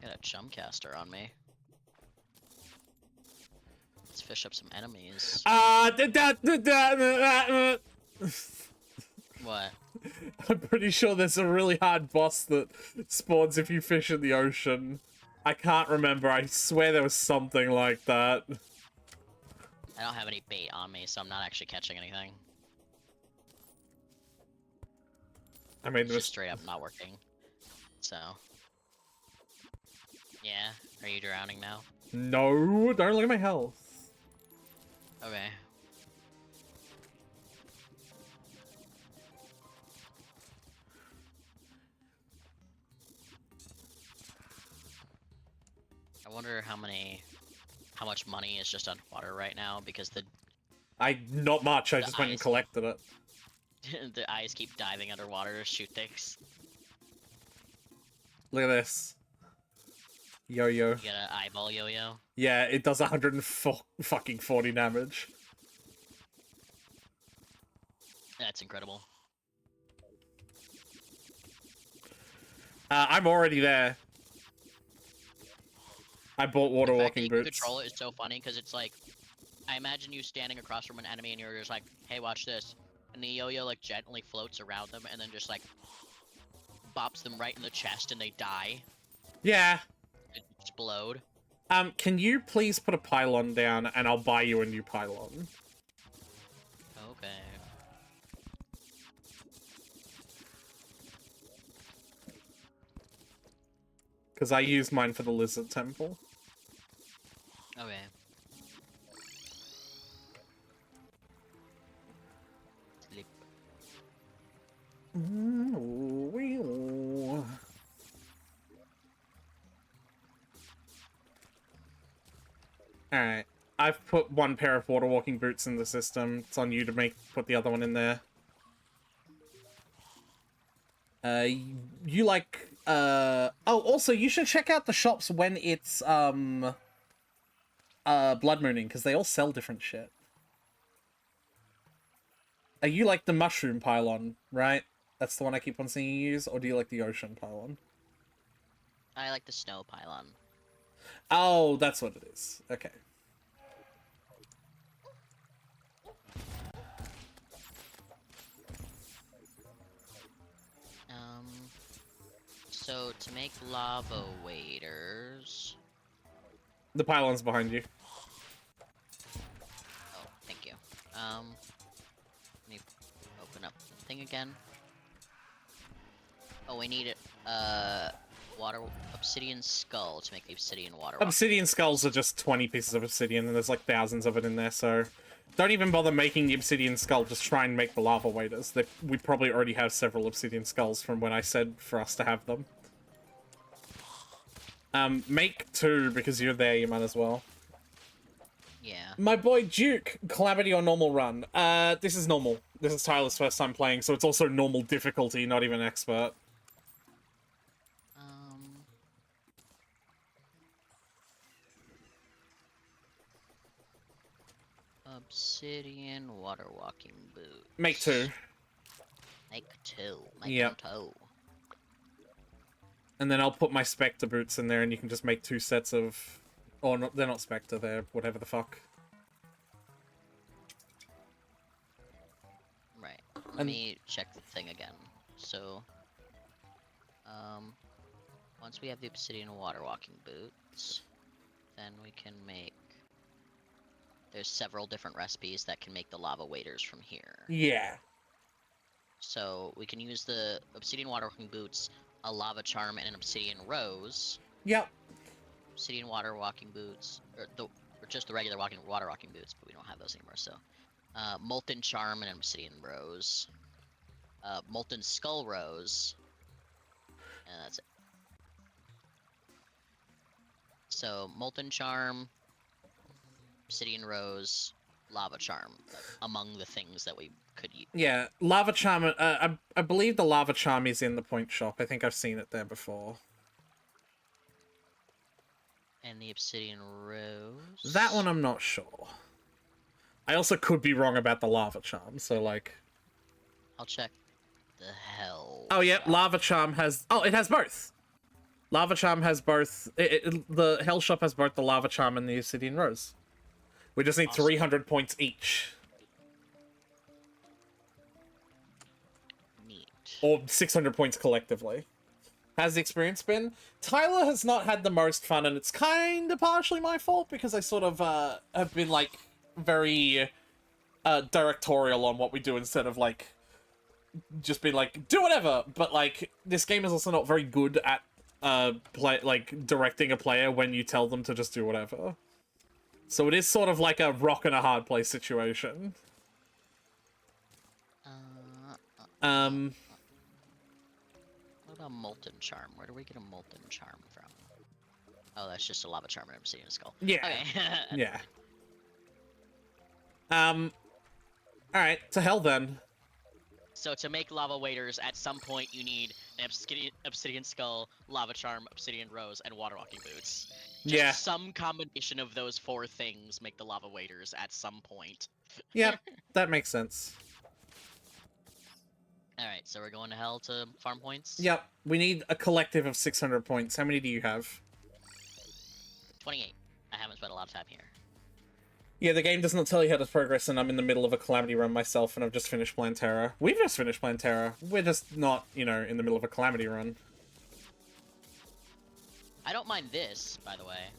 I got a chumcaster on me. Let's fish up some enemies. What? I'm pretty sure there's a really hard boss that spawns if you fish in the ocean. I can't remember. I swear there was something like that. I don't have any bait on me, so I'm not actually catching anything. I mean, It's there was... just straight up not working. So. Yeah? Are you drowning now? No, don't look at my health. Okay. I wonder how much money is just underwater right now, because the Not much, I The just went and ice. collected it. the eyes keep diving underwater to shoot things. Look at this. Yo-yo. You get an eyeball yo-yo. Yeah, it does 140 damage. That's incredible. I'm already there. I bought water The fact that walking you can boots. control it is so funny, because it's like, I imagine you standing across from an enemy and you're just like, hey, watch this. And the yo-yo like gently floats around them and then just like bops them right in the chest and they die. Yeah. They explode. Can you please put a pylon down and I'll buy you a new pylon? Okay. Because I use mine for the lizard temple. Okay. Sleep. Alright. I've put one pair of water walking boots in the system. It's on you to put the other one in there. You like, oh, also, you should check out the shops when it's, blood mooning, because they all sell different shit. You like the mushroom pylon, right? That's the one I keep on seeing you use, or do you like the ocean pylon? I like the snow pylon. Oh, that's what it is. Okay. So to make lava waders. The pylon's behind you. Oh, thank you. Let me open up the thing again. Oh, we need water obsidian skull to make the obsidian water. Obsidian skulls are just 20 pieces of obsidian, and there's like thousands of it in there, so don't even bother making the obsidian skull, just try and make the lava waders. We probably already have several obsidian skulls from when I said for us to have them. Make 2, because you're there, you might as well. Yeah. My boy Duke, Calamity or normal run. This is normal. This is Tyler's first time playing, so it's also normal difficulty, not even expert. Obsidian water walking boot. Make 2. Make two. Make Yep. two. And then I'll put my Spectre boots in there, and you can just make 2 sets of... Or, not, they're not Spectre, they're whatever the fuck. Right. Let And- me check the thing again. So, once we have the obsidian water walking boots, then we can make... There's several different recipes that can make the lava waders from here. Yeah. So we can use the obsidian water walking boots, a lava charm, and an obsidian rose. Yep. Obsidian water walking boots, or just the regular water walking boots, but we don't have those anymore. So, molten charm and an obsidian rose, molten skull rose, and that's it. So molten charm, obsidian rose, lava charm, among the things that we could use. Yeah, lava charm. I believe the lava charm is in the point shop. I think I've seen it there before. And the obsidian rose. That one I'm not sure. I also could be wrong about the lava charm, so like... I'll check the hell. Oh, yeah, shop. lava charm has... Oh, it has both! Lava charm has both... the Hell Shop has both the lava charm and the obsidian rose. We just need Awesome. 300 points each. Neat. Or 600 points collectively. How's the experience been? Tyler has not had the most fun, and it's kind of partially my fault, because I sort of have been, like, very directorial on what we do instead of, like, just being like, do whatever! But, like, this game is also not very good at, directing a player when you tell them to just do whatever. So it is sort of like a rock and a hard place situation. What about molten charm? Where do we get a molten charm from? Oh, that's just a lava charm and obsidian skull. Yeah. Okay. Yeah. Alright, to hell then. So to make lava waders, at some point you need an obsidian skull, lava charm, obsidian rose, and water walking boots. Just Yeah. some combination of those 4 things make the lava waders at some point. Yep, that makes sense. Alright, so we're going to hell to farm points? Yep, we need a collective of 600 points. How many do you have? 28. I haven't spent a lot of time here. Yeah, the game does not tell you how to progress, and I'm in the middle of a Calamity run myself, and I've just finished Plantera. We've just finished Plantera. We're just not, you know, in the middle of a Calamity run. I don't mind this, by the way.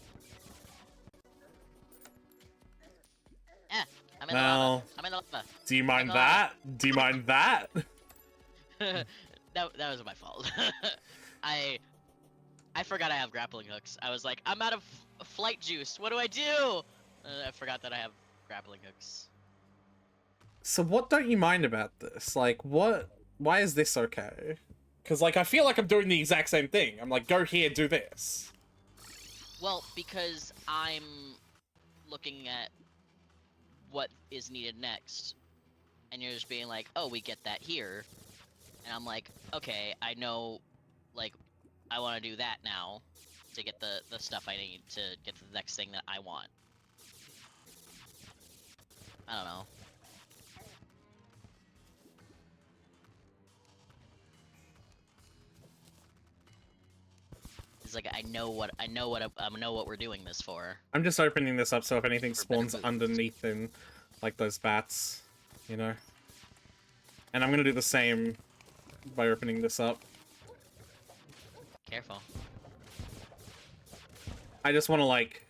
I'm in the lava. I'm in the lava. Do you mind God. that? Do you mind that? that was my fault. I forgot I have grappling hooks. I was like, I'm out of flight juice. What do I do? I forgot that I have grappling hooks. So what don't you mind about this? Like, what? Why is this okay? Because, like, I feel like I'm doing the exact same thing. I'm like, go here, do this. Well, because I'm looking at what is needed next. And you're just being like, oh, we get that here. And I'm like, okay, I know, like, I want to do that now to get the stuff I need to get to the next thing that I want. I don't know. It's like I know what we're doing this for. I'm just opening this up so if anything For better spawns boots. underneath in, like, those bats, you know? And I'm gonna do the same by opening this up. Careful. I just want to, like,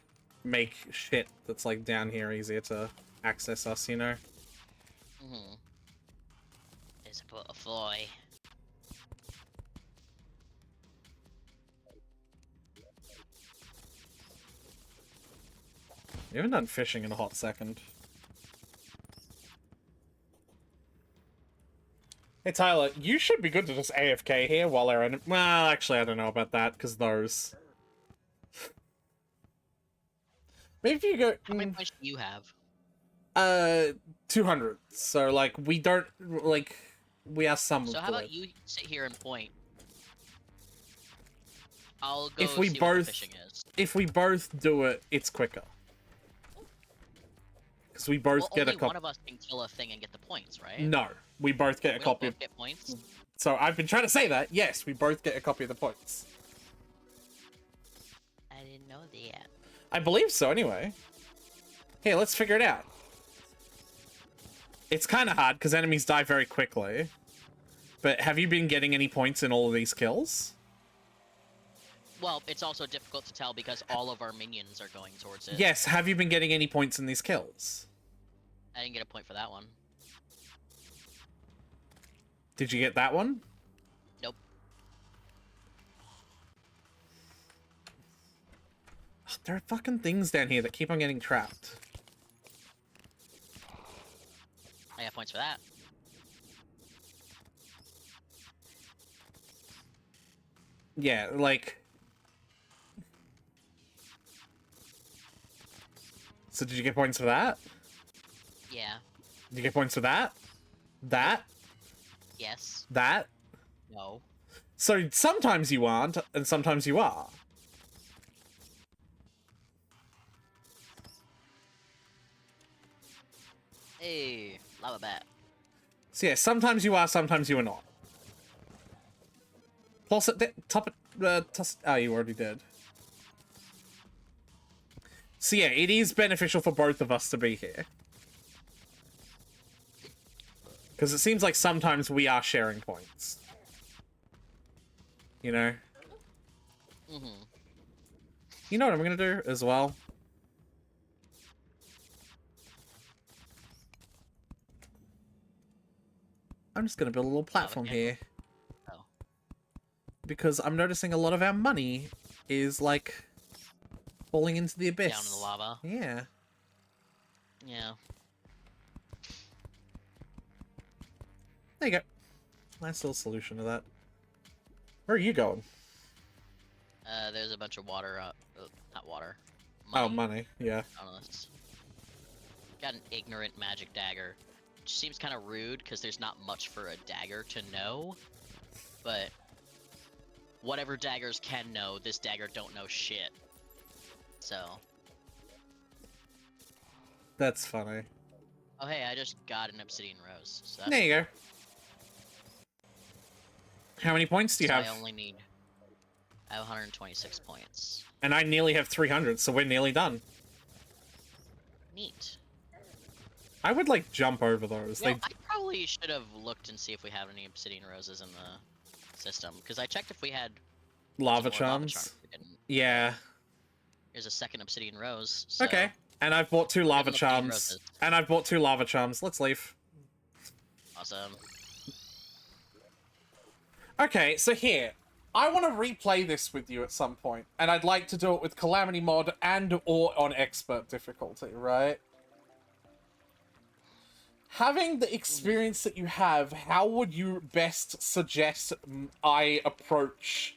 make shit that's, like, down here easier to access us, you know? Mm-hmm. There's a butterfly. We haven't done fishing in a hot second. Hey, Tyler, you should be good to just AFK here while they're in... Well, actually, I don't know about that, because those... Maybe if you go... How many points do you have? 200. So, like, we don't... Like, we are somewhat So how good. about you sit here and point? I'll go If we see what the both- fishing is. If we both do it, it's quicker. Because we both Well, get a only copy. one of us can kill a thing and get the points, right? No, we both get a We don't copy. both get points. So I've been trying to say that. Yes, we both get a copy of the points. I didn't know that. I believe so, anyway. Here, let's figure it out. It's kind of hard because enemies die very quickly. But have you been getting any points in all of these kills? Well, it's also difficult to tell because all of our minions are going towards it. Yes, have you been getting any points in these kills? I didn't get a point for that one. Did you get that one? Nope. Ugh, there are fucking things down here that keep on getting trapped. I got points for that. Yeah, like... So did you get points for that? Yeah. Did you get points for that? That? Yes. That? No. So sometimes you aren't, and sometimes you are. Hey, lava bat. So yeah, sometimes you are, sometimes you are not. Plus, oh, you already did. So yeah, it is beneficial for both of us to be here. Because it seems like sometimes we are sharing points. You know? Mm-hmm. You know what I'm gonna do as well? I'm just gonna build a little platform okay. here. Oh. Because I'm noticing a lot of our money is, like, falling into the abyss. Down in the lava. Yeah. Yeah. There you go. Nice little solution to that. Where are you going? There's a bunch of water, not water. Oh, money. Yeah. On this. Got an ignorant magic dagger. Which seems kind of rude, because there's not much for a dagger to know. But... whatever daggers can know, this dagger don't know shit. So... That's funny. oh hey, I just got an obsidian rose. So There you go. How many points do you have? I only need... I have 126 points. And I nearly have 300, so we're nearly done. Neat. I would, like, jump over those. You know, I probably should have looked and see if we have any obsidian roses in the system, because I checked if we had Lava some more charms. We didn't. Yeah. Here's a second obsidian rose. So Okay. And I've bought 2 lava Seven obsidian charms. roses. And I've bought 2 lava charms. Let's leave. Awesome. Okay, so here. I want to replay this with you at some point, and I'd like to do it with Calamity Mod and or on Expert difficulty, right? Having the experience that you have, how would you best suggest I approach,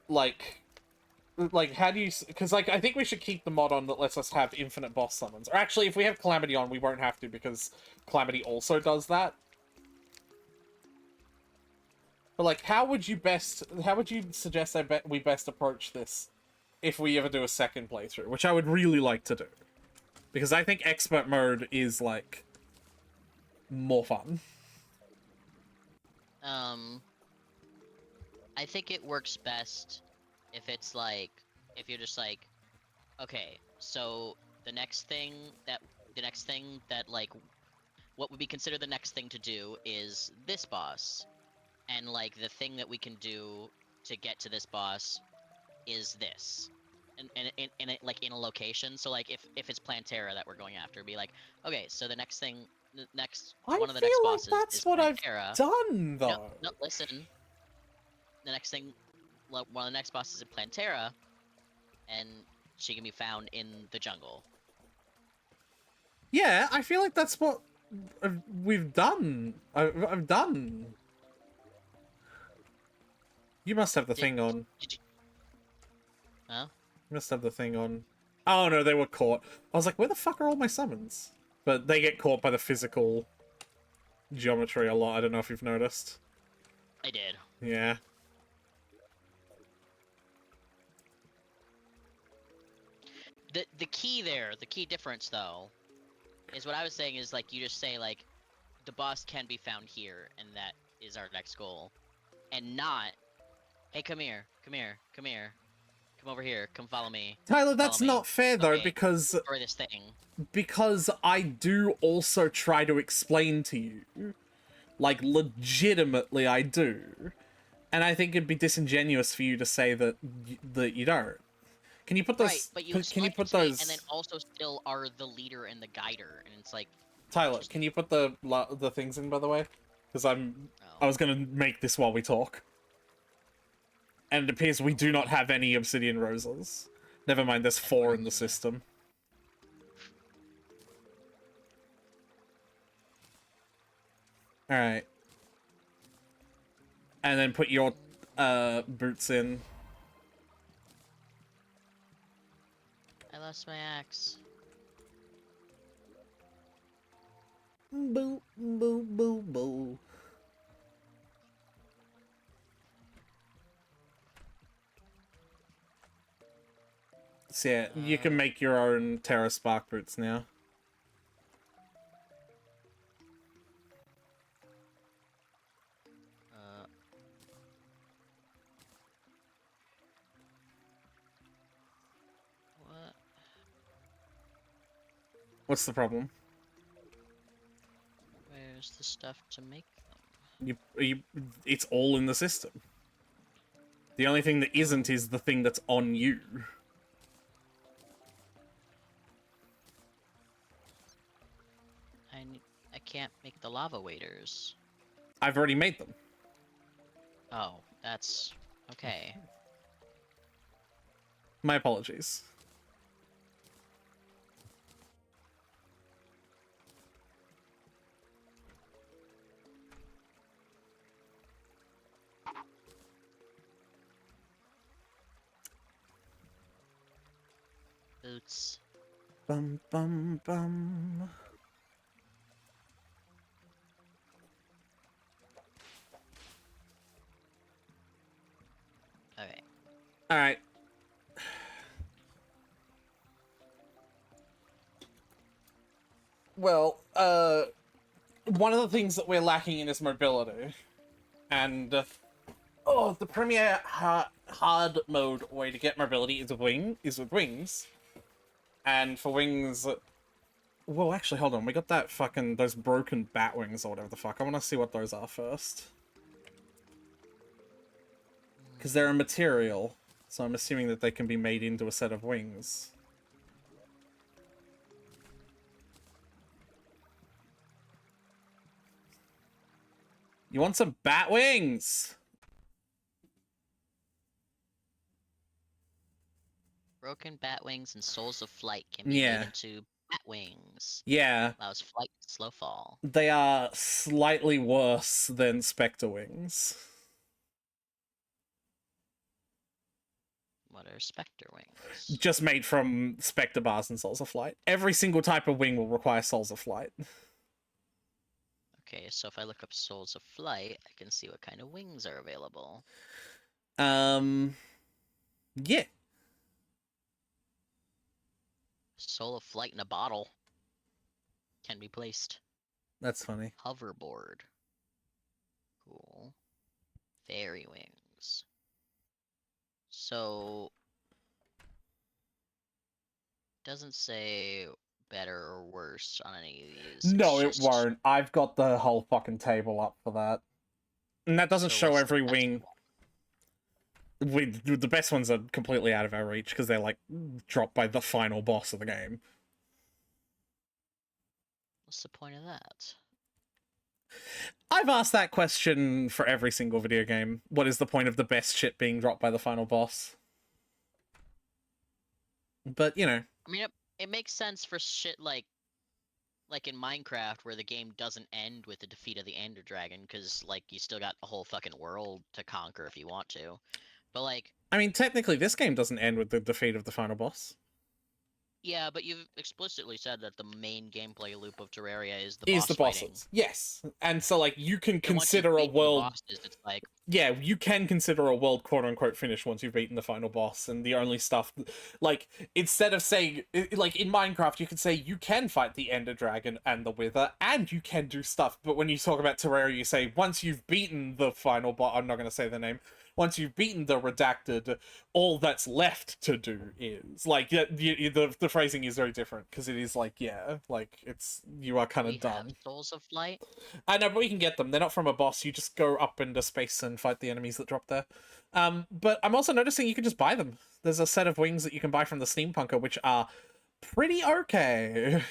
like how do you, because, like, I think we should keep the mod on that lets us have infinite boss summons. Or actually, if we have Calamity on, we won't have to, because Calamity also does that. But, like, how would you suggest we best approach this if we ever do a second playthrough? Which I would really like to do. Because I think expert mode is, like, more fun. I think it works best if it's like, if you're just like, okay, so the next thing that, like, what would be considered the next thing to do is this boss. And, like, the thing that we can do to get to this boss is this. And like, in a location. So, like, if it's Plantera that we're going after, be like, okay, so the next thing, one of the next bosses that's is what Plantera. I've done, though. No, listen. The next thing, one of the next bosses is Plantera, and she can be found in the jungle. Yeah, I feel like that's what we've done. I've done. You must have the thing on. Did you... Huh? You must have the thing on. Oh no, they were caught. I was like, where the fuck are all my summons? But they get caught by the physical geometry a lot. I don't know if you've noticed. I did. Yeah. The key there, the key difference though, is what I was saying is like you just say like the boss can be found here, and that is our next goal, and not, hey, come here, come here, come here, come over here, come follow me. Tyler, that's Follow me. not fair though, Okay, because destroy this thing. I do also try to explain to you, like legitimately, I do, and I think it'd be disingenuous for you to say that you don't. Can you put those? Right, but you Can you explain it put to me, those? and then also still are the leader and the guider, and it's like, Tyler, can you put the things in, by the way? Because I oh, was gonna make this while we talk. And it appears we do not have any obsidian roses. Never mind, there's 4 in the system. Alright. And then put your boots in. I lost my axe. Boo, boo, boo, boo. So yeah, you can make your own Terra Spark boots now. What? What's the problem? Where's the stuff to make them? It's all in the system. The only thing that isn't is the thing that's on you. I can't make the lava waders. I've already made them. Oh, that's okay. My apologies. Boots. Bum bum bum. Okay. Alright. Well, one of the things that we're lacking in is mobility. And, the premier hard mode way to get mobility is with wings. And for wings... Well, actually, hold on. We got those broken bat wings or whatever the fuck. I want to see what those are first. Because they're a material, so I'm assuming that they can be made into a set of wings. You want some bat wings? Broken bat wings and souls of flight can be made into bat wings. Yeah. Allows flight and slow fall. They are slightly worse than Spectre wings. What are specter wings? Just made from Spectre bars and Souls of Flight. Every single type of wing will require Souls of Flight. Okay, so if I look up souls of flight, I can see what kind of wings are available. Yeah. Soul of flight in a bottle can be placed. That's funny. Hoverboard. Cool. Fairy wings. So doesn't say better or worse on any of these. No, it's it just... won't. I've got the whole fucking table up for that. And that doesn't So show what's every the best wing. The best ones are completely out of our reach because they're like dropped by the final boss of the game. What's the point of that? I've asked that question for every single video game. What is the point of the best shit being dropped by the final boss? But, you know. I mean, it makes sense for shit like in Minecraft where the game doesn't end with the defeat of the Ender Dragon, because, like, you still got a whole fucking world to conquer if you want to. But, like... I mean, technically, this game doesn't end with the defeat of the final boss. Yeah, but you've explicitly said that the main gameplay loop of Terraria is the Is boss the fighting. bosses. Yes. And so, like, you can And once you've consider a beaten the world... bosses, it's like, Yeah, you can consider a world quote-unquote finish once you've beaten the final boss, and the only stuff... Like, instead of saying... Like, in Minecraft, you can say you can fight the Ender Dragon and the Wither, and you can do stuff, but when you talk about Terraria, you say, once you've beaten the final boss... I'm not going to say the name. Once you've beaten the Redacted, all that's left to do is... Like, the phrasing is very different, because it is like, yeah, like, it's... You are kind we of done. have Souls of Flight. I know, but we can get them. They're not from a boss. You just go up into space and fight the enemies that drop there. But I'm also noticing you can just buy them. There's a set of wings that you can buy from the Steampunker, which are pretty okay.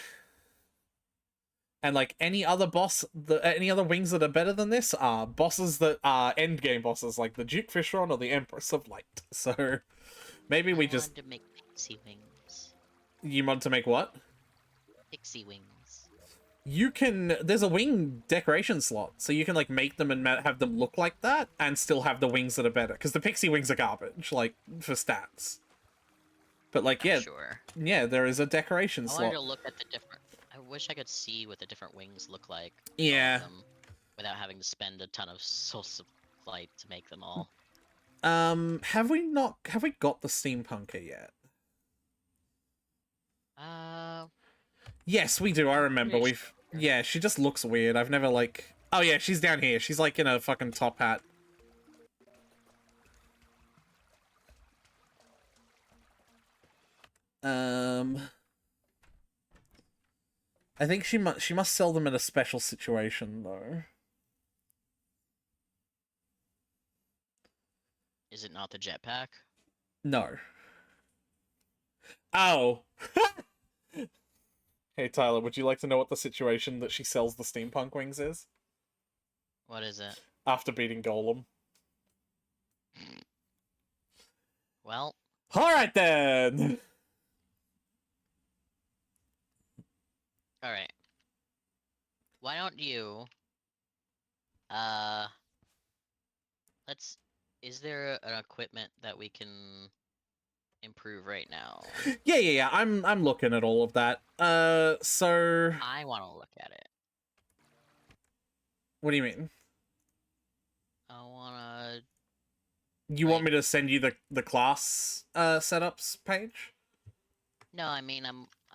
And like any other boss, any other wings that are better than this are bosses that are endgame bosses, like the Duke Fishron or the Empress of Light. So maybe we just... wanted to make pixie wings. You want to make what? Pixie wings. You can... There's a wing decoration slot, so you can, like, make them and have them look like that, and still have the wings that are better. Because the pixie wings are garbage, like, for stats. But, like, yeah, Sure. yeah, there is a decoration I slot. wanted to look at the different... I wish I could see what the different wings look like. Yeah. Them, without having to spend a ton of Souls of Flight to make them all. Have we got the Steampunker yet? Yes, we do, I remember. Pretty We've... Yeah, she just looks weird. I've never, like... Oh, yeah, she's down here. She's, like, in a fucking top hat. I think she must sell them in a special situation, though. Is it not the jetpack? No. Oh! Hey, Tyler, would you like to know what the situation that she sells the steampunk wings is? What is it? After beating Golem. Well... Alright then! Alright. Why don't you... Let's... Is there an equipment that we can improve right now? Yeah. I'm looking at all of that. So... I want to look at it. What do you mean? I wanna... You want me to send you the class setups page? No, I mean,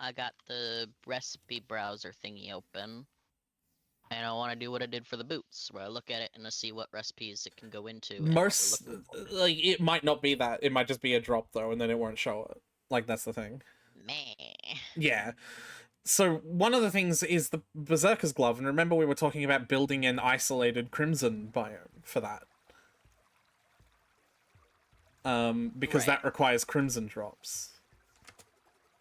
I got the recipe browser thingy open. And I want to do what I did for the boots, where I look at it and I see what recipes it can go into. And what Most... we're looking for. Like, it might not be that. It might just be a drop, though, and then it won't show it. Like, that's the thing. Meh. Yeah. So, one of the things is the Berserker's Glove, and remember we were talking about building an isolated Crimson biome for that. Because Right. that requires Crimson drops.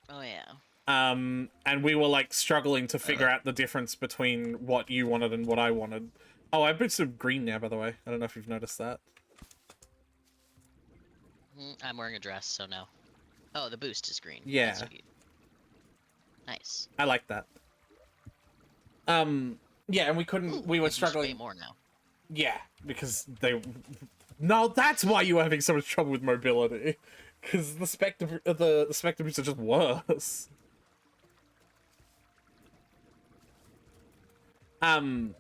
Oh, yeah. And we were, like, struggling to figure out the difference between what you wanted and what I wanted. Oh, I boosted green now, by the way. I don't know if you've noticed that. I'm wearing a dress, so no. Oh, the boost is green. Yeah. That's sweet. Nice. I like that. Yeah, and we couldn't... We were Boost way struggling... more now. Yeah, because they... No, that's why you were having so much trouble with mobility. Because the Spectre boots are just worse. But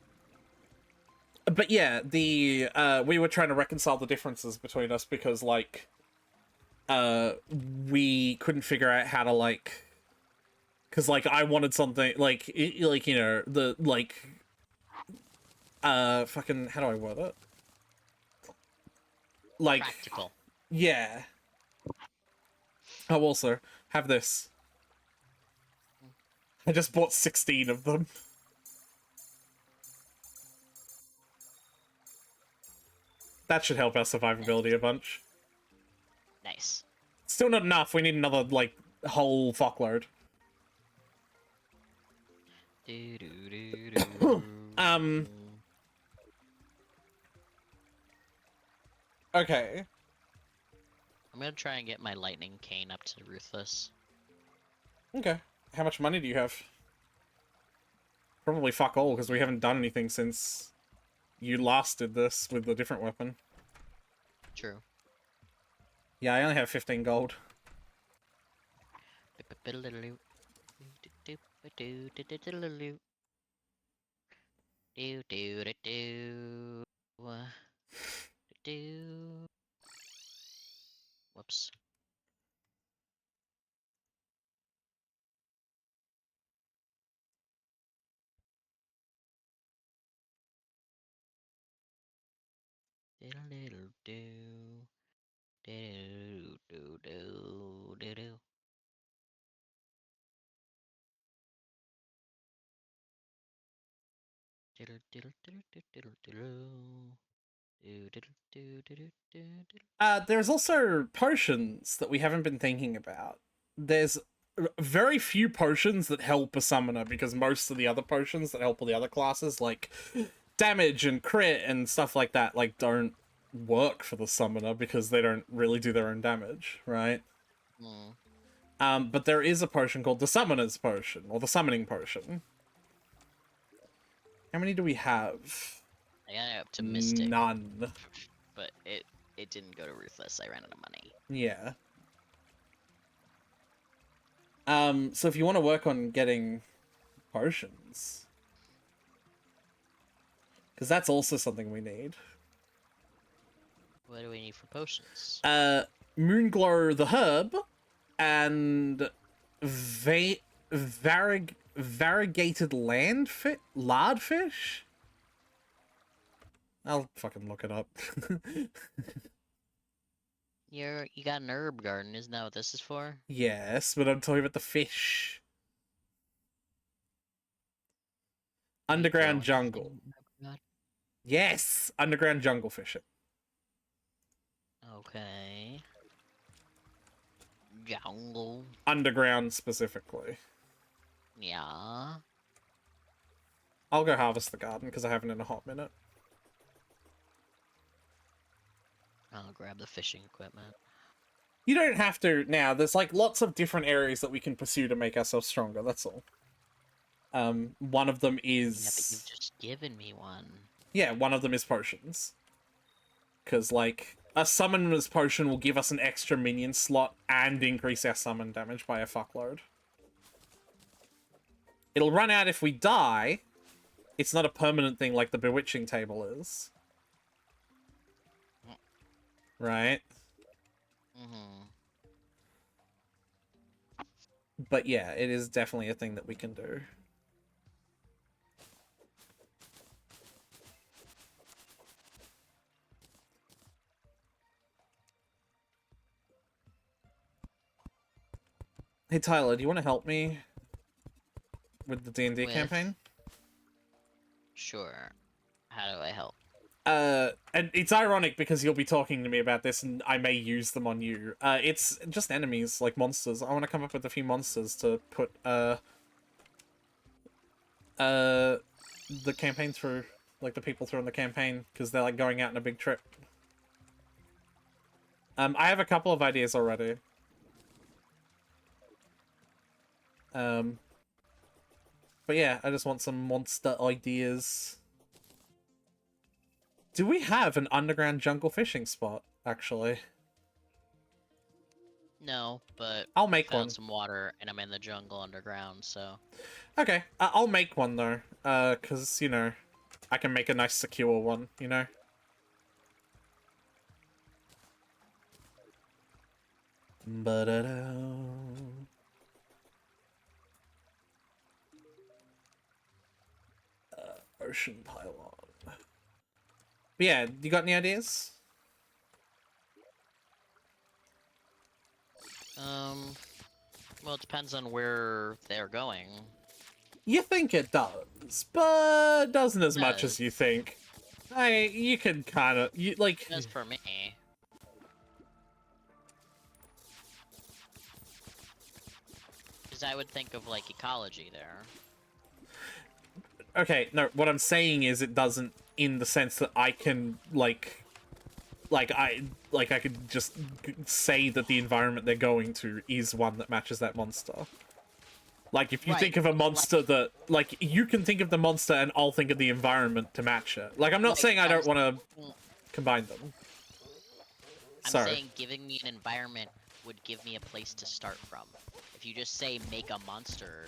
yeah, the we were trying to reconcile the differences between us because, like, we couldn't figure out how to, like, because, like, I wanted something like you know, the, like, fucking, how do I word it? Like, Practical. yeah. Oh, also, have this. I just bought 16 of them. That should help our survivability a bunch. Nice. Still not enough. We need another, like, whole fuckload. Okay. I'm gonna try and get my lightning cane up to Ruthless. Okay. How much money do you have? Probably fuck all, because we haven't done anything since you last did this with a different weapon. True. Yeah, I only have 15 gold. Whoops. There's also potions that we haven't been thinking about. There's very few potions that help a summoner because most of the other potions that help all the other classes, like damage and crit and stuff like that, like don't work for the summoner because they don't really do their own damage, right? But there is a potion called the Summoner's Potion, or the Summoning Potion. How many do we have? I got it up to Mystic, None. but it didn't go to Ruthless. I ran out of money. Yeah. So if you want to work on getting potions, because that's also something we need. What do we need for potions? Moonglow the herb, and variegated lardfish. I'll fucking look it up. You got an herb garden, isn't that what this is for? Yes, but I'm talking about the fish. Underground jungle. Yes, underground jungle fishing. Okay. Jungle. Underground specifically. Yeah. I'll go harvest the garden because I haven't in a hot minute. I'll grab the fishing equipment. You don't have to now. There's like lots of different areas that we can pursue to make ourselves stronger. That's all. One of them is... Yeah, but you've just given me one. Yeah, one of them is potions. Because, like, a summoner's potion will give us an extra minion slot and increase our summon damage by a fuckload. It'll run out if we die. It's not a permanent thing like the bewitching table is. Right? But yeah, it is definitely a thing that we can do. Hey Tyler, do you want to help me with the D&D campaign? Sure. How do I help? And it's ironic because you'll be talking to me about this and I may use them on you. It's just enemies, like monsters. I want to come up with a few monsters to put, the campaign through, like the people through on the campaign, because they're like going out on a big trip. I have a couple of ideas already. But yeah, I just want some monster ideas. Do we have an underground jungle fishing spot, actually? No, but I'll make I found one. some water and I'm in the jungle underground, so... Okay, I'll make one though, because, you know, I can make a nice secure one, you know? Ba-da-da. Ocean pylon. But yeah, you got any ideas? Well, it depends on where they're going. You think it does, but doesn't as much as Does. you think. You can kind of, like... Just for me. Because I would think of, like, ecology there. Okay, no, what I'm saying is it doesn't in the sense that I can, I could just say that the environment they're going to is one that matches that monster. Like, if you Right, think of a but, monster that, like, you can think of the monster and I'll think of the environment to match it. Like, I'm not saying I don't want to combine them. I'm Sorry. saying giving me an environment would give me a place to start from. If you just say make a monster,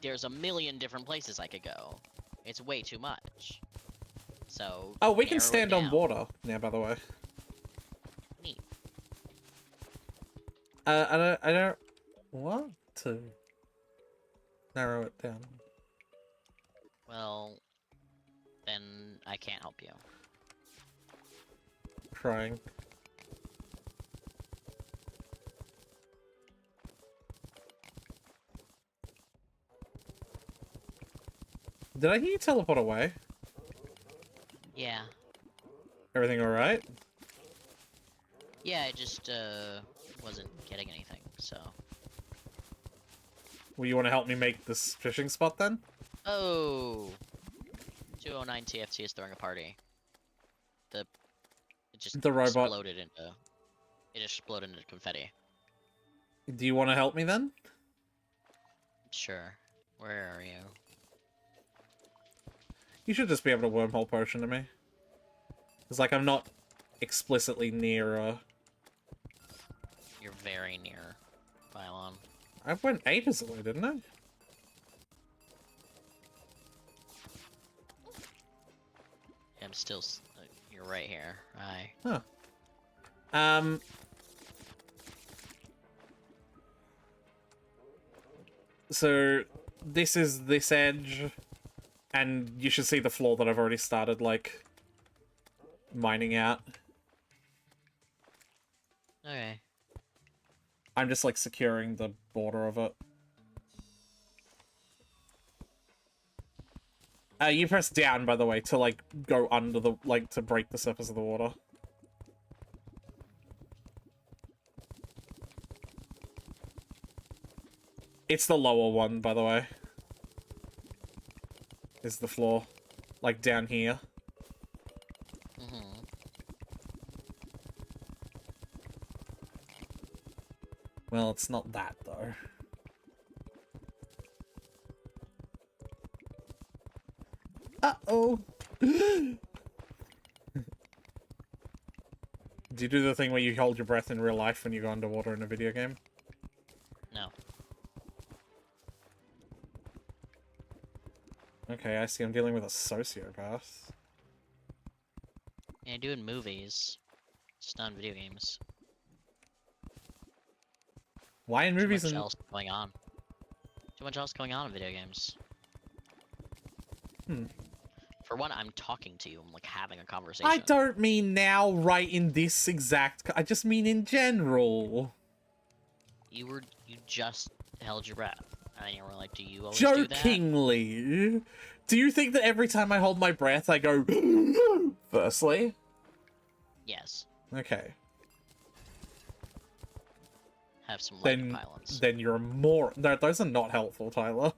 there's a million different places I could go. It's way too much. So Oh, we can narrow it stand on down. water. Yeah, by the way. Neat. I don't want to narrow it down. Well, then I can't help you. Trying. Did I hear you teleport away? Yeah. Everything alright? Yeah, I just wasn't getting anything, so. Well, you want to help me make this fishing spot then? Oh! 209 TFT is throwing a party. It just The robot. exploded into. It exploded into confetti. Do you want to help me then? Sure. Where are you? You should just be able to wormhole potion to me. It's like I'm not explicitly near You're very near Pylon. I went ages away, didn't I? I'm still. You're right here. Hi. Huh. So this is this edge, and you should see the floor that I've already started, like, mining out. Okay. I'm just, like, securing the border of it. You press down, by the way, to, like, go under the, like, to break the surface of the water. It's the lower one, by the way. Is the floor. Like, down here. Mm-hmm. Well, it's not that, though. Uh-oh! Do you do the thing where you hold your breath in real life when you go underwater in a video game? No. Okay, I see. I'm dealing with a sociopath. Yeah, I do in movies. Just not in video games. Why in movies Too much and... else going on. Too much else going on in video games. Hmm. For one, I'm talking to you. I'm like having a conversation. I don't mean now, right in this exact... I just mean in general. You just held your breath. And you were like, do you always do that? Jokingly. Do you think that every time I hold my breath, I go... Firstly? Yes. Okay. Have some light Then, pylons. then you're more... No, those are not helpful, Tyler.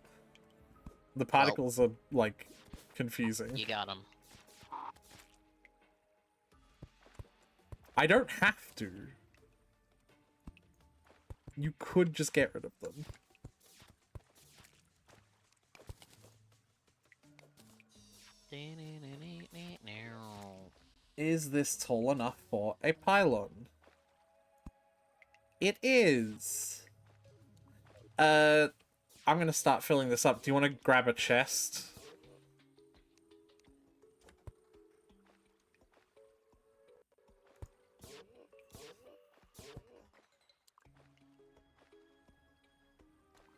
The particles are, like, confusing. You got them. I don't have to. You could just get rid of them. Is this tall enough for a pylon? It is. I'm gonna start filling this up. Do you want to grab a chest?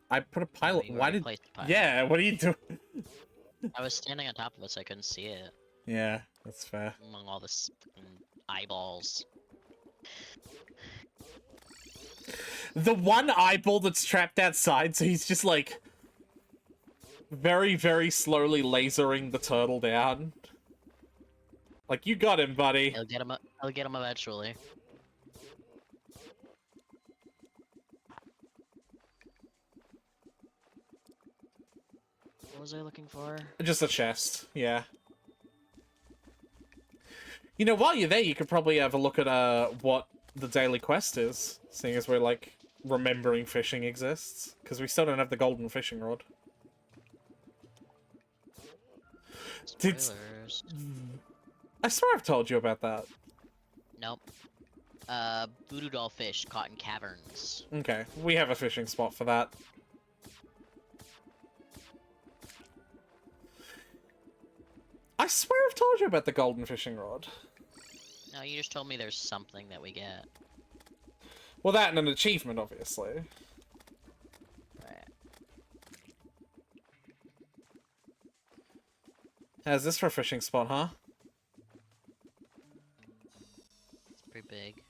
I put a pylon. You Why already did? placed the pylon. Yeah. What are you doing? I was standing on top of it so I couldn't see it. Yeah, that's fair. Among all this eyeballs. The one eyeball that's trapped outside, so he's just like very, very slowly lasering the turtle down. Like, you got him, buddy. I'll get him. I'll get him eventually. What was I looking for? Just a chest, yeah. You know, while you're there, you could probably have a look at what the daily quest is, seeing as we're, like, remembering fishing exists. Because we still don't have the golden fishing rod. Did... Spoilers. I swear I've told you about that. Nope. voodoo doll fish caught in caverns. Okay, we have a fishing spot for that. I swear I've told you about the golden fishing rod. No, you just told me there's something that we get. Well, that and an achievement, obviously. Right. How's this for a fishing spot, huh? It's pretty big.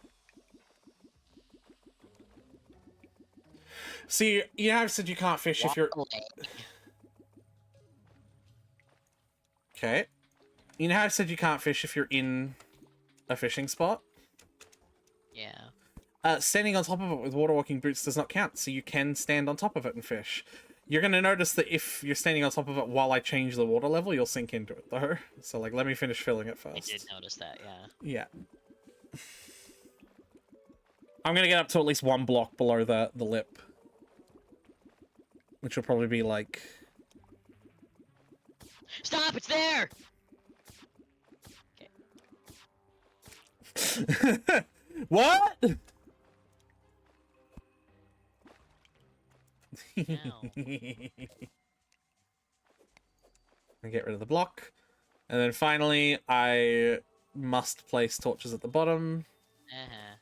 See, you have said you can't fish if you're... Walk away. Okay. You know how I said you can't fish if you're in a fishing spot? Yeah. Standing on top of it with water walking boots does not count, so you can stand on top of it and fish. You're going to notice that if you're standing on top of it while I change the water level, you'll sink into it, though. So, like, let me finish filling it first. I did notice that, yeah. Yeah. I'm going to get up to at least one block below the lip. Which will probably be, like... Stop! It's there! What? Ow. And get rid of the block. And then finally, I must place torches at the bottom. Uh-huh.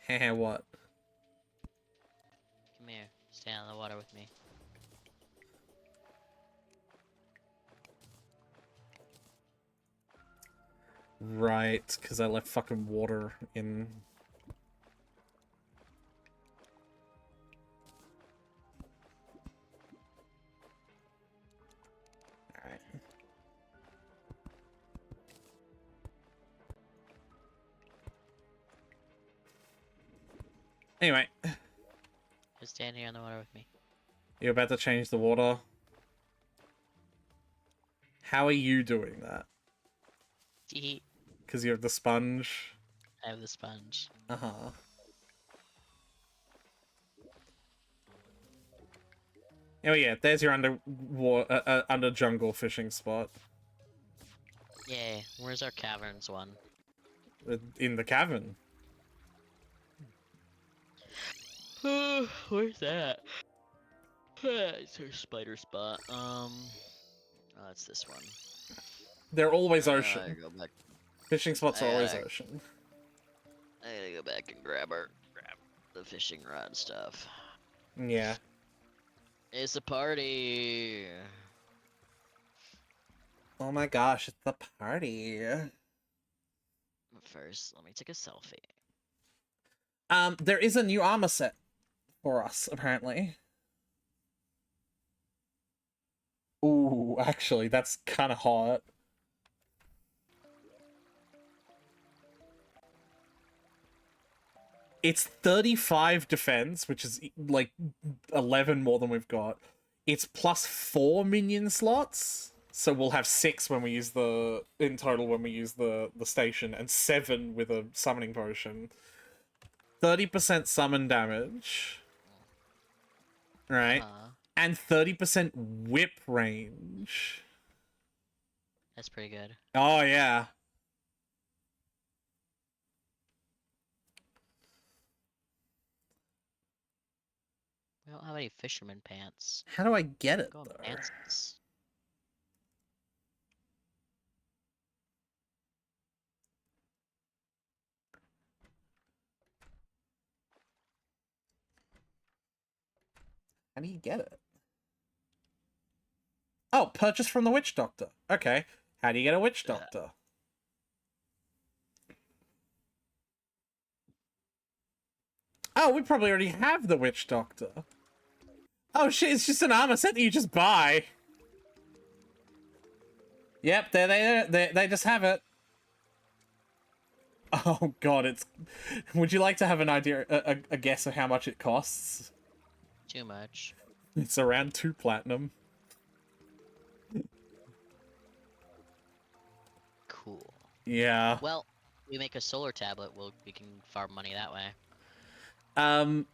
Heh, what? Come here. Stay on the water with me. Right, because I left fucking water in... Alright. Anyway, Just stand here on the water with me. you're about to change the water. How are you doing that? Tee. Because you have the sponge? I have the sponge. Uh-huh. Oh yeah, there's your under jungle fishing spot. Yay. Where's our caverns one? In the cavern. Where's that? It's our spider spot. Oh, it's this one. They're always I ocean. gotta go back. Fishing spots are always I- ocean. I gotta go back and grab the fishing rod stuff. Yeah. It's a party. Oh my gosh, it's the party. But first, let me take a selfie. There is a new armor set for us, apparently. Ooh, actually, that's kind of hot. It's 35 defense, which is like 11 more than we've got. It's plus 4 minion slots, so we'll have 6 when we use in total when we use the station, and 7 with a summoning potion. 30% summon damage, right? And 30% whip range. That's pretty good. Oh yeah. We don't have any fisherman pants. How do I get it Go on though? pants. How do you get it? Oh, purchase from the witch doctor. Okay. How do you get a witch doctor? Oh, we probably already have the witch doctor. Oh shit, it's just an armor set that you just buy. Yep, they just have it. Oh god, it's... Would you like to have an idea, a guess of how much it costs? Too much. It's around 2 platinum. Cool. Yeah. Well, we make a solar tablet. We can farm money that way.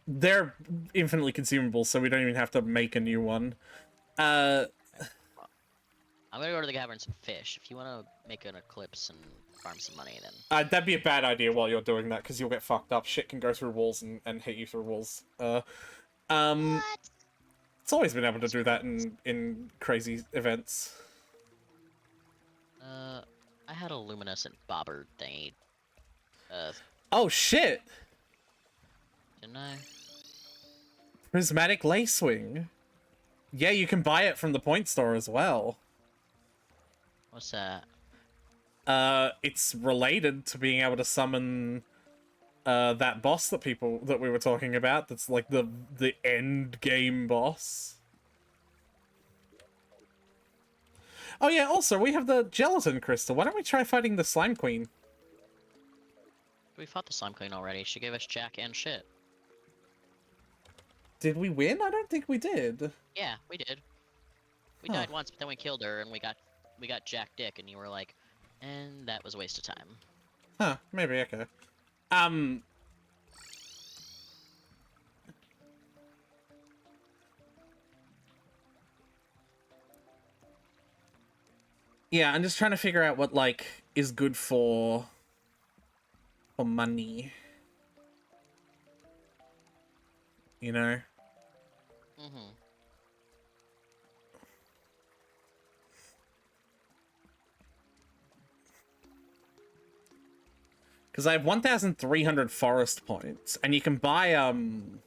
They're infinitely consumable, so we don't even have to make a new one. I'm gonna go to the cavern and some fish. If you want to make an eclipse and farm some money, then That'd be a bad idea while you're doing that, because you'll get fucked up. Shit can go through walls and hit you through walls. what? It's always been able to do that in crazy events. I had a luminescent bobber thingy. Oh shit! Didn't I? Prismatic Lacewing. Yeah, you can buy it from the point store as well. What's that? It's related to being able to summon that boss that we were talking about. That's like the end game boss. Oh yeah, also we have the gelatin crystal. Why don't we try fighting the slime queen? We fought the slime queen already. She gave us jack and shit. Did we win? I don't think we did. Yeah, we did. We Huh. died once, but then we killed her, and we got Jack Dick, and you were like, and that was a waste of time. Huh, maybe, okay. Yeah, I'm just trying to figure out what, like, is good for money. You know? Mm-hmm. Because I have 1,300 forest points, and you can buy, you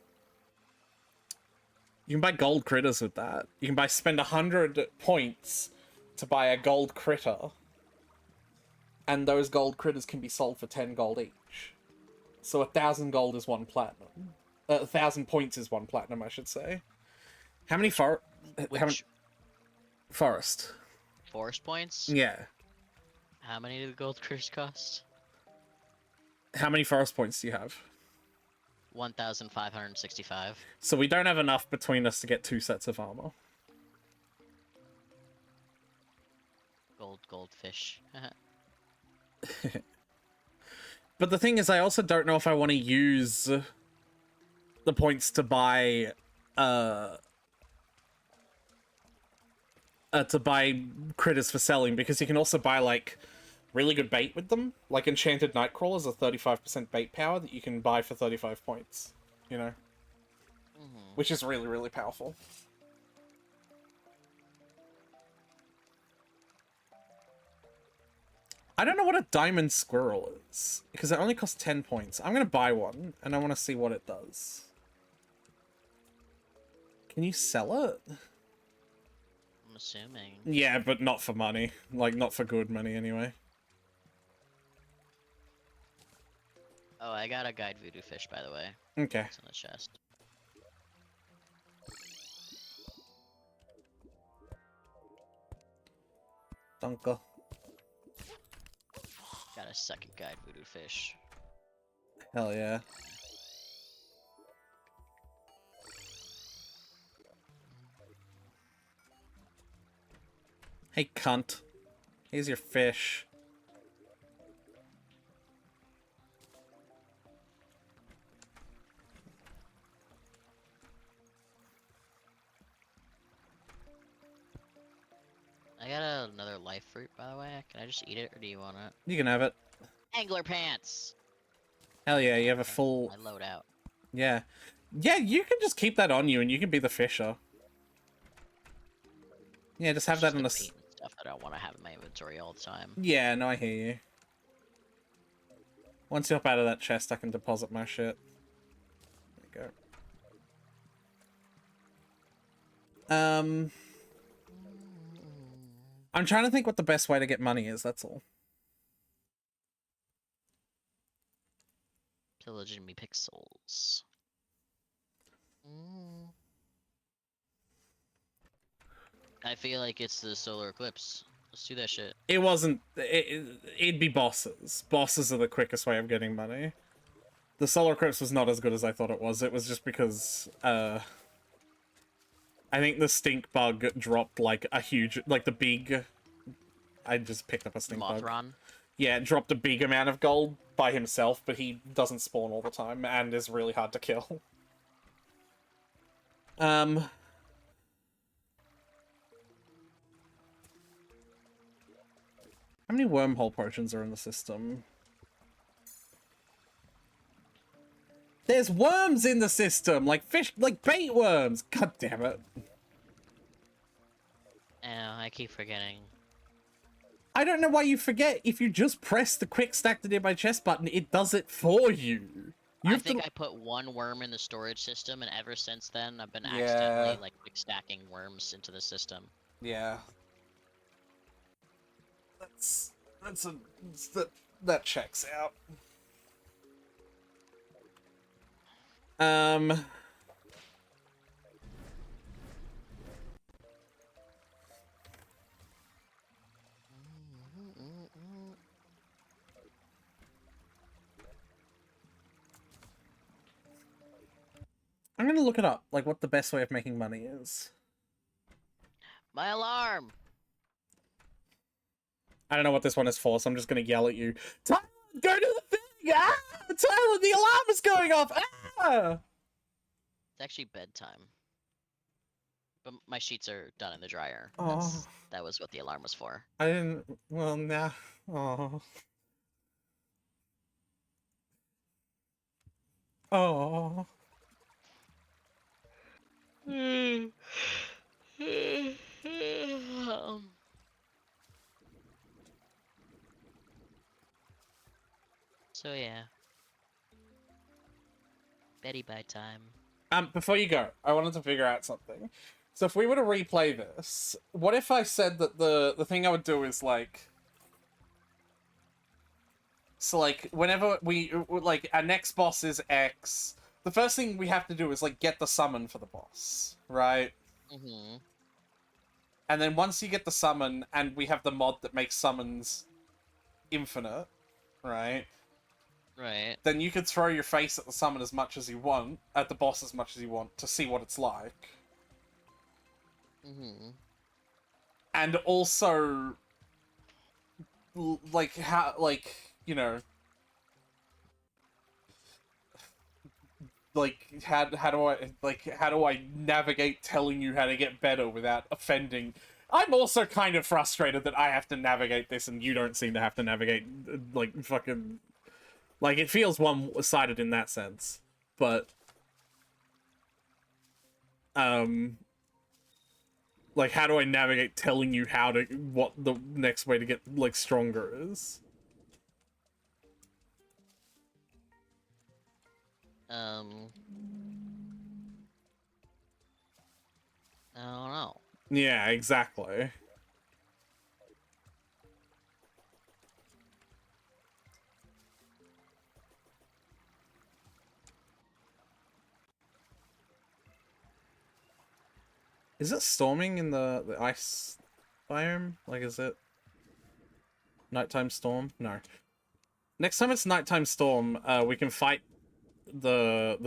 can buy gold critters with that. You can spend 100 points to buy a gold critter. And those gold critters can be sold for 10 gold each. So 1,000 gold is 1 platinum. 1,000 points is 1 platinum, I should say. How many forest? Forest points? Yeah. How many do the gold critters cost? How many forest points do you have? 1,565. So we don't have enough between us to get 2 sets of armor. Goldfish. But the thing is, I also don't know if I want to use the points to buy critters for selling, because you can also buy like really good bait with them. Like enchanted nightcrawlers are 35% bait power that you can buy for 35 points, you know? Mm-hmm. Which is really, really powerful. I don't know what a diamond squirrel is, because it only costs 10 points. I'm going to buy one, and I want to see what it does. Can you sell it? I'm assuming. Yeah, but not for money. Like, not for good money, anyway. Oh, I got a guide voodoo fish, by the way. Okay. It's in the chest. Dunker. Got a second guide voodoo fish. Hell yeah. Hey, cunt. Here's your fish. I got another life fruit, by the way. Can I just eat it, or do you want it? You can have it. Angler pants! Hell yeah, you have a Okay, full... I load out. Yeah. Yeah, you can just keep that on you, and you can be the fisher. Yeah, just have It's that just on the the... bait and stuff that I don't want to have in my inventory all the time. Yeah, no, I hear you. Once you're up out of that chest, I can deposit my shit. There you go. I'm trying to think what the best way to get money is, that's all. Pillaging me pixels. I feel like it's the solar eclipse. Let's do that shit. It wasn't... It'd be bosses. Bosses are the quickest way of getting money. The solar eclipse was not as good as I thought it was. It was just because, I think the stink bug dropped, like, a huge... Like, the big... I just picked up a stink bug. Mothron. Yeah, it dropped a big amount of gold by himself, but he doesn't spawn all the time, and is really hard to kill. How many wormhole potions are in the system? There's worms in the system, like fish, like bait worms. God damn it. I keep forgetting. I don't know why you forget. If you just press the quick stack to nearby chest button, it does it for you. I think I put one worm in the storage system, and ever since then, I've been Yeah. accidentally like stacking worms into the system. Yeah. That checks out. I'm gonna look it up, like what the best way of making money is. My alarm! I don't know what this one is for, so I'm just gonna yell at you. Tyler, go to the thing! Ah! Tyler, the alarm is going off! Ah! It's actually bedtime. But my sheets are done in the dryer. Oh. That was what the alarm was for. I didn't... Well, nah. Oh. Oh. So yeah. Betty by time. Before you go, I wanted to figure out something. So if we were to replay this, what if I said that the thing I would do is like... So like, whenever like, our next boss is X, the first thing we have to do is like, get the summon for the boss, right? Mm-hmm. And then once you get the summon, and we have the mod that makes summons infinite, right? Right. Then you could throw your face at the summon as much as you want, at the boss as much as you want, to see what it's like. Mm-hmm. And also, like, how, like, you know, like, how do I navigate telling you how to get better without offending? I'm also kind of frustrated that I have to navigate this and you don't seem to have to navigate, like, fucking... Like, it feels one-sided in that sense, but... Like, how do I navigate telling you how to... what the next way to get, like, stronger is? I don't know. Yeah, exactly. Is it storming in the ice biome? Like, is it nighttime storm? No. Next time it's nighttime storm, we can fight the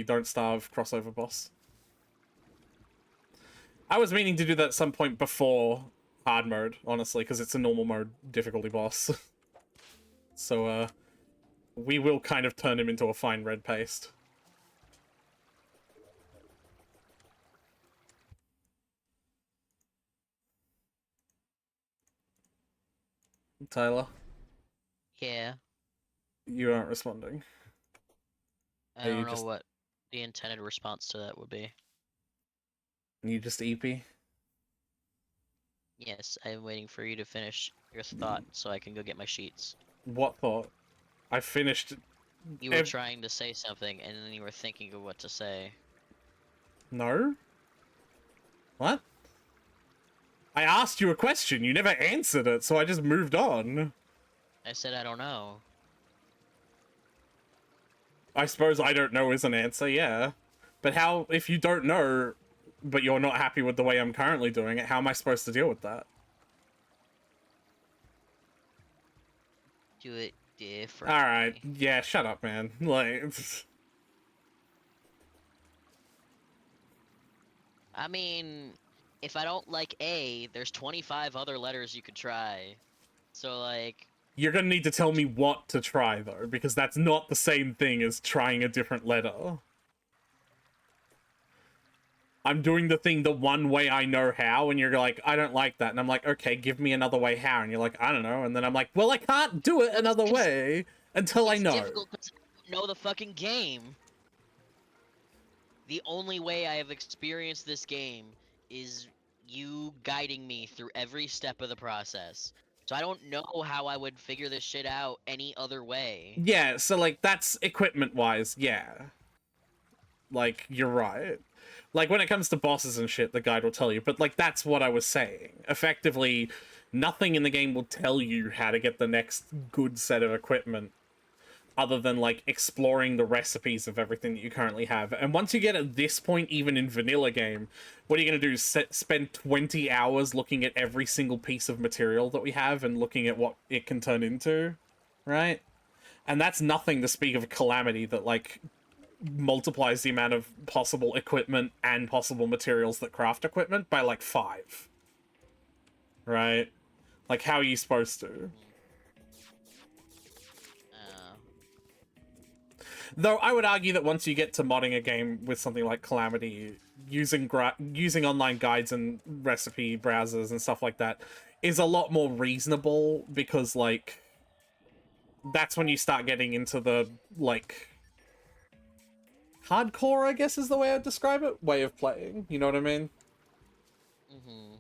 Don't Starve crossover boss. I was meaning to do that at some point before hard mode, honestly, because it's a normal mode difficulty boss. So, we will kind of turn him into a fine red paste. Tyler, Yeah. you aren't responding. I Are you don't know just- what the intended response to that would be. You just EP? Yes, I'm waiting for you to finish your thought so I can go get my sheets. What thought? I finished... You were trying to say something and then you were thinking of what to say. No? What? I asked you a question, you never answered it, so I just moved on. I said I don't know. I suppose I don't know is an answer, yeah. But how, if you don't know, but you're not happy with the way I'm currently doing it, how am I supposed to deal with that? Do it differently. Alright, yeah, shut up, man. Like... I mean, if I don't like A, there's 25 other letters you could try. So, like... You're gonna need to tell me what to try, though, because that's not the same thing as trying a different letter. I'm doing the thing the one way I know how, and you're like, I don't like that. And I'm like, okay, give me another way how. And you're like, I don't know. And then I'm like, well, I can't do it another way until I It's know. difficult because I don't know the fucking game. The only way I have experienced this game is you guiding me through every step of the process. So I don't know how I would figure this shit out any other way. Yeah, so, like, that's equipment-wise, yeah. Like, you're right. Like, when it comes to bosses and shit, the guide will tell you. But, like, that's what I was saying. Effectively, nothing in the game will tell you how to get the next good set of equipment other than, like, exploring the recipes of everything that you currently have. And once you get at this point, even in vanilla game, what are you going to do? Spend 20 hours looking at every single piece of material that we have and looking at what it can turn into, right? And that's nothing to speak of a calamity that, like, multiplies the amount of possible equipment and possible materials that craft equipment by, like, 5. Right? Like, how are you supposed to? Though I would argue that once you get to modding a game with something like Calamity, using online guides and recipe browsers and stuff like that is a lot more reasonable, because, like, that's when you start getting into the, like, hardcore, I guess is the way I'd describe it, way of playing. You know what I mean? Mm-hmm.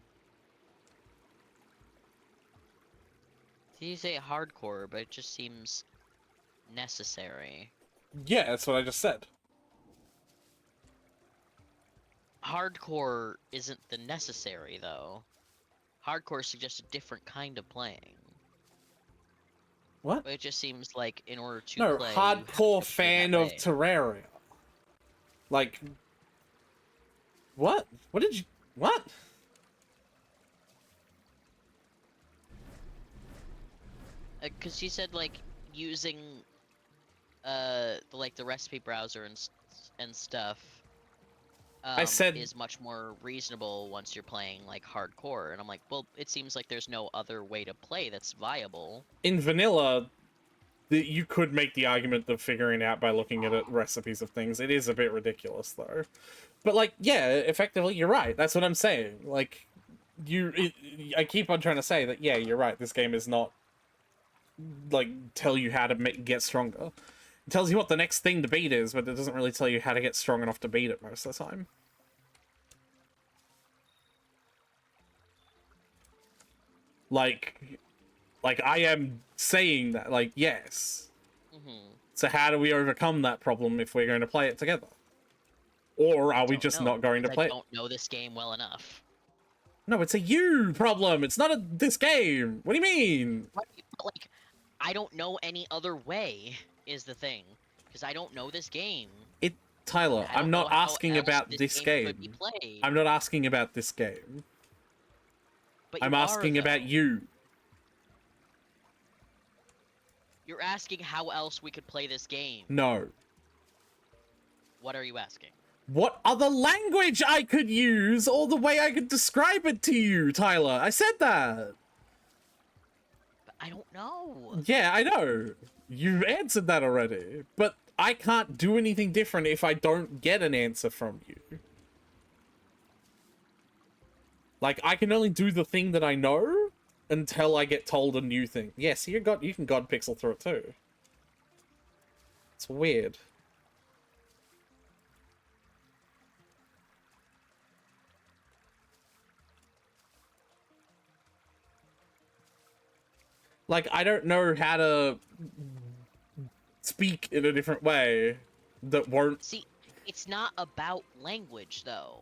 So you say hardcore, but it just seems necessary. Yeah, that's what I just said. Hardcore isn't the necessary, though. Hardcore suggests a different kind of playing. What? But it just seems like in order to No, play, you have to hardcore play fan that of way. Terraria. Like, what? What did you... What? Because she said, like, using, the recipe browser and stuff, I said... is much more reasonable once you're playing, like, hardcore. And I'm like, well, it seems like there's no other way to play that's viable. In vanilla, you could make the argument of figuring out by looking at recipes of things. It is a bit ridiculous, though. But, like, yeah, effectively, you're right. That's what I'm saying. Like, I keep on trying to say that, yeah, you're right. This game is not, like, tell you how to get stronger. It tells you what the next thing to beat is, but it doesn't really tell you how to get strong enough to beat it most of the time. Like I am saying that, like, yes. Mm-hmm. So how do we overcome that problem if we're going to play it together? Or are we just not going to play it? I don't know this game well enough. No, it's a you problem. It's not this game. What do you mean? But, like, I don't know any other way, is the thing. Because I don't know this game. Tyler, I'm not asking about this game. Could be played. I'm not asking about this game. But I'm you asking are, about though. you. You're asking how else we could play this game. No. What are you asking? What other language I could use, or the way I could describe it to you, Tyler? I said that. But I don't know. Yeah, I know. You've answered that already. But I can't do anything different if I don't get an answer from you. Like, I can only do the thing that I know until I get told a new thing. Yes, you can God Pixel through it too. It's weird. Like, I don't know how to speak in a different way that won't... See, it's not about language, though.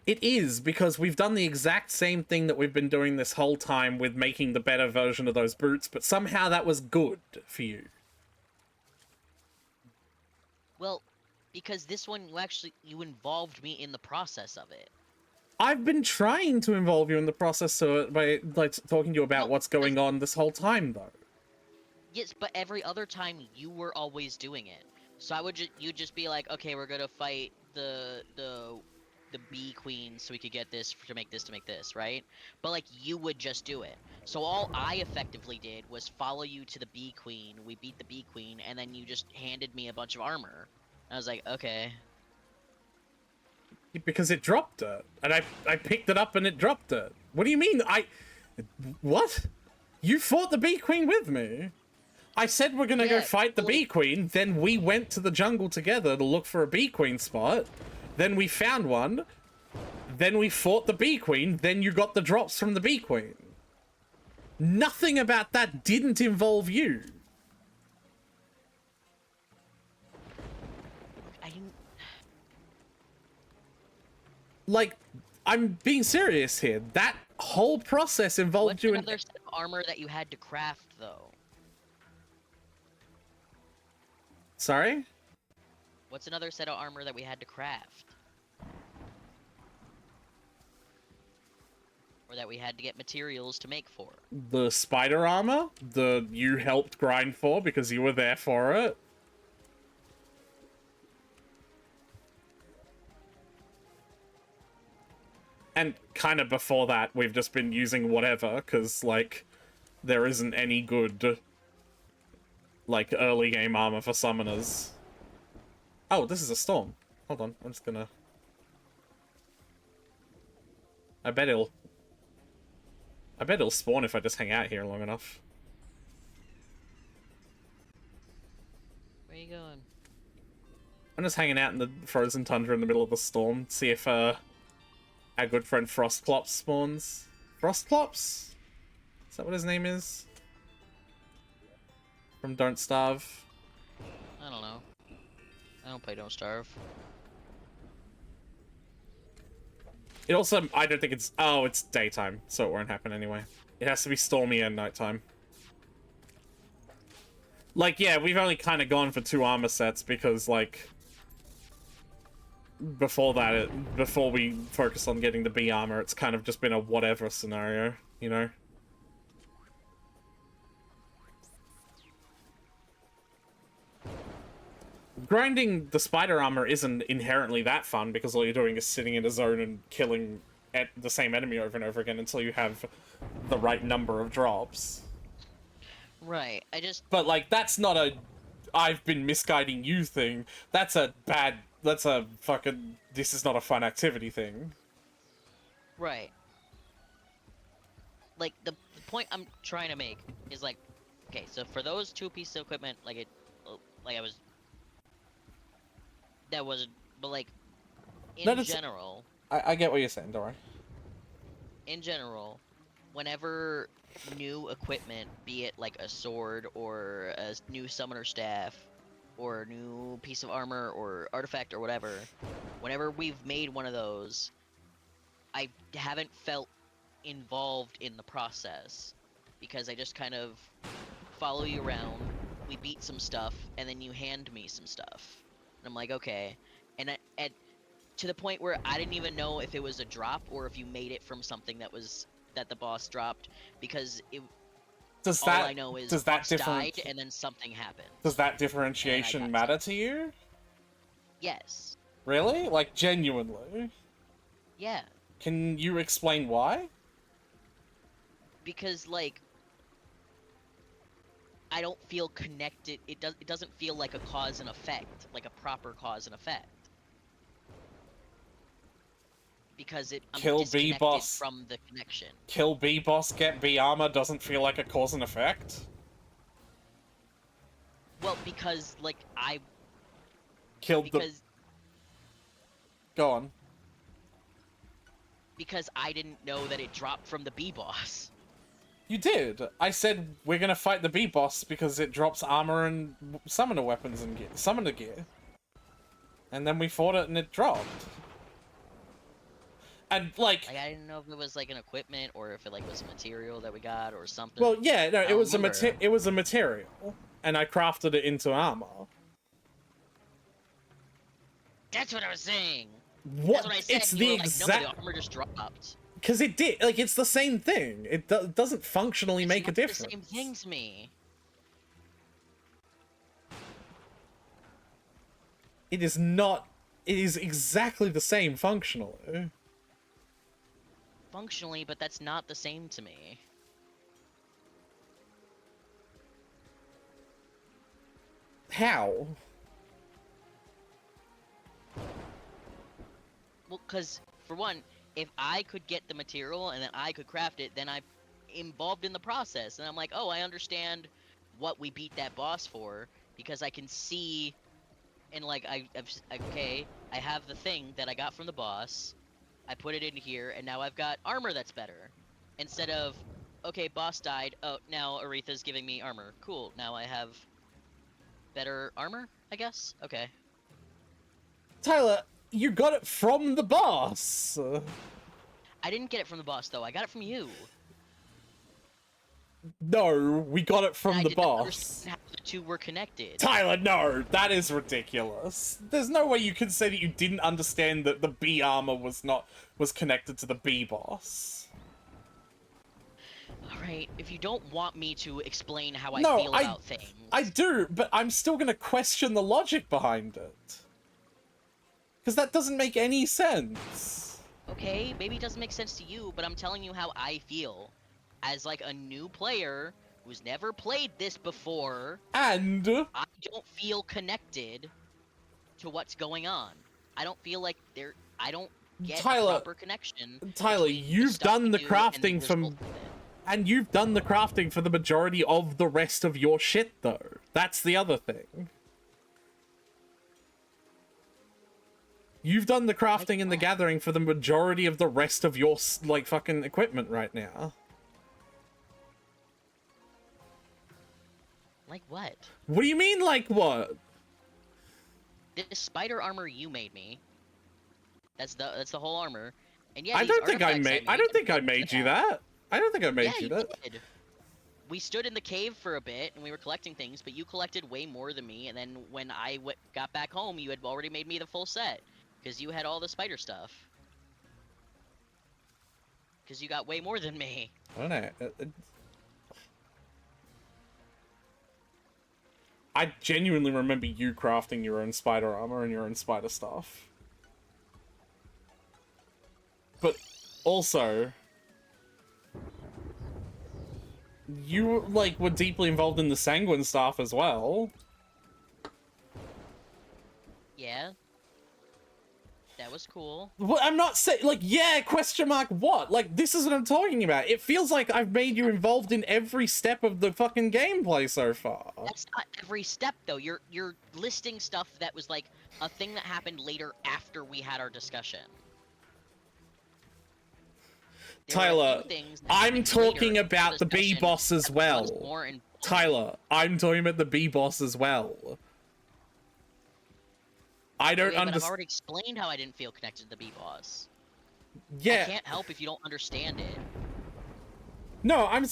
It is, because we've done the exact same thing that we've been doing this whole time with making the better version of those boots, but somehow that was good for you. Well, because this one, you involved me in the process of it. I've been trying to involve you in the process by, like, talking to you about what's going on this whole time, though. Yes, but every other time you were always doing it. So you'd just be like, okay, we're gonna fight the bee queen so we could get this to make this, right? But, like, you would just do it. So all I effectively did was follow you to the bee queen, we beat the bee queen, and then you just handed me a bunch of armor. I was like, okay. Because it dropped it. And I picked it up and it dropped it. What do you mean? What? You fought the Bee Queen with me. I said we're gonna go Yeah, fight the well, Bee Queen, then we went to the jungle together to look for a Bee Queen spot. Then we found one. Then we fought the Bee Queen, then you got the drops from the Bee Queen. Nothing about that didn't involve you. I didn't. Like, I'm being serious here. That whole process involved What's you in... another set of armor that you had to craft, though? Sorry? What's another set of armor that we had to craft? Or that we had to get materials to make for? The spider armor? You helped grind for because you were there for it? And kind of before that, we've just been using whatever, because, like, there isn't any good, like, early game armor for summoners. Oh, this is a storm. Hold on, I'm just gonna... I bet it'll spawn if I just hang out here long enough. Where are you going? I'm just hanging out in the frozen tundra in the middle of the storm, see if, our good friend Frostclops spawns. Frostclops? Is that what his name is? From Don't Starve? I don't know. I don't play Don't Starve. It also, I don't think it's... Oh, it's daytime, so it won't happen anyway. It has to be stormy and nighttime. Like, yeah, we've only kind of gone for 2 armor sets because, like... Before that, before we focus on getting the bee armor, it's kind of just been a whatever scenario, you know? Grinding the spider armor isn't inherently that fun because all you're doing is sitting in a zone and killing the same enemy over and over again until you have the right number of drops. Right, I just... But, like, that's not a I've been misguiding you thing. That's a fucking this is not a fun activity thing. Right. Like, the point I'm trying to make is, like, okay, so for those 2 pieces of equipment, but, like, in general... I get what you're saying, don't worry. In general, whenever new equipment, be it, like, a sword, or a new summoner staff, or a new piece of armor, or artifact, or whatever, whenever we've made one of those, I haven't felt involved in the process, because I just kind of follow you around, we beat some stuff, and then you hand me some stuff. And I'm like, okay. And to the point where I didn't even know if it was a drop or if you made it from something that the boss dropped, because all I know is boss died and then something happened. Does that differentiation matter to you? Yes. Really? Like, genuinely? Yeah. Can you explain why? Because, like, I don't feel connected. It doesn't feel like a cause and effect, like a proper cause and effect. Because I'm disconnected from the connection. Kill B boss, get B armor doesn't feel like a cause and effect? Well, because, like, Go on. Because I didn't know that it dropped from the B boss. You did. I said we're gonna fight the B boss because it drops armor and summoner weapons and summoner gear. And then we fought it and it dropped. And, like... I didn't know if it was, like, an equipment, or if it, like, was a material that we got, or something. Well, yeah, no, it was a material. And I crafted it into armor. That's what I was saying! What? That's what I said, It's the exact... No, the armor just dropped. Because it did. Like, it's the same thing. It doesn't functionally make a difference. It's the same thing to me. It is not... It is exactly the same functionally. Functionally, but that's not the same to me. How? because for one, if I could get the material and then I could craft it, then I'm involved in the process, and I'm like, oh, I understand what we beat that boss for because I can see, and like okay, I have the thing that I got from the boss, I put it in here, and now I've got armor that's better, instead of, okay, boss died, oh, now Aretha's giving me armor, cool, now I have better armor, I guess. Okay. Tyler, you got it from the boss. I didn't get it from the boss though. I got it from you. No, we got it from I the did not boss. understand how the two were connected. Tyler, no, that is ridiculous. There's no way you can say that you didn't understand that the B armor was connected to the B boss. Alright, if you don't want me to explain how I No, feel about things... I do, but I'm still gonna question the logic behind it. Because that doesn't make any sense. Okay, maybe it doesn't make sense to you, but I'm telling you how I feel. As, like, a new player who's never played this before... And... I don't feel connected to what's going on. I don't feel like I don't get a proper connection. Tyler, you've done the crafting from... And you've done the crafting for the majority of the rest of your shit, though. That's the other thing. You've done the crafting and the gathering for the majority of the rest of your, like, fucking equipment right now. Like what? What do you mean, like what? This spider armor you made me. That's the whole armor. And yeah, I don't think I made you that. I don't think I made you that. Did. We stood in the cave for a bit and we were collecting things, but you collected way more than me. And then when I got back home, you had already made me the full set because you had all the spider stuff. Because you got way more than me. I don't know. I genuinely remember you crafting your own spider armor and your own spider stuff. But also, you, like, were deeply involved in the sanguine stuff as well. Yeah. That was cool. Well, I'm not saying, like, yeah, question mark, what? Like, this is what I'm talking about. It feels like I've made you involved in every step of the fucking gameplay so far. That's not every step, though. You're listing stuff that was, like, a thing that happened later after we had our discussion. Tyler, I'm talking about the B boss as well. Tyler, I'm talking about the B boss as well. I don't understand. I've already explained how I didn't feel connected to the B boss. Yeah. I can't help if you don't understand it. No, I'm not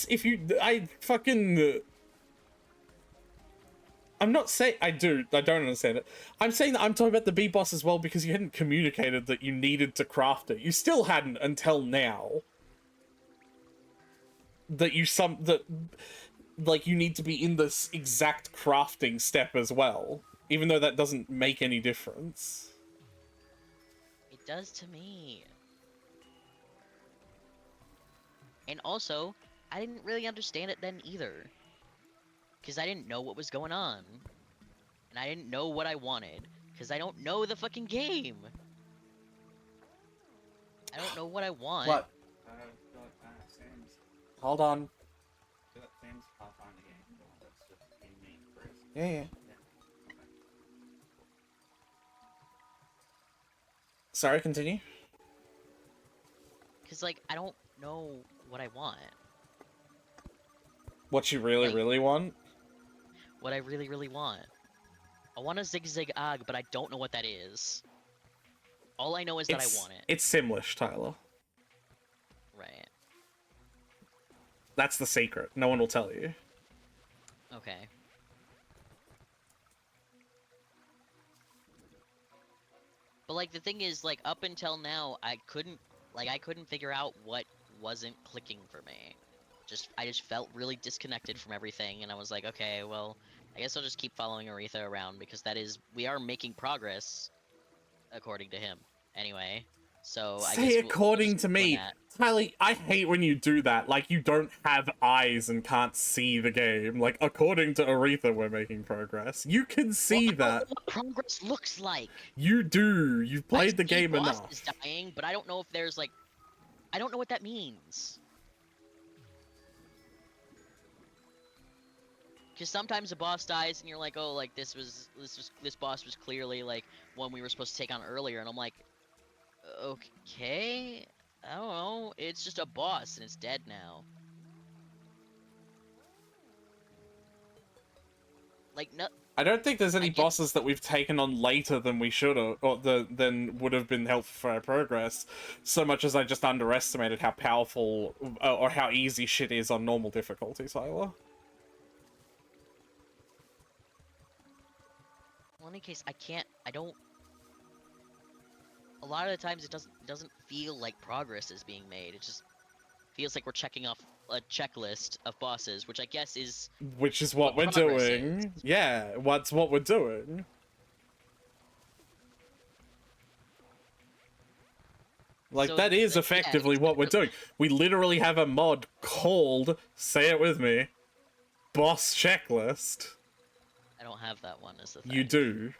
saying I don't understand it. I'm saying that I'm talking about the B boss as well because you hadn't communicated that you needed to craft it. You still hadn't until now. That you need to be in this exact crafting step as well. Even though that doesn't make any difference. It does to me. And also, I didn't really understand it then either. Because I didn't know what was going on. And I didn't know what I wanted. Because I don't know the fucking game. I don't know what I want. What? Hold on. Yeah. Sorry, continue. Because, like, I don't know what I want. What you really want? What I really want. I want a zig-zag-ag, but I don't know what that is. All I know is that I want it. It's Simlish, Tyler. Right. That's the secret. No one will tell you. Okay. But, like, the thing is, like, up until now, I couldn't figure out what wasn't clicking for me. I just felt really disconnected from everything, and I was like, okay, well, I guess I'll just keep following Aretha around, because we are making progress, according to him. Anyway, So I Say guess we'll according just to keep doing me. that. Tyler, I hate when you do that. Like, you don't have eyes and can't see the game. Like, according to Aretha, we're making progress. You can see Well, I don't that. know what progress looks like. You do. You've I played the see game boss enough. is dying, but I don't know if there's like, I don't know what that means. Because sometimes a boss dies and you're like, oh, like this boss was clearly like one we were supposed to take on earlier, and I'm like, okay, I don't know, it's just a boss and it's dead now. Like no, I don't think there's any I get- bosses that we've taken on later than we should have, or than would have been helpful for our progress, so much as I just underestimated how powerful or how easy shit is on normal difficulty, Tyler. well, in any case, I don't. A lot of the times it doesn't feel like progress is being made. It just feels like we're checking off a checklist of bosses, which I guess is Which is what we're progress doing. is. Yeah, what's what we're doing. Like, So, that is like, yeah, effectively what we're doing. We literally have a mod called, say it with me, Boss Checklist. I don't have that one as the thing. You do.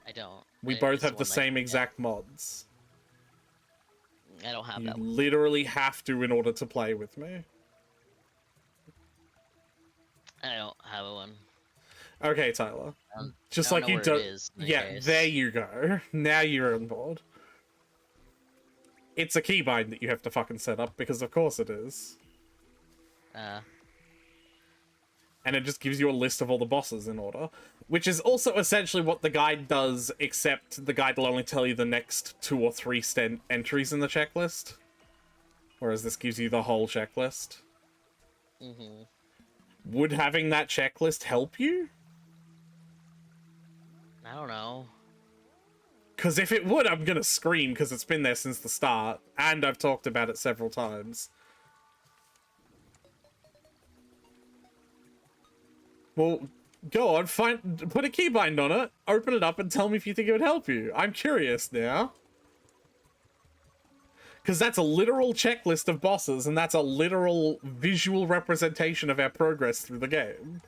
I don't. We It's both have the one that- same yeah, exact mods. I don't have You that one. literally have to in order to play with me. I don't have one. Okay, Tyler. Just I like don't know you where don't. it is, in any Yeah, case. there you go. Now you're on board. It's a keybind that you have to fucking set up, because of course it is. And it just gives you a list of all the bosses in order. Which is also essentially what the guide does, except the guide will only tell you the next 2 or 3 entries in the checklist. Whereas this gives you the whole checklist. Mm-hmm. Would having that checklist help you? I don't know. Because if it would, I'm gonna scream, because it's been there since the start, and I've talked about it several times. Well, go on, put a keybind on it, open it up, and tell me if you think it would help you. I'm curious now. Because that's a literal checklist of bosses, and that's a literal visual representation of our progress through the game.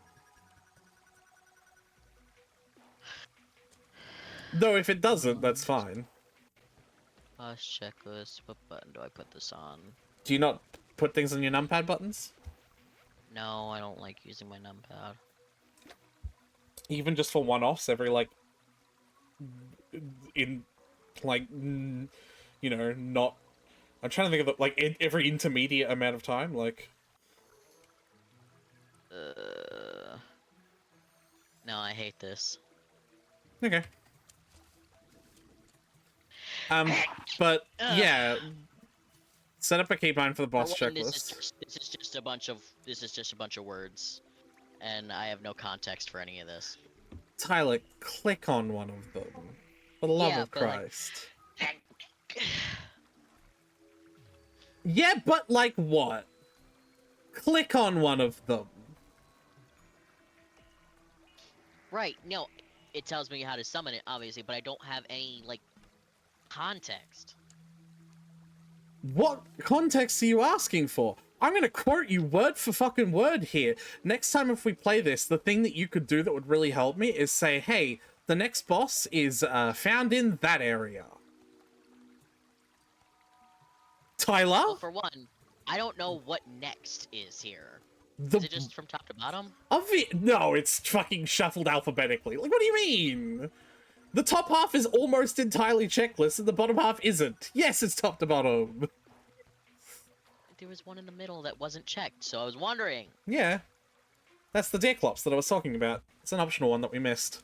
Though if it doesn't, that's fine. Boss checklist. What button do I put this on? Do you not put things on your numpad buttons? No, I don't like using my numpad. Even just for one-offs every, like... in... like... you know, not... I'm trying to think of the, like, every intermediate amount of time, like... No, I hate this. Okay. But, yeah... Set up a keybind for the boss For one, checklist. this is just a bunch of words, and I have no context for any of this. Tyler, click on one of them. For the love Yeah, of but, like- Christ. Yeah, but like what? Click on one of them. Right, no, it tells me how to summon it, obviously, but I don't have any, like, context. What context are you asking for? I'm gonna quote you word for fucking word here. Next time if we play this, the thing that you could do that would really help me is say, hey, the next boss is found in that area. Tyler? Well, for one, I don't know what next is here. Is it just from top to bottom? No, it's fucking shuffled alphabetically. Like, what do you mean? The top half is almost entirely checklist, and the bottom half isn't. Yes, it's top to bottom. There was one in the middle that wasn't checked, so I was wondering. Yeah. That's the Deerclops that I was talking about. It's an optional one that we missed.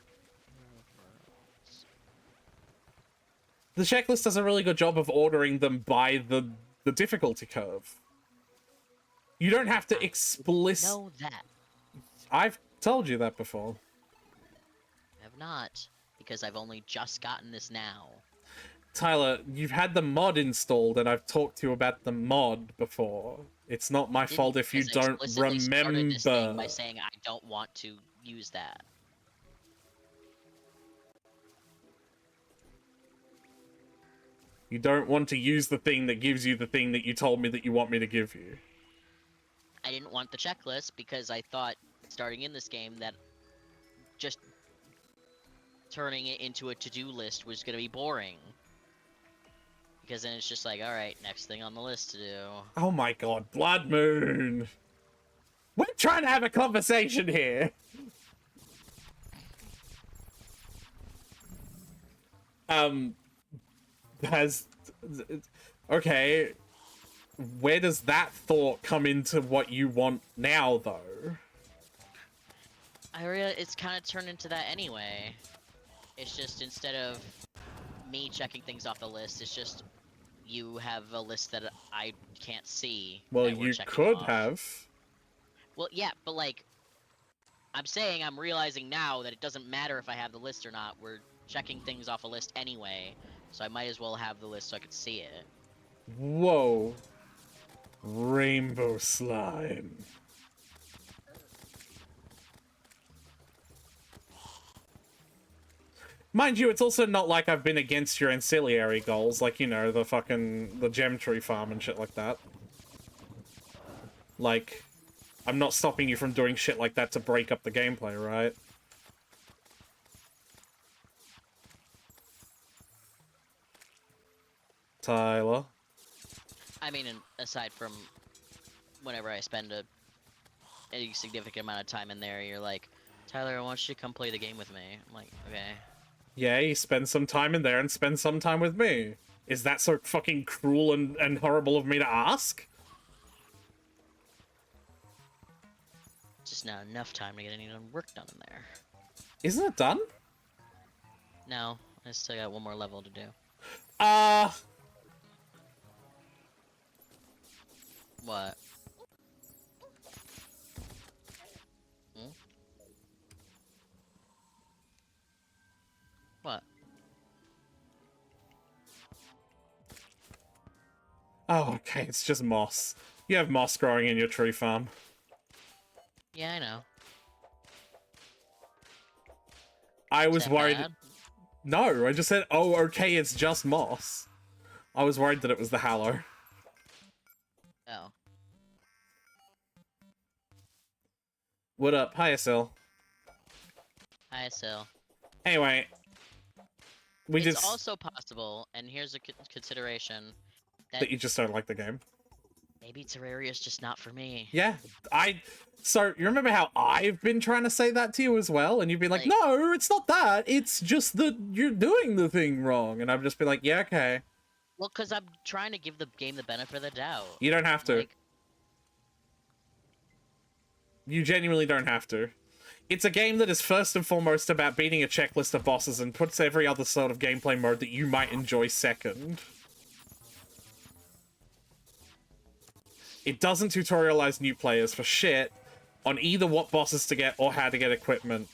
The checklist does a really good job of ordering them by the difficulty curve. You don't have to Know that. I've told you that before. I have not, because I've only just gotten this now. Tyler, you've had the mod installed, and I've talked to you about the mod before. It's not my fault if you Because I don't explicitly started this thing remember. by saying I don't want to use that. You don't want to use the thing that gives you the thing that you told me that you want me to give you. I didn't want the checklist because I thought starting in this game that just turning it into a to-do list was gonna be boring. Because then it's just like, alright, next thing on the list to do. Oh my god, Blood Moon! We're trying to have a conversation here! Okay, where does that thought come into what you want now, though? It's kind of turned into that anyway. It's just instead of me checking things off the list, it's just you have a list that I can't see. Well, that we're you checking could off. have. Well, yeah, but like, I'm saying I'm realizing now that it doesn't matter if I have the list or not. We're checking things off a list anyway, so I might as well have the list so I could see it. Whoa. Rainbow slime. Mind you, it's also not like I've been against your ancillary goals, like, you know, the gem tree farm and shit like that. Like, I'm not stopping you from doing shit like that to break up the gameplay, right? Tyler? I mean, aside from whenever I spend a significant amount of time in there, you're like, Tyler, I want you to come play the game with me. I'm like, okay. Yeah, you spend some time in there and spend some time with me. Is that so fucking cruel and horrible of me to ask? Just not enough time to get any work done in there. Isn't it done? No, I still got one more level to do. What? Hmm? What? Oh, okay, it's just moss. You have moss growing in your tree farm. Yeah, I know. I Is was that worried... bad? No, I just said, oh, okay, it's just moss. I was worried that it was the Hallow. Oh. What up? Hiya, Sil. Hi, Sil. Anyway, It's also possible, and here's a consideration, that you just don't like the game. maybe Terraria is just not for me. Yeah, So, you remember how I've been trying to say that to you as well? And you've been like, no, it's not that. It's just that you're doing the thing wrong. And I've just been like, yeah, okay. Well, because I'm trying to give the game the benefit of the doubt. You don't have to. Like, you genuinely don't have to. It's a game that is first and foremost about beating a checklist of bosses and puts every other sort of gameplay mode that you might enjoy second. It doesn't tutorialize new players for shit on either what bosses to get or how to get equipment.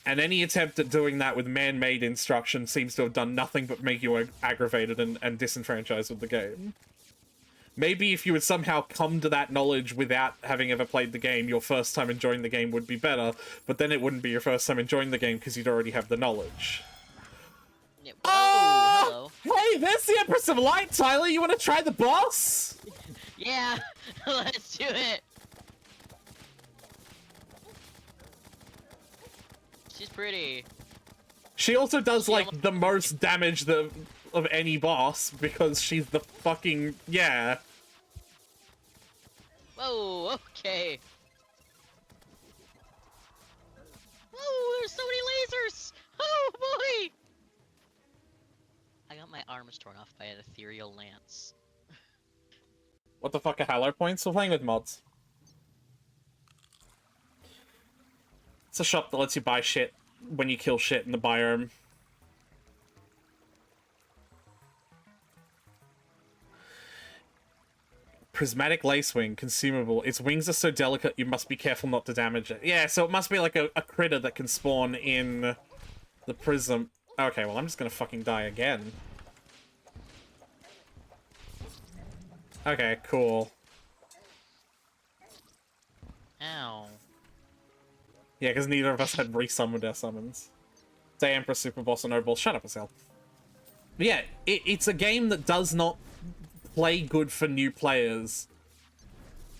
And any attempt at doing that with man-made instruction seems to have done nothing but make you aggravated and disenfranchised with the game. Maybe if you would somehow come to that knowledge without having ever played the game, your first time enjoying the game would be better, but then it wouldn't be your first time enjoying the game because you'd already have the knowledge. yeah, hello. Hey, there's the Empress of Light, Tyler! You want to try the boss? Yeah, let's do it. She's pretty. She also does, like, the most damage of any boss, because she's the fucking... yeah. Whoa, okay. Oh, there's so many lasers! Oh boy! I got my arms torn off by an ethereal lance. What the fuck are Hallow points? We're playing with mods. It's a shop that lets you buy shit when you kill shit in the biome. Prismatic Lacewing, consumable. Its wings are so delicate you must be careful not to damage it. Yeah, so it must be like a critter that can spawn in the prism. Okay, well I'm just gonna fucking die again. Okay, cool. Ow. Yeah, because neither of us had resummoned our summons. Say Emperor, Super Boss, or No Boss. Shut up, Asel. yeah, it's a game that does not play good for new players.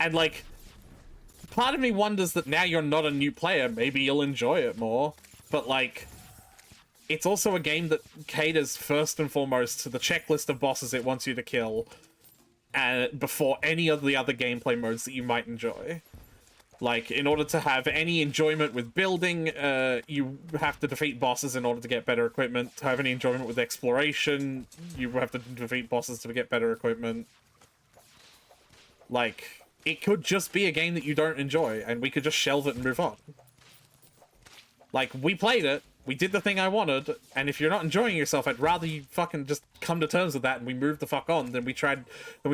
And, like, part of me wonders that now you're not a new player, maybe you'll enjoy it more. But, like, it's also a game that caters first and foremost to the checklist of bosses it wants you to kill, before any of the other gameplay modes that you might enjoy. Like, in order to have any enjoyment with building, you have to defeat bosses in order to get better equipment. To have any enjoyment with exploration, you have to defeat bosses to get better equipment. Like, it could just be a game that you don't enjoy, and we could just shelve it and move on. Like, we played it, we did the thing I wanted, and if you're not enjoying yourself, I'd rather you fucking just come to terms with that and we move the fuck on than we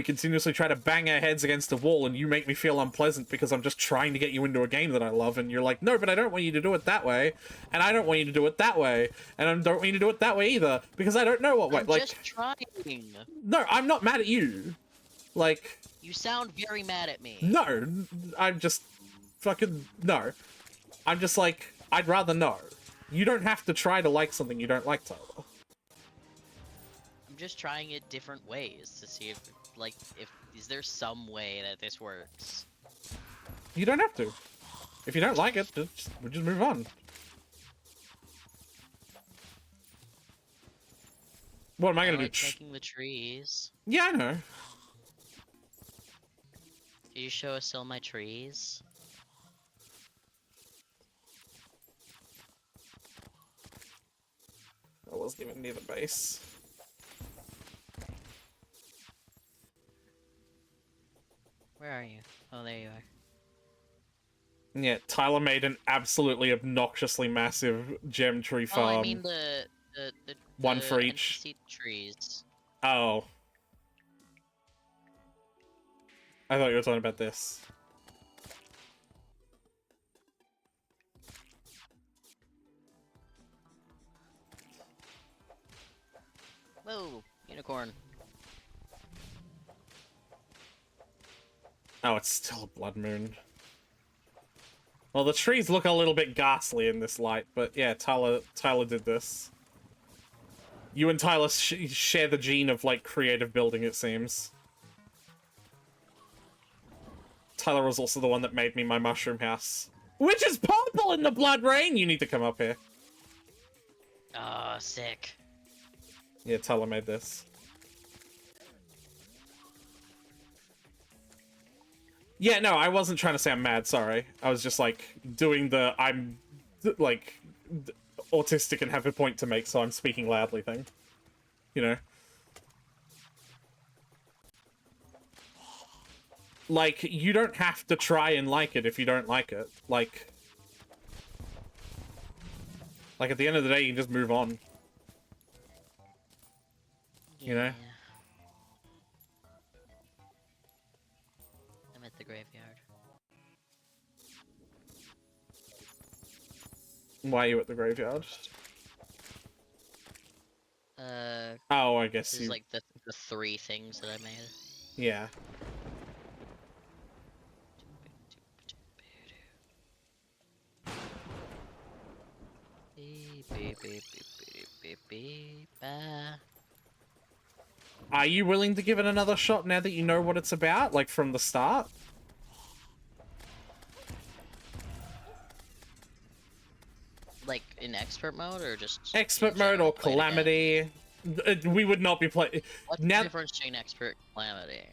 continuously try to bang our heads against a wall and you make me feel unpleasant because I'm just trying to get you into a game that I love and you're like, no, but I don't want you to do it that way, and I don't want you to do it that way, and I don't want you to do it that way either, because I don't know what way. I'm like, just trying. no, I'm not mad at you. Like, You sound very mad at me. no, I'm just fucking, no. I'm just like, I'd rather know. You don't have to try to like something you don't like, Tyler. I'm just trying it different ways to see if, like, is there some way that this works? You don't have to. If you don't like it, we'll just move on. What am I gonna like do? making the trees. Yeah, I know. Can you show us all my trees? I was given near the base. Where are you? Oh, there you are. Yeah, Tyler made an absolutely obnoxiously massive gem tree farm. Oh, I mean the one for each. NPC trees. Oh. I thought you were talking about this. Whoa, unicorn. Oh, it's still a blood moon. Well, the trees look a little bit ghastly in this light, but yeah, Tyler did this. You and Tyler share the gene of, like, creative building, it seems. Tyler was also the one that made me my mushroom house. Which is purple in the blood rain! You need to come up here. Oh, sick. Yeah, Tyler made this. Yeah, no, I wasn't trying to say I'm mad, sorry. I was just, like, doing the I'm, like, autistic and have a point to make, so I'm speaking loudly thing. You know? Like, you don't have to try and like it if you don't like it. Like, at the end of the day, you can just move on. You know? I'm at the graveyard. Why are you at the graveyard? Oh, I guess This you... is like the 3 things that I made. Yeah. Are you willing to give it another shot now that you know what it's about, like, from the start? Like in expert mode or just Expert mode or Calamity. We would not be playing... What's now... the difference between expert and Calamity?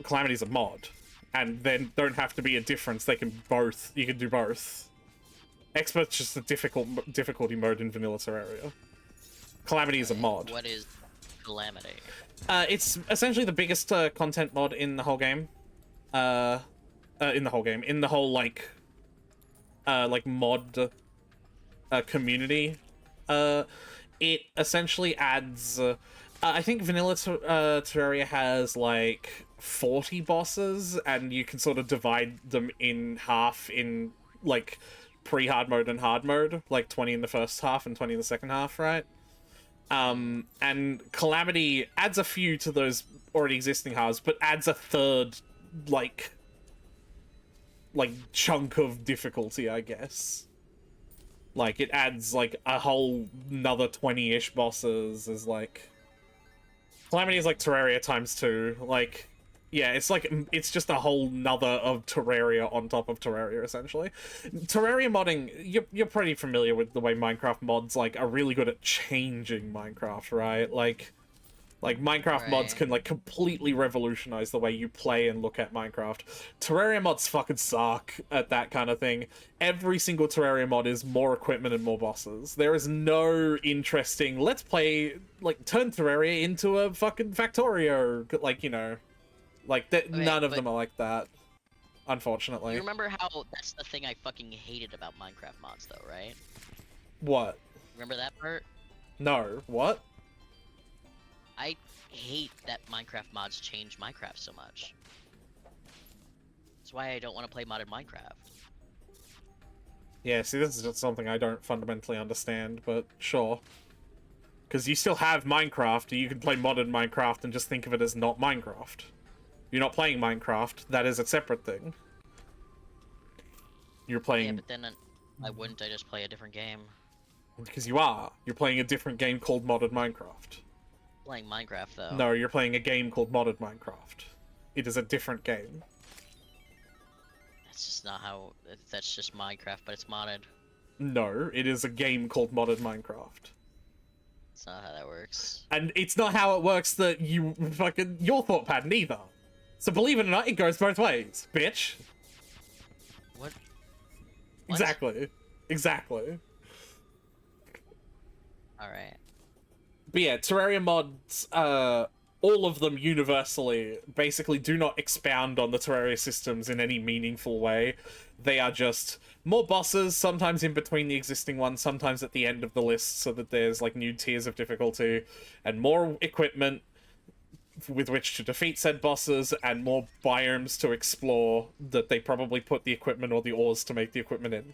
Calamity's a mod. And then don't have to be a difference. They can both... You can do both. Expert's just a difficulty mode in vanilla Terraria. Calamity is a mod. What is Calamity? It's essentially the biggest content mod in the whole game. In the whole, like mod community. It essentially adds... I think vanilla Terraria has, like, 40 bosses, and you can sort of divide them in half in, like, pre-hard mode and hard mode. Like, 20 in the first half and 20 in the second half, right? And Calamity adds a few to those already existing halves, but adds a third, like chunk of difficulty, I guess. Like, it adds, like, a whole another 20-ish bosses as, like... Calamity is like Terraria times 2. Like, yeah, it's just a whole nother of Terraria on top of Terraria, essentially. Terraria modding, you're pretty familiar with the way Minecraft mods, like, are really good at changing Minecraft, right? Like, Minecraft mods Right. can, like, completely revolutionize the way you play and look at Minecraft. Terraria mods fucking suck at that kind of thing. Every single Terraria mod is more equipment and more bosses. There is no interesting, let's play, like, turn Terraria into a fucking Factorio. Like, you know, like, none of but them are like that, unfortunately. You remember how that's the thing I fucking hated about Minecraft mods, though, right? What? Remember that part? No. What? I hate that Minecraft mods change Minecraft so much. That's why I don't want to play modded Minecraft. Yeah, see, this is just something I don't fundamentally understand, but sure. Because you still have Minecraft, you can play modded Minecraft and just think of it as not Minecraft. You're not playing Minecraft, that is a separate thing. You're playing... Yeah, but then why wouldn't I just play a different game? Because you are. You're playing a different game called modded Minecraft. Playing Minecraft, though. No, you're playing a game called modded Minecraft. It is a different game. That's just not how... That's just Minecraft, but it's modded. No, it is a game called modded Minecraft. That's not how that works. And it's not how it works that you fucking... your thought pattern either. So believe it or not, it goes both ways, bitch. What? Exactly. Exactly. Alright. But yeah, Terraria mods, all of them universally, basically do not expound on the Terraria systems in any meaningful way. They are just more bosses, sometimes in between the existing ones, sometimes at the end of the list, so that there's, like, new tiers of difficulty, and more equipment with which to defeat said bosses, and more biomes to explore that they probably put the equipment or the ores to make the equipment in.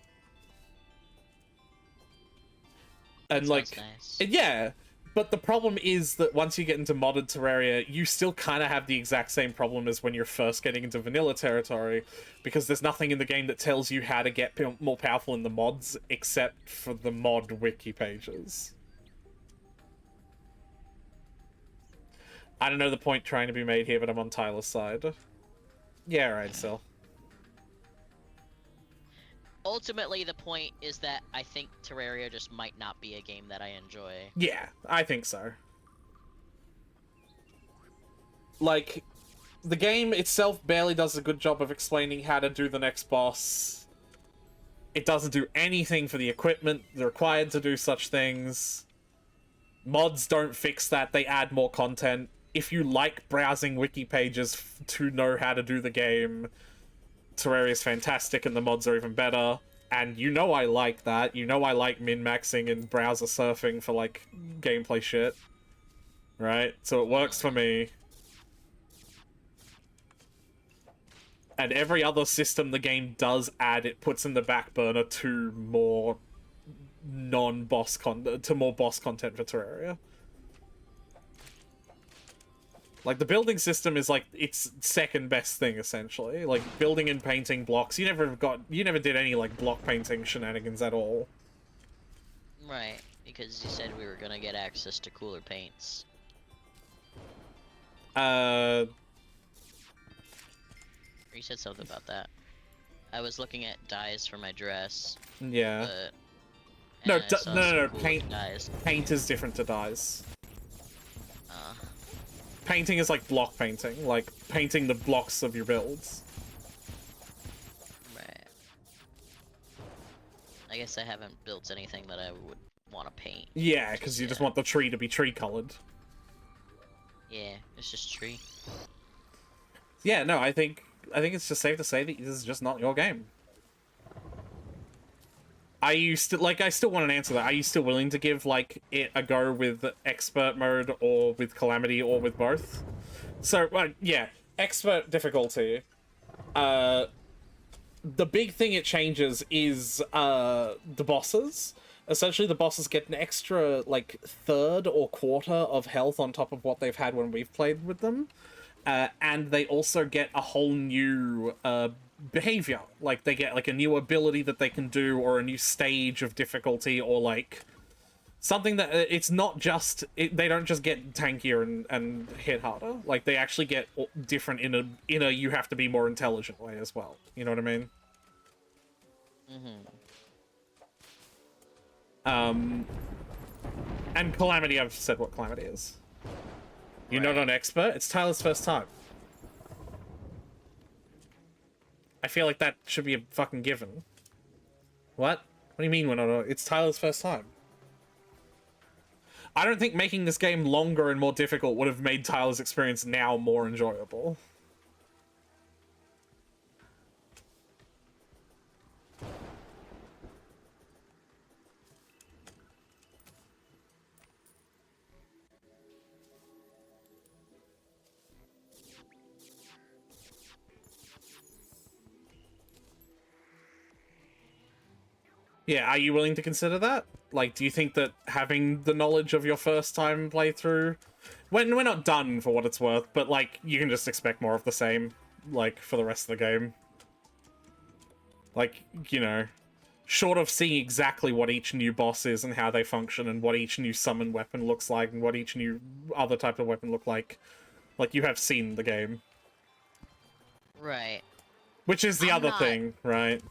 And, That like, sounds nice. yeah, but the problem is that once you get into modded Terraria, you still kind of have the exact same problem as when you're first getting into vanilla territory, because there's nothing in the game that tells you how to get more powerful in the mods, except for the mod wiki pages. I don't know the point trying to be made here, but I'm on Tyler's side. Yeah, right, Sil. Ultimately, the point is that I think Terraria just might not be a game that I enjoy. Yeah, I think so. Like, the game itself barely does a good job of explaining how to do the next boss. It doesn't do anything for the equipment required to do such things. Mods don't fix that, they add more content. If you like browsing wiki pages to know how to do the game, Terraria is fantastic and the mods are even better. And you know I like that. You know I like min-maxing and browser surfing for, like, gameplay shit. Right? So it works for me. And every other system the game does add, it puts in the back burner to more non-boss to more boss content for Terraria. Like, the building system is, like, its second best thing, essentially. Like, building and painting blocks. You never did any, like, block painting shenanigans at all. Right, because you said we were gonna get access to cooler paints. Uh, You said something about that. I was looking at dyes for my dress, yeah. but... No, and I saw no, some no, cool paint- dyes. Paint is different to dyes. Uh, Painting is like block painting. Like, painting the blocks of your builds. right. I guess I haven't built anything that I would want to paint. Yeah, because you just want the tree to be tree-colored. Yeah, it's just tree. Yeah, no, I think it's just safe to say that this is just not your game. I still want an answer to that. Are you still willing to give, like, it a go with expert mode, or with calamity, or with both? So, yeah, expert difficulty. The big thing it changes is, the bosses. Essentially, the bosses get an extra, like, third or quarter of health on top of what they've had when we've played with them. And they also get a whole new, behavior. Like, they get, like, a new ability that they can do, or a new stage of difficulty, or, like, something that it's not just they don't just get tankier and hit harder. Like they actually get different in a you have to be more intelligent way as well. You know what I mean? And Calamity, I've said what Calamity is. You're not an expert. It's Tyler's first time. I feel like that should be a fucking given. What? What do you mean we're not? It's Tyler's first time. I don't think making this game longer and more difficult would have made Tyler's experience now more enjoyable. Yeah, are you willing to consider that? Like, do you think that having the knowledge of your first time playthrough, when we're not done for what it's worth, but like you can just expect more of the same, like for the rest of the game. Like, you know, short of seeing exactly what each new boss is and how they function and what each new summon weapon looks like and what each new other type of weapon look like you have seen the game. Right. Which is the other thing, right?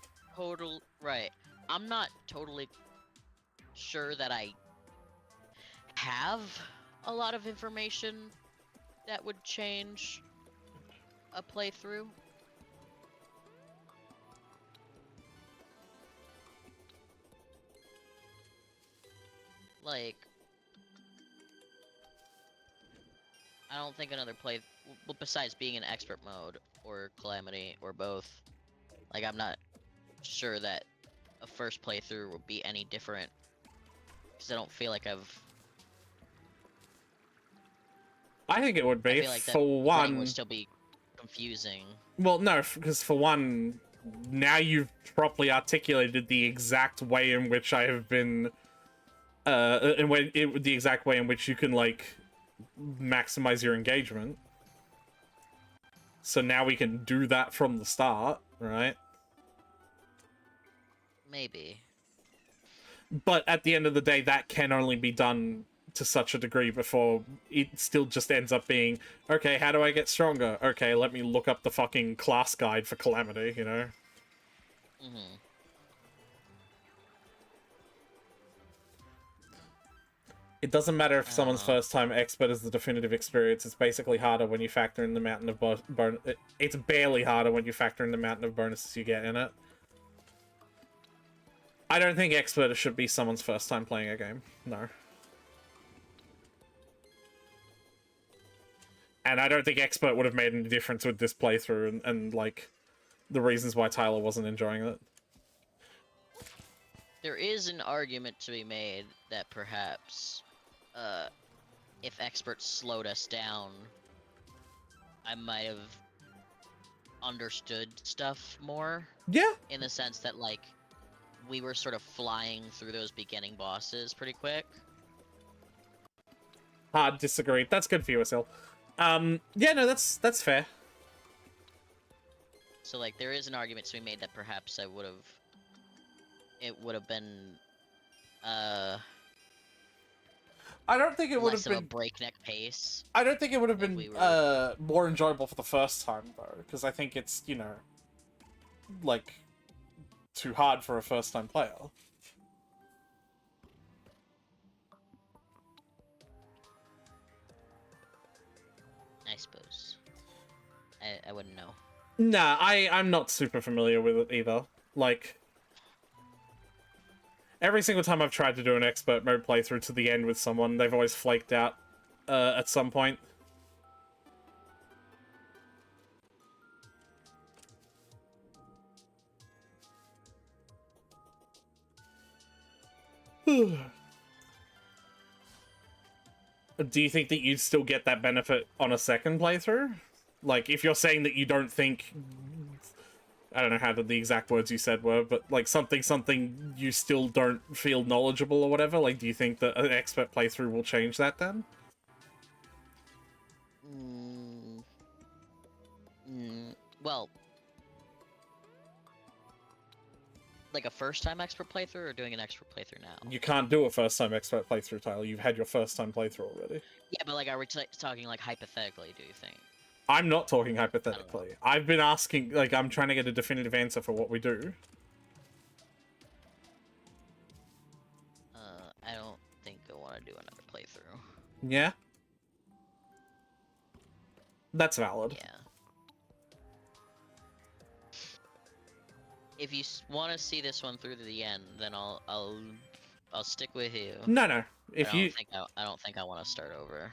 Right. I'm not totally sure that I have a lot of information that would change a playthrough. Like, I don't think another well, besides being in expert mode or Calamity or both, like I'm not sure that a first playthrough will be any different, because I don't feel like I think it would be. I feel like that for one would still be confusing. Well, no, because for one, now you've properly articulated the exact way in which I have been, the exact way in which you can, like, maximize your engagement. So now we can do that from the start, right? Maybe. But at the end of the day, that can only be done to such a degree before it still just ends up being, okay, how do I get stronger? Okay, let me look up the fucking class guide for Calamity, you know? It doesn't matter if someone's first time expert is the definitive experience. It's basically harder when you factor in the mountain of it's barely harder when you factor in the mountain of bonuses you get in it. I don't think expert should be someone's first time playing a game. No. And I don't think expert would have made any difference with this playthrough and like, the reasons why Tyler wasn't enjoying it. There is an argument to be made that perhaps, if experts slowed us down, I might have understood stuff more. Yeah. In the sense that, like, we were sort of flying through those beginning bosses pretty quick. Hard disagree. That's good for you, Asil. Yeah, no, that's fair. So, like, there is an argument to be made that perhaps it would have been, I don't think it would have less of been a breakneck pace. I don't think it would have been we were... more enjoyable for the first time though, because I think it's, you know, like, too hard for a first time player. I suppose. I wouldn't know. Nah, I'm not super familiar with it either. Like, every single time I've tried to do an expert mode playthrough to the end with someone, they've always flaked out at some point. Do you think that you'd still get that benefit on a second playthrough? Like, if you're saying that you don't think... I don't know how the exact words you said were, but, like, something you still don't feel knowledgeable or whatever, like, do you think that an expert playthrough will change that then? Well... like a first-time expert playthrough or doing an expert playthrough now? You can't do a first-time expert playthrough, Tyler. You've had your first-time playthrough already. Yeah, but like, are we talking like hypothetically? Do you think? I'm not talking hypothetically. I've been asking, like, I'm trying to get a definitive answer for what we do. I don't think I want to do another playthrough. Yeah? That's valid. Yeah. If you want to see this one through to the end, then I'll stick with you. No. If you... I don't think I want to start over.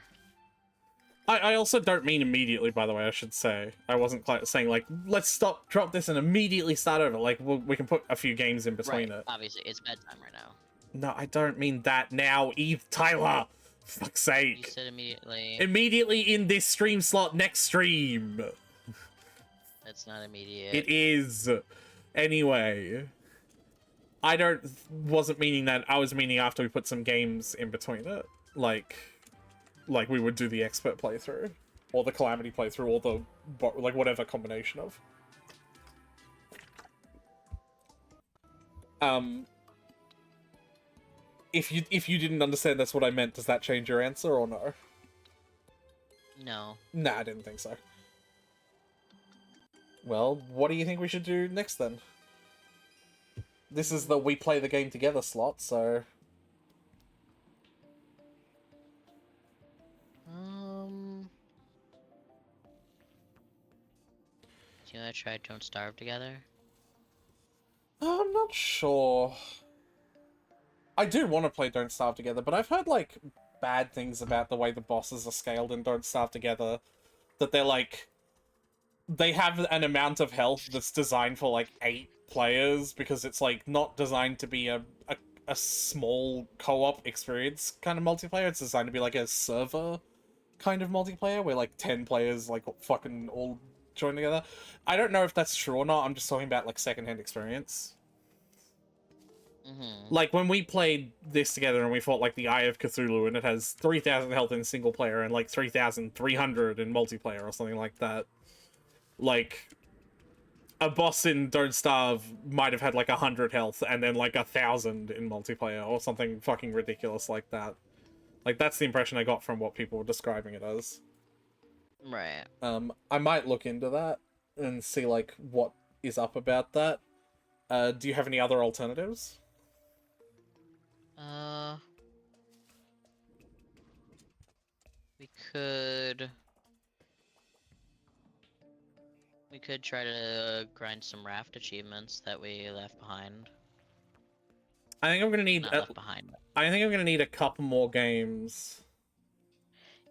I also don't mean immediately, by the way, I should say. I wasn't quite saying, like, let's drop this and immediately start over. Like, we can put a few games in between it. Obviously, it's bedtime right now. No, I don't mean that now, Tyler! For fuck's sake. You said immediately. Immediately in this stream slot next stream. It's not immediate. It is. Anyway. Wasn't meaning that. I was meaning after we put some games in between it. Like we would do the expert playthrough. Or the calamity playthrough, or the, like, whatever combination of. If you didn't understand that's what I meant, does that change your answer or no? No. Nah, I didn't think so. Well, what do you think we should do next then? This is the we play the game together slot, so... Do you want to try Don't Starve together? I'm not sure. I do want to play Don't Starve together, but I've heard, like, bad things about the way the bosses are scaled in Don't Starve together. That they're, like... They have an amount of health that's designed for, like, 8 players, because it's, like, not designed to be a small co-op experience kind of multiplayer. It's designed to be, like, a server kind of multiplayer, where, like, 10 players, like, fucking all join together. I don't know if that's true or not. I'm just talking about, like, secondhand experience. Like, when we played this together and we fought, like, the Eye of Cthulhu, and it has 3,000 health in single player and, like, 3,300 in multiplayer or something like that. Like, a boss in Don't Starve might have had, like, 100 health and then, like, 1,000 in multiplayer or something fucking ridiculous like that. Like, that's the impression I got from what people were describing it as. Right. I might look into that and see, like, what is up about that. Do you have any other alternatives? We could try to grind some raft achievements that we left behind. I think I'm gonna need. Not left behind. I think I'm gonna need a couple more games.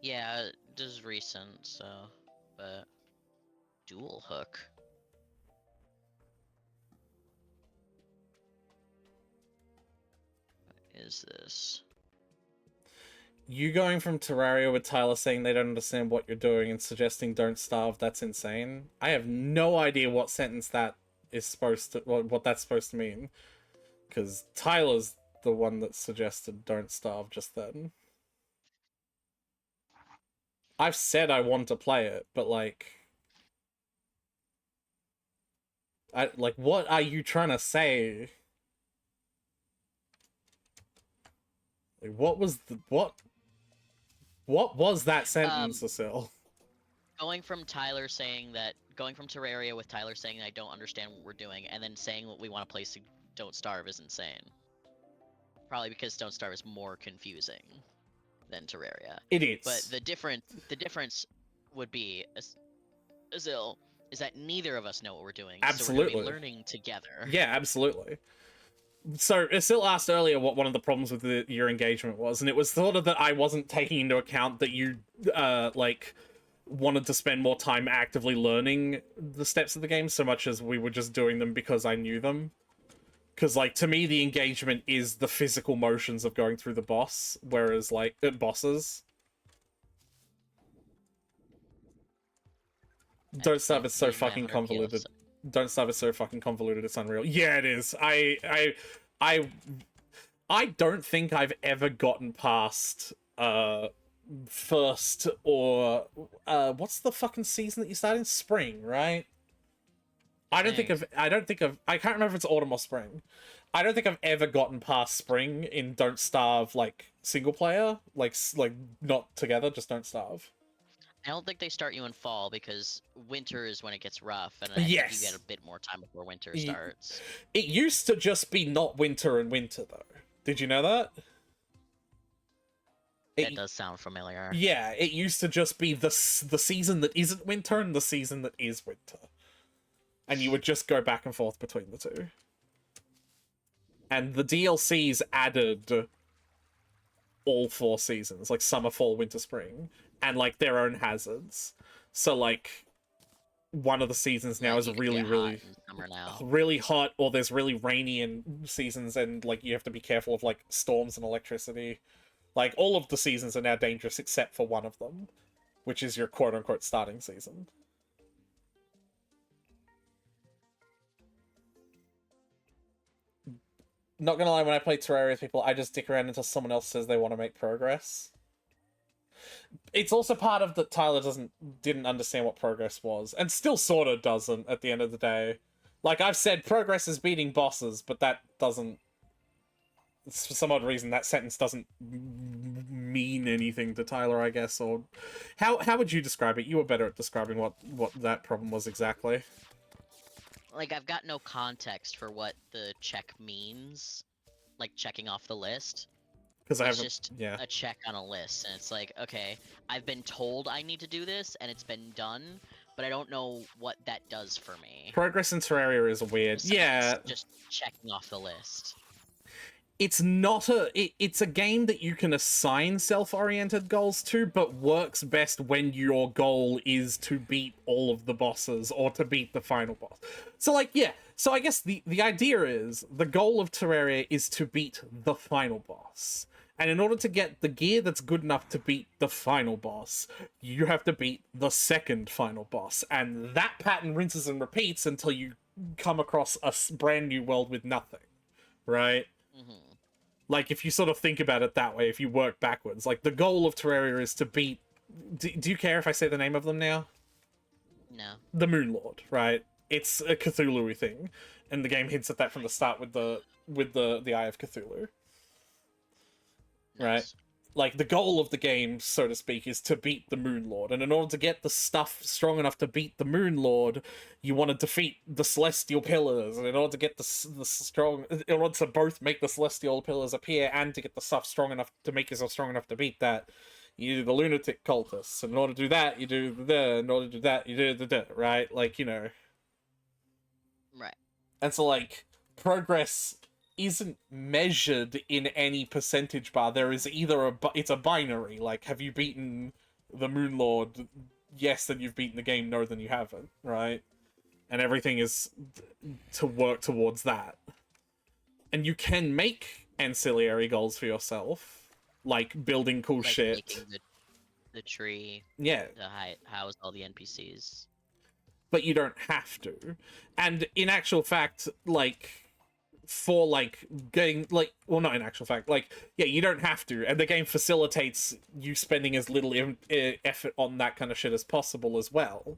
Yeah, this is recent, so, but dual hook. What is this? You going from Terraria with Tyler saying they don't understand what you're doing and suggesting don't starve, that's insane. I have no idea what sentence that is supposed to, what that's supposed to mean. Because Tyler's the one that suggested don't starve just then. I've said I want to play it, but like... what are you trying to say? Like, what was that sentence, Cecile? Going from Terraria with Tyler saying I don't understand what we're doing, and then saying what we want to play Don't Starve is insane. Probably because Don't Starve is more confusing than Terraria. It is. But the difference would be, Azil, is that neither of us know what we're doing. Absolutely. So we're going to be learning together. Yeah, absolutely. So, Azil asked earlier what one of the problems with your engagement was, and it was sort of that I wasn't taking into account that you, like, wanted to spend more time actively learning the steps of the game so much as we were just doing them because I knew them. Because, like, to me, the engagement is the physical motions of going through the boss, whereas, like, bosses. Don't Starve is so fucking convoluted. Don't Starve is so fucking convoluted, it's unreal. Yeah, it is. I don't think I've ever gotten past, first or, what's the fucking season that you start in? Spring, right? I don't think Same. I can't remember if it's autumn or spring. I don't think I've ever gotten past spring in Don't Starve, like, single player. Like, not together, just Don't Starve. I don't think they start you in fall because winter is when it gets rough, and I think you Yes. get a bit more time before winter Ye- starts. It used to just be not winter and winter, though. Did you know that? That does sound familiar. Yeah, it used to just be the season that isn't winter and the season that is winter. And you would just go back and forth between the two. And the DLCs added all 4 seasons, like summer, fall, winter, spring, and like their own hazards. So like one of the seasons now Like, is you can really, get hot really, in summer now. really hot, or there's really rainy in seasons, and like you have to be careful of like storms and electricity. Like all of the seasons are now dangerous except for one of them, which is your quote-unquote starting season. Not gonna lie, when I play Terraria with people, I just dick around until someone else says they want to make progress. It's also part of that Tyler didn't understand what progress was, and still sort of doesn't at the end of the day. Like I've said, progress is beating bosses, but that doesn't. For some odd reason, that sentence doesn't mean anything to Tyler, I guess. Or how would you describe it? You were better at describing what that problem was exactly. Like, I've got no context for what the check means. Like, checking off the list. Because I It's haven't. just Yeah. a check on a list, and it's like, okay, I've been told I need to do this, and it's been done, but I don't know what that does for me. Progress in Terraria is weird. Besides Yeah. just checking off the list. It's not it's a game that you can assign self-oriented goals to, but works best when your goal is to beat all of the bosses or to beat the final boss. So like, yeah, so I guess the idea is the goal of Terraria is to beat the final boss. And in order to get the gear that's good enough to beat the final boss, you have to beat the second final boss. And that pattern rinses and repeats until you come across a brand new world with nothing, right? Mm-hmm. Like, if you sort of think about it that way, if you work backwards, like, the goal of Terraria is to beat... Do you care if I say the name of them now? No. The Moon Lord, right? It's a Cthulhu thing, and the game hints at that from the start with the Eye of Cthulhu. Right? Nice. Like, the goal of the game, so to speak, is to beat the Moon Lord. And in order to get the stuff strong enough to beat the Moon Lord, you want to defeat the Celestial Pillars. And in order to get in order to both make the Celestial Pillars appear and to get the stuff strong enough to make yourself strong enough to beat that, you do the Lunatic Cultists. And in order to do that, you do the, in order to do that, you do the, right? Like, you know. Right. And so, like, progress isn't measured in any percentage bar. There is either it's a binary, like, have you beaten the Moon Lord? Yes, then you've beaten the game. No, then you haven't, right? And everything is to work towards that. And you can make ancillary goals for yourself, like building cool Like shit. making the tree Yeah, to house all the NPCs. but you don't have to. And in actual fact, like, for like getting like, well, not in actual fact, like, yeah, you don't have to, and the game facilitates you spending as little effort on that kind of shit as possible as well.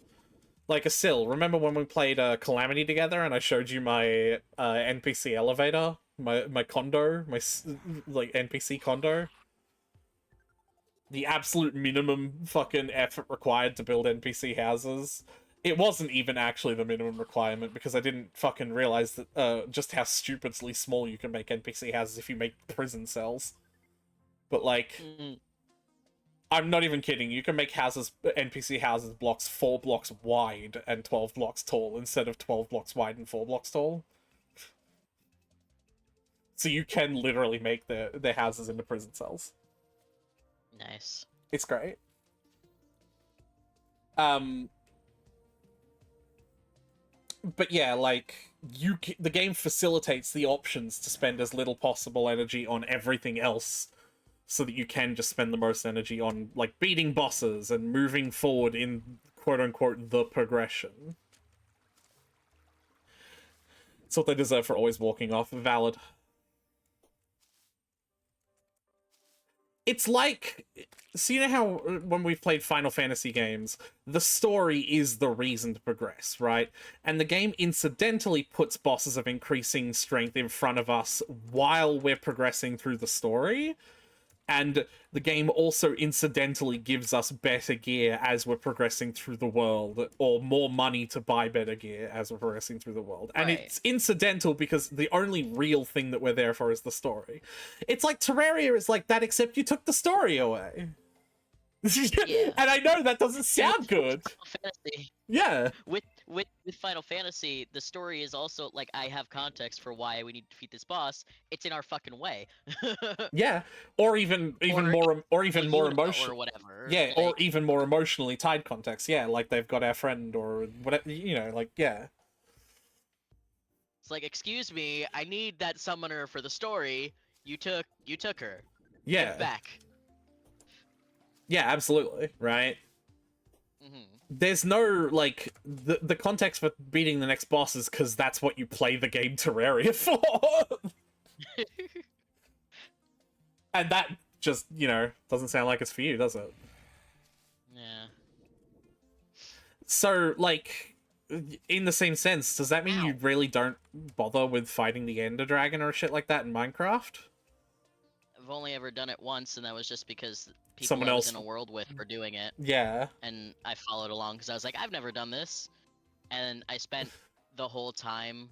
Like, remember when we played Calamity together and I showed you my NPC elevator, my condo, like NPC condo, the absolute minimum fucking effort required to build NPC houses. It wasn't even actually the minimum requirement, because I didn't fucking realize that just how stupidly small you can make NPC houses if you make prison cells. But like, I'm not even kidding. You can make NPC houses blocks 4 blocks wide and 12 blocks tall instead of 12 blocks wide and 4 blocks tall. So you can literally make their houses into prison cells. Nice. It's great. But yeah, like, the game facilitates the options to spend as little possible energy on everything else, so that you can just spend the most energy on, like, beating bosses and moving forward in quote-unquote the progression. It's what they deserve for always walking off. Valid. it's like, so you know how when we've played Final Fantasy games, the story is the reason to progress, right? And the game incidentally puts bosses of increasing strength in front of us while we're progressing through the story. And the game also incidentally gives us better gear as we're progressing through the world, or more money to buy better gear as we're progressing through the world. And Right. it's incidental because the only real thing that we're there for is the story. It's like Terraria is like that, except you took the story away. Yeah. And I know that doesn't sound good. Final Fantasy, Yeah. with Final Fantasy, the story is also like I have context for why we need to defeat this boss. It's in our fucking way. Yeah. Or even Or more Yuna emotional. or whatever. Yeah, or like, even more emotionally tied context. Yeah, like they've got our friend or whatever, you know, like, yeah. it's like, excuse me, I need that summoner for the story. You took her. Give Yeah. it back. Yeah, absolutely, right? Hmm. There's no, like, the context for beating the next boss is because that's what you play the game Terraria for. And that just, you know, doesn't sound like it's for you, does it? Yeah. So, like, in the same sense, does that mean you Ow. really don't bother with fighting the Ender Dragon or shit like that in Minecraft? I've only ever done it once, and that was just because people Someone I was else- in a world with were doing it, Yeah. and I followed along because I was like, I've never done this, and I spent the whole time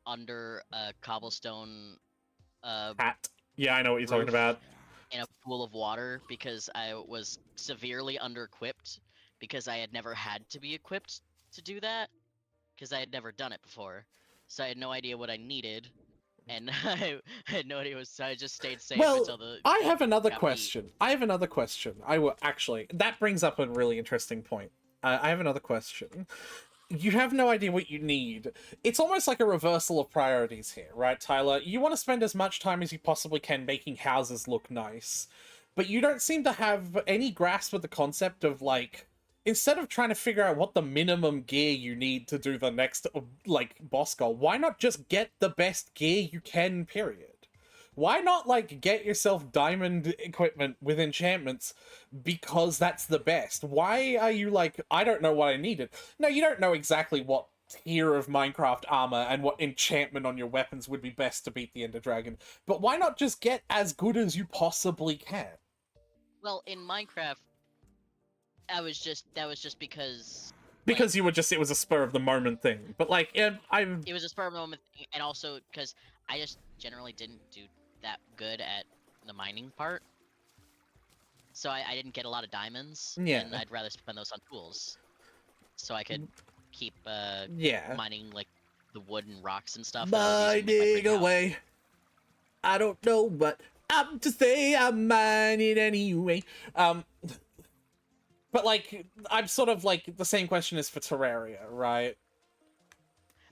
under a cobblestone Hat. Yeah, I know what you're talking Roof. about. in a pool of water because I was severely under-equipped because I had never had to be equipped to do that because I had never done it before. So I had no idea what I needed, and I had no idea what. So I just stayed safe Well, until the. I have another got beat. question. I will actually. That brings up a really interesting point. I have another question. You have no idea what you need. It's almost like a reversal of priorities here, right, Tyler? You want to spend as much time as you possibly can making houses look nice, but you don't seem to have any grasp of the concept of, like, instead of trying to figure out what the minimum gear you need to do the next, like, boss goal, why not just get the best gear you can, period? Why not, like, get yourself diamond equipment with enchantments because that's the best? Why are you like, I don't know what I needed? No, you don't know exactly what tier of Minecraft armor and what enchantment on your weapons would be best to beat the Ender Dragon. But why not just get as good as you possibly can? Well, in Minecraft, that was just because. Because you were just, it was a spur of the moment thing. But like, yeah, It was a spur of the moment thing, and also because I just generally didn't do that good at the mining part. So I didn't get a lot of diamonds. Yeah. And I'd rather spend those on tools. So I could keep yeah. mining like the wood and rocks and stuff. that I was using to make my Mining brain out. away. I don't know, but I'm to say I'm mining anyway. But like, I'm sort of like, the same question is for Terraria, right?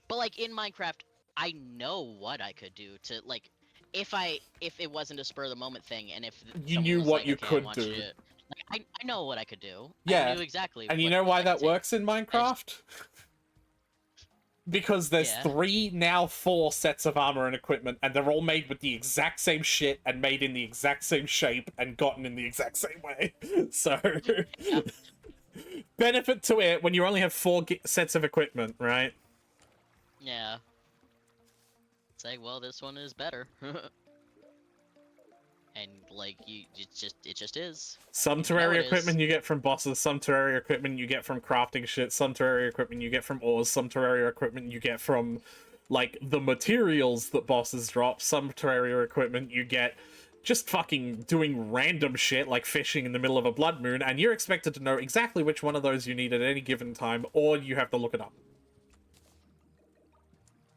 But like in Minecraft, I know what I could do to like, if it wasn't a spur of the moment thing, and if You someone knew was what like, you "Okay, I could want do." you to-" like, I know what I could do. Yeah. I knew exactly. And you what know why I could that take. works in Minecraft? Because there's Yeah. 3, now 4 sets of armor and equipment, and they're all made with the exact same shit, and made in the exact same shape, and gotten in the exact same way. So, benefit to it when you only have 4 sets of equipment, right? Yeah. It's like, well, this one is better. And like it just is. Some You know Terraria it is. equipment you get from bosses, some Terraria equipment you get from crafting shit, some Terraria equipment you get from ores, some Terraria equipment you get from, like, the materials that bosses drop, some Terraria equipment you get just fucking doing random shit like fishing in the middle of a blood moon, and you're expected to know exactly which one of those you need at any given time, or you have to look it up.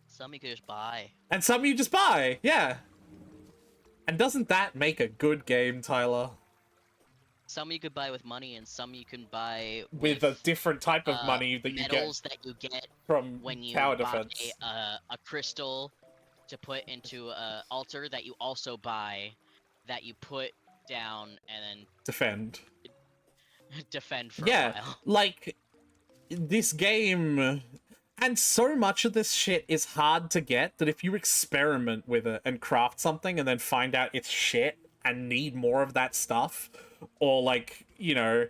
Some you could just buy. And some you just buy, yeah. And doesn't that make a good game, Tyler? Some you could buy with money, and some you can buy With a different type of money that you get metals that you get from when you tower buy defense. a crystal to put into a altar that you also buy, that you put down and Defend. then defend for a Yeah, while. like, this game, and so much of this shit is hard to get that if you experiment with it and craft something and then find out it's shit, and need more of that stuff, or like, you know,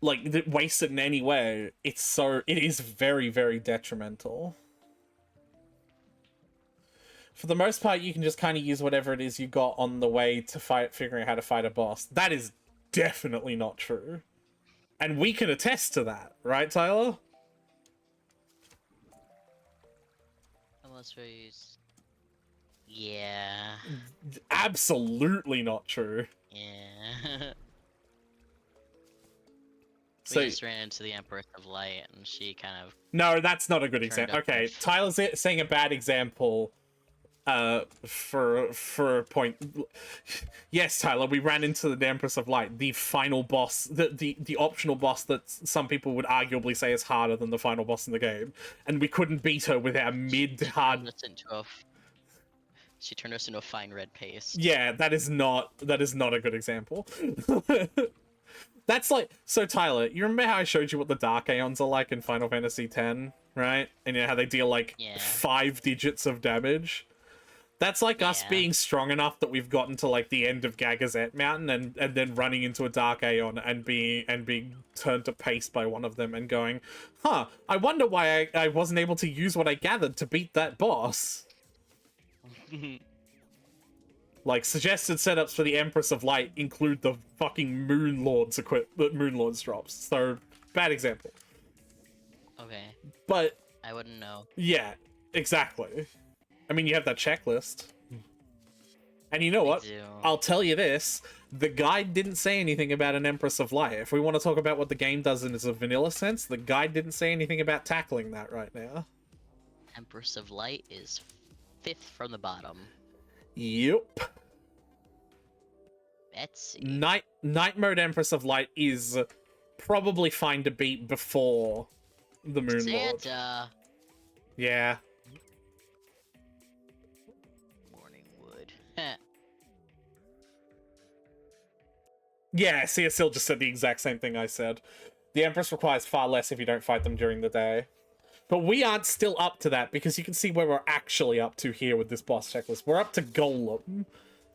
like waste it in any way, it is very, very detrimental. For the most part, you can just kind of use whatever it is you got on the way to figuring out how to fight a boss. That is definitely not true. And we can attest to that, right, Tyler? Unless we use... Yeah. Absolutely not true. Yeah. So, we just ran into the Empress of Light, and she kind of... no, that's not a good turned example. up Okay, with- Tyler's saying a bad example for a point. Yes, Tyler, we ran into the Empress of Light, the final boss, the optional boss that some people would arguably say is harder than the final boss in the game, and we couldn't beat her with our mid-hard... She turned us into a fine red paste. Yeah, that is not a good example. That's like, so Tyler, you remember how I showed you what the Dark Aeons are like in Final Fantasy X, right? And you know how they deal like 5 digits of damage? That's like us being strong enough that we've gotten to like the end of Gagazet Mountain and then running into a Dark Aeon and being turned to paste by one of them and going, huh, I wonder why I wasn't able to use what I gathered to beat that boss. Like, suggested setups for the Empress of Light include the fucking Moon Lord's Moon Lord's drops. So, bad example. Okay. But I wouldn't know. yeah, exactly. I mean, you have that checklist. And you know what? I'll tell you this. The guide didn't say anything about an Empress of Light. If we want to talk about what the game does in its vanilla sense, the guide didn't say anything about tackling that right now. Empress of Light is 5th from the bottom. Yep. Betsy. Night mode Empress of Light is probably fine to beat before the Moon Lord. Santa. Yeah. Morning Wood. Yeah, CSL just said the exact same thing I said. The Empress requires far less if you don't fight them during the day. But we aren't still up to that, because you can see where we're actually up to here with this boss checklist. We're up to Golem,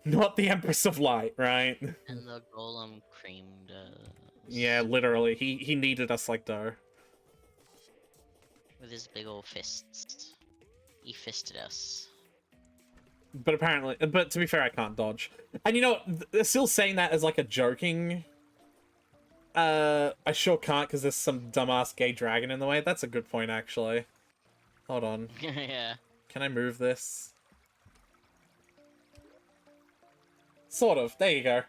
not the Empress of Light, right? And the Golem creamed us. Yeah, literally. He needed us like dough. With his big old fists. He fisted us. But to be fair, I can't dodge. And you know what? They're still saying that as like a joking... I sure can't, because there's some dumbass gay dragon in the way. That's a good point, actually. Hold on. Yeah. Can I move this? Sort of. There you go.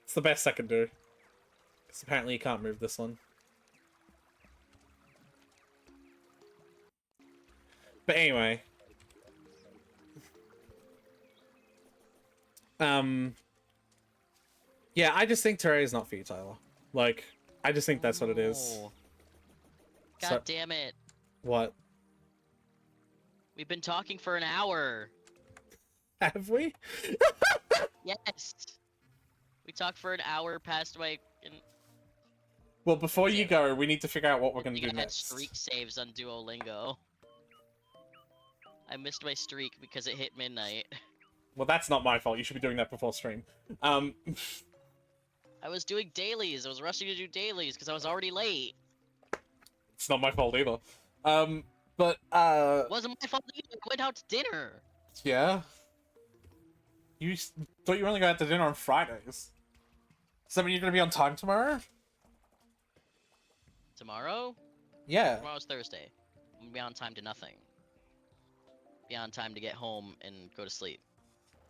It's the best I can do. Because apparently you can't move this one. But anyway. Yeah, I just think Terraria is not for you, Tyler. Like, I just think that's what it is. Oh. God So- damn it. What? We've been talking for an hour. Have we? Yes. We talked for an hour past my... Well, before you go, we need to figure out what we're going to I do had next. streak saves on Duolingo. I missed my streak because it hit midnight. Well, that's not my fault. You should be doing that before stream. I was doing dailies. I was rushing to do dailies because I was already late. It's not my fault either. But, It wasn't my fault either. I went out to dinner. yeah. Thought you were only going out to dinner on Fridays. Does that mean you're going to be on time tomorrow? Tomorrow? Yeah. Tomorrow's Thursday. I'm gonna be on time to nothing. Be on time to get home and go to sleep.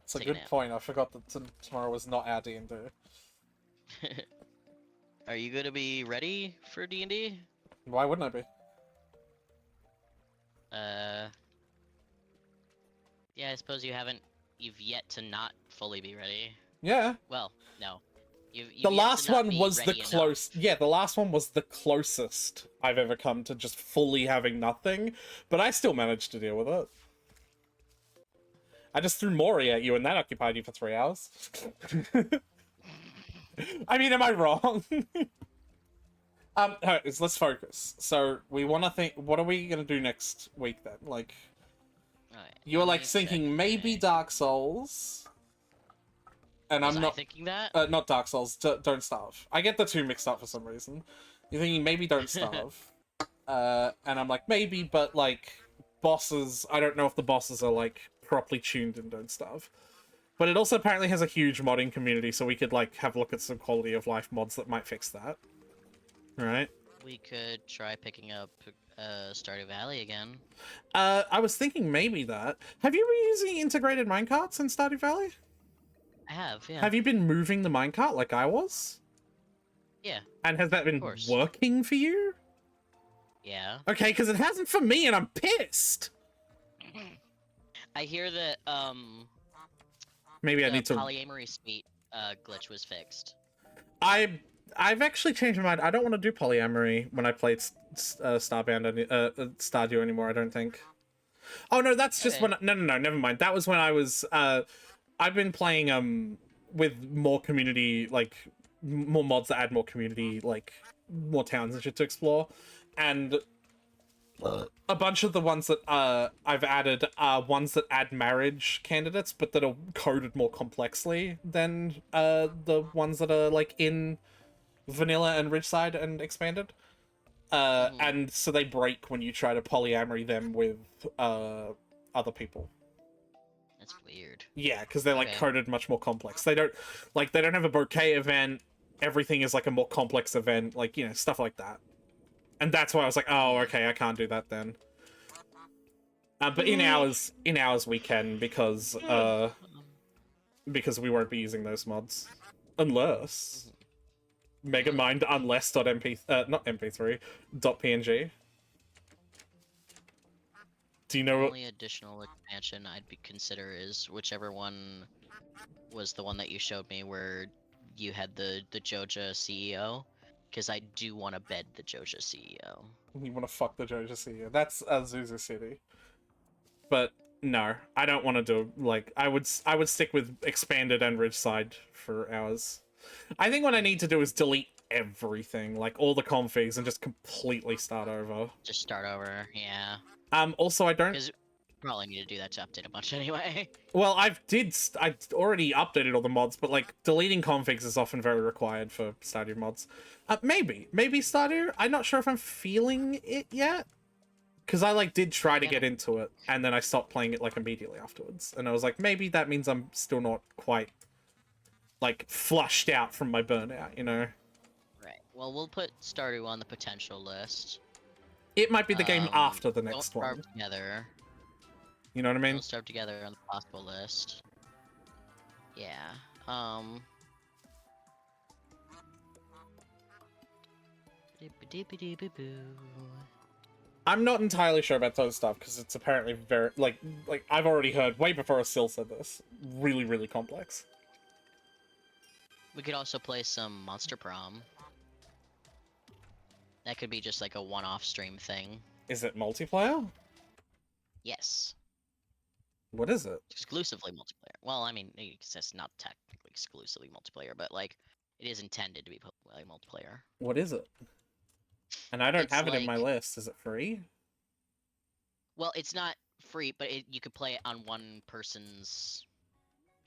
It's a Take a good nap. point. I forgot that tomorrow was not our D&D. Are you gonna be ready for D&D? Why wouldn't I be? Yeah, I suppose you've yet to not fully be ready. Yeah. Well, no. You've The yet to last not one be was the ready enough. the last one was the closest I've ever come to just fully having nothing, but I still managed to deal with it. I just threw Mori at you and that occupied you for 3 hours. I mean, am I wrong? Alright, let's focus. So, we want to think, what are we going to do next week then? Like, Alright, You were let like me thinking check maybe my- Dark Souls, and Was I'm I not. thinking that? Not Dark Souls. Don't Starve. I get the two mixed up for some reason. You're thinking maybe Don't Starve, and I'm like maybe, but like bosses. I don't know if the bosses are like properly tuned in Don't Starve. But it also apparently has a huge modding community, so we could like have a look at some quality of life mods that might fix that. Right? We could try picking up Stardew Valley again. I was thinking maybe that. Have you been using integrated minecarts in Stardew Valley? I have, yeah. Have you been moving the minecart like I was? Yeah, And has that been course. working for you? yeah. Okay, because it hasn't for me, and I'm pissed. I hear that Maybe I the need to. polyamory suite glitch was fixed. I've actually changed my mind. I don't want to do polyamory when I played Stardew anymore. I don't think. Oh no, that's just Okay. when. No, never mind. That was when I was. I've been playing with more community, like more mods that add more community, like more towns and shit to explore, and a bunch of the ones that I've added are ones that add marriage candidates, but that are coded more complexly than the ones that are like in vanilla and Ridgeside and expanded. And so they break when you try to polyamory them with other people. That's weird. Yeah, because they're like Okay. coded much more complex. They don't have a bouquet event. Everything is like a more complex event, like, you know, stuff like that. And that's why I was like, oh, okay, I can't do that then. But in hours we can, because we won't be using those mods, unless Megamind unless.mp not mp3 .png. Do you The know what? only additional expansion I'd consider is whichever one was the one that you showed me where you had the Joja CEO, because I do want to bed the Joja CEO. You want to fuck the Joja CEO? That's Azusa City. But no, I don't want to do, like, I would stick with expanded and Ridgeside for hours. I think what I need to do is delete everything, like all the configs, and just completely start over. Just start over, yeah. Also, I don't. Because probably need to do that to update a bunch anyway. Well, I've already updated all the mods, but like deleting configs is often very required for Stardew mods. Maybe Stardew. I'm not sure if I'm feeling it yet, because I like did try to get into it, and then I stopped playing it like immediately afterwards, and I was like, maybe that means I'm still not quite like flushed out from my burnout, you know. Right. Well, we'll put Stardew on the potential list. It might be the game after the Don't next starve one. together. You know what I mean? Don't starve together on the possible list. Yeah. I'm not entirely sure about those stuff, because it's apparently very like I've already heard way before Sil said this. Really complex. We could also play some Monster Prom. That could be just like a one-off stream thing. Is it multiplayer? Yes. What is it? Exclusively multiplayer. Well, I mean, it's not technically exclusively multiplayer, but like, it is intended to be multiplayer. What is it? And I don't It's have it in my like- list. Is it free? Well, it's not free, but you could play it on one person's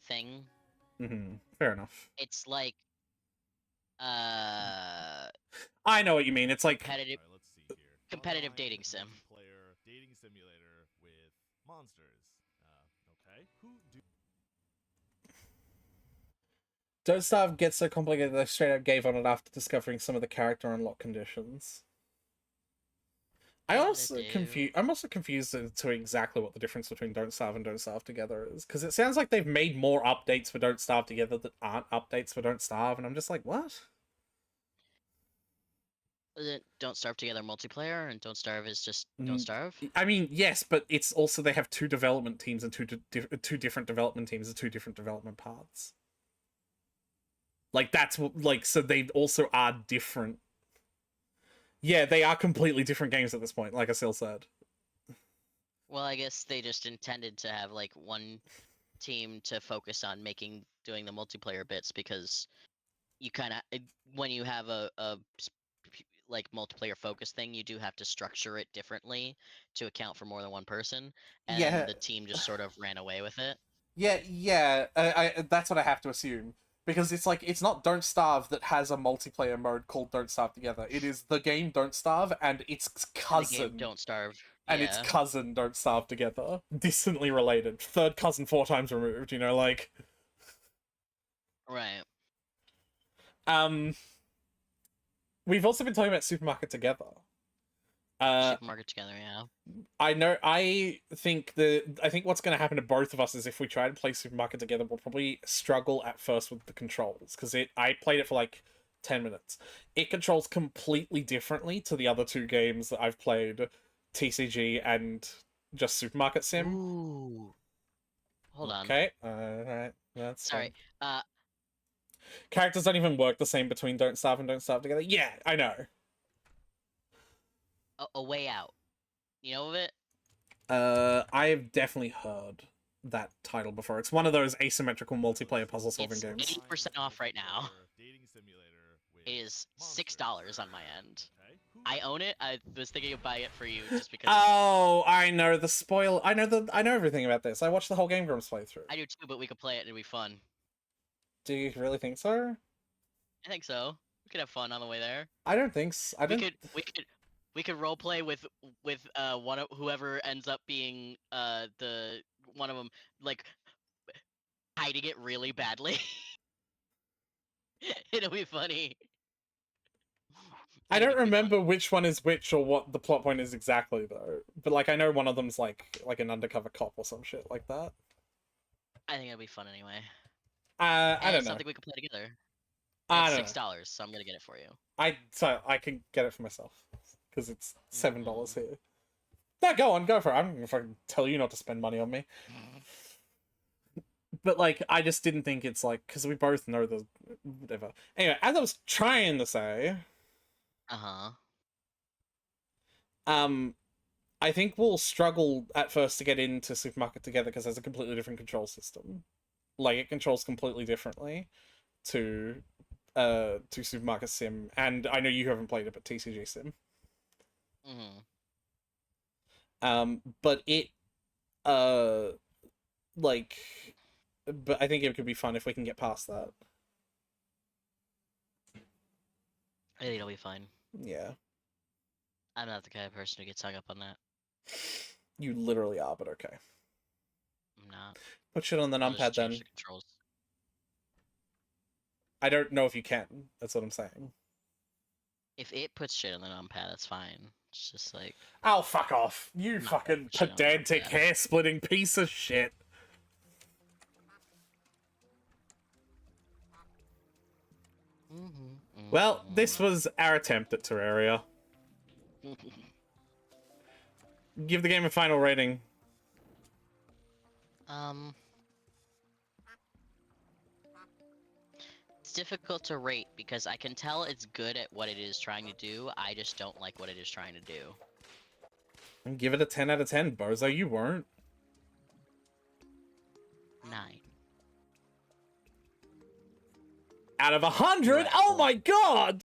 thing. Fair enough. It's like, I know what you mean. It's like competitive. Alright, let's see here. Competitive Online dating sim. Player dating simulator with monsters. Okay. Who do? Don't Starve gets so complicated that I straight up gave on it after discovering some of the character unlock conditions. I'm also confused as to exactly what the difference between Don't Starve and Don't Starve Together is, because it sounds like they've made more updates for Don't Starve Together that aren't updates for Don't Starve, and I'm just like, what? Is it Don't Starve Together multiplayer, and Don't Starve is just Don't Starve? I mean, yes, but it's also they have two development teams and two different development teams and two different development paths. Like, that's what, like, so they also are different. Yeah, they are completely different games at this point, like Asil said. Well, I guess they just intended to have like one team to focus on doing the multiplayer bits, because you kind of, when you have like multiplayer focus thing, you do have to structure it differently to account for more than one person, and Yeah. the team just sort of ran away with it. Yeah. That's what I have to assume. Because it's like, it's not Don't Starve that has a multiplayer mode called Don't Starve Together. It is the game Don't Starve and its And the cousin. game Don't Starve. And its Yeah. cousin Don't Starve Together. Distantly related. Third cousin 4 times removed, you know, like... Right. We've also been talking about Supermarket Together. Supermarket Together, yeah. I think what's going to happen to both of us is if we try to play Supermarket Together, we'll probably struggle at first with the controls, because I played it for like 10 minutes. It controls completely differently to the other 2 games that I've played, TCG and just Supermarket Sim. Ooh. Hold on. Okay, alright, that's Sorry. fine. Characters don't even work the same between Don't Starve and Don't Starve Together. Yeah, I know. A Way Out. You know of it? I've definitely heard that title before. It's one of those asymmetrical multiplayer puzzle solving It's games. 80% off right now. Dating simulator with It is monsters. $6 on my end. Okay. Who I own it. I was thinking of buying it for you just because Oh, I know the spoil. I know everything about this. I watched the whole Game Grumps playthrough. I do too, but we could play it and it'd be fun. Do you really think so? I think so. We could have fun on the way there. I don't think so. I don't. We could role play with one of whoever ends up being the one of them, like hiding it really badly. It'll be funny. I think don't it'd be fun. remember which one is which or what the plot point is exactly though. But like I know one of them's like an undercover cop or some shit like that. I think it'll be fun anyway. I And don't it's know. something we can play together. I It's don't know. $6, so I'm gonna get it for you. So I can get it for myself because it's $7 here. No, go for it. I'm not gonna fucking tell you not to spend money on me. But like, I just didn't think it's like, because we both know the whatever. Anyway, as I was trying to say, Uh-huh. I think we'll struggle at first to get into Supermarket Together because there's a completely different control system. Like it controls completely differently to Supermarket Sim, and I know you haven't played it, but TCG Sim. But it like, but I think it could be fun if we can get past that. I think it'll be fine. Yeah. I'm not the kind of person who gets hung up on that. You literally are, but okay. I'm not. Put shit on the I'll just numpad then. change the controls. I don't know if you can. That's what I'm saying. If it puts shit on the numpad, that's fine. It's just like Oh, fuck off. You No, fucking shit on the pedantic, numpad. hair-splitting piece of shit. Well, this was our attempt at Terraria. Give the game a final rating. It's difficult to rate because I can tell it's good at what it is trying to do. I just don't like what it is trying to do. And give it a 10 out of 10, Bozo. You weren't. 9. Out of 100? Right. Oh my god!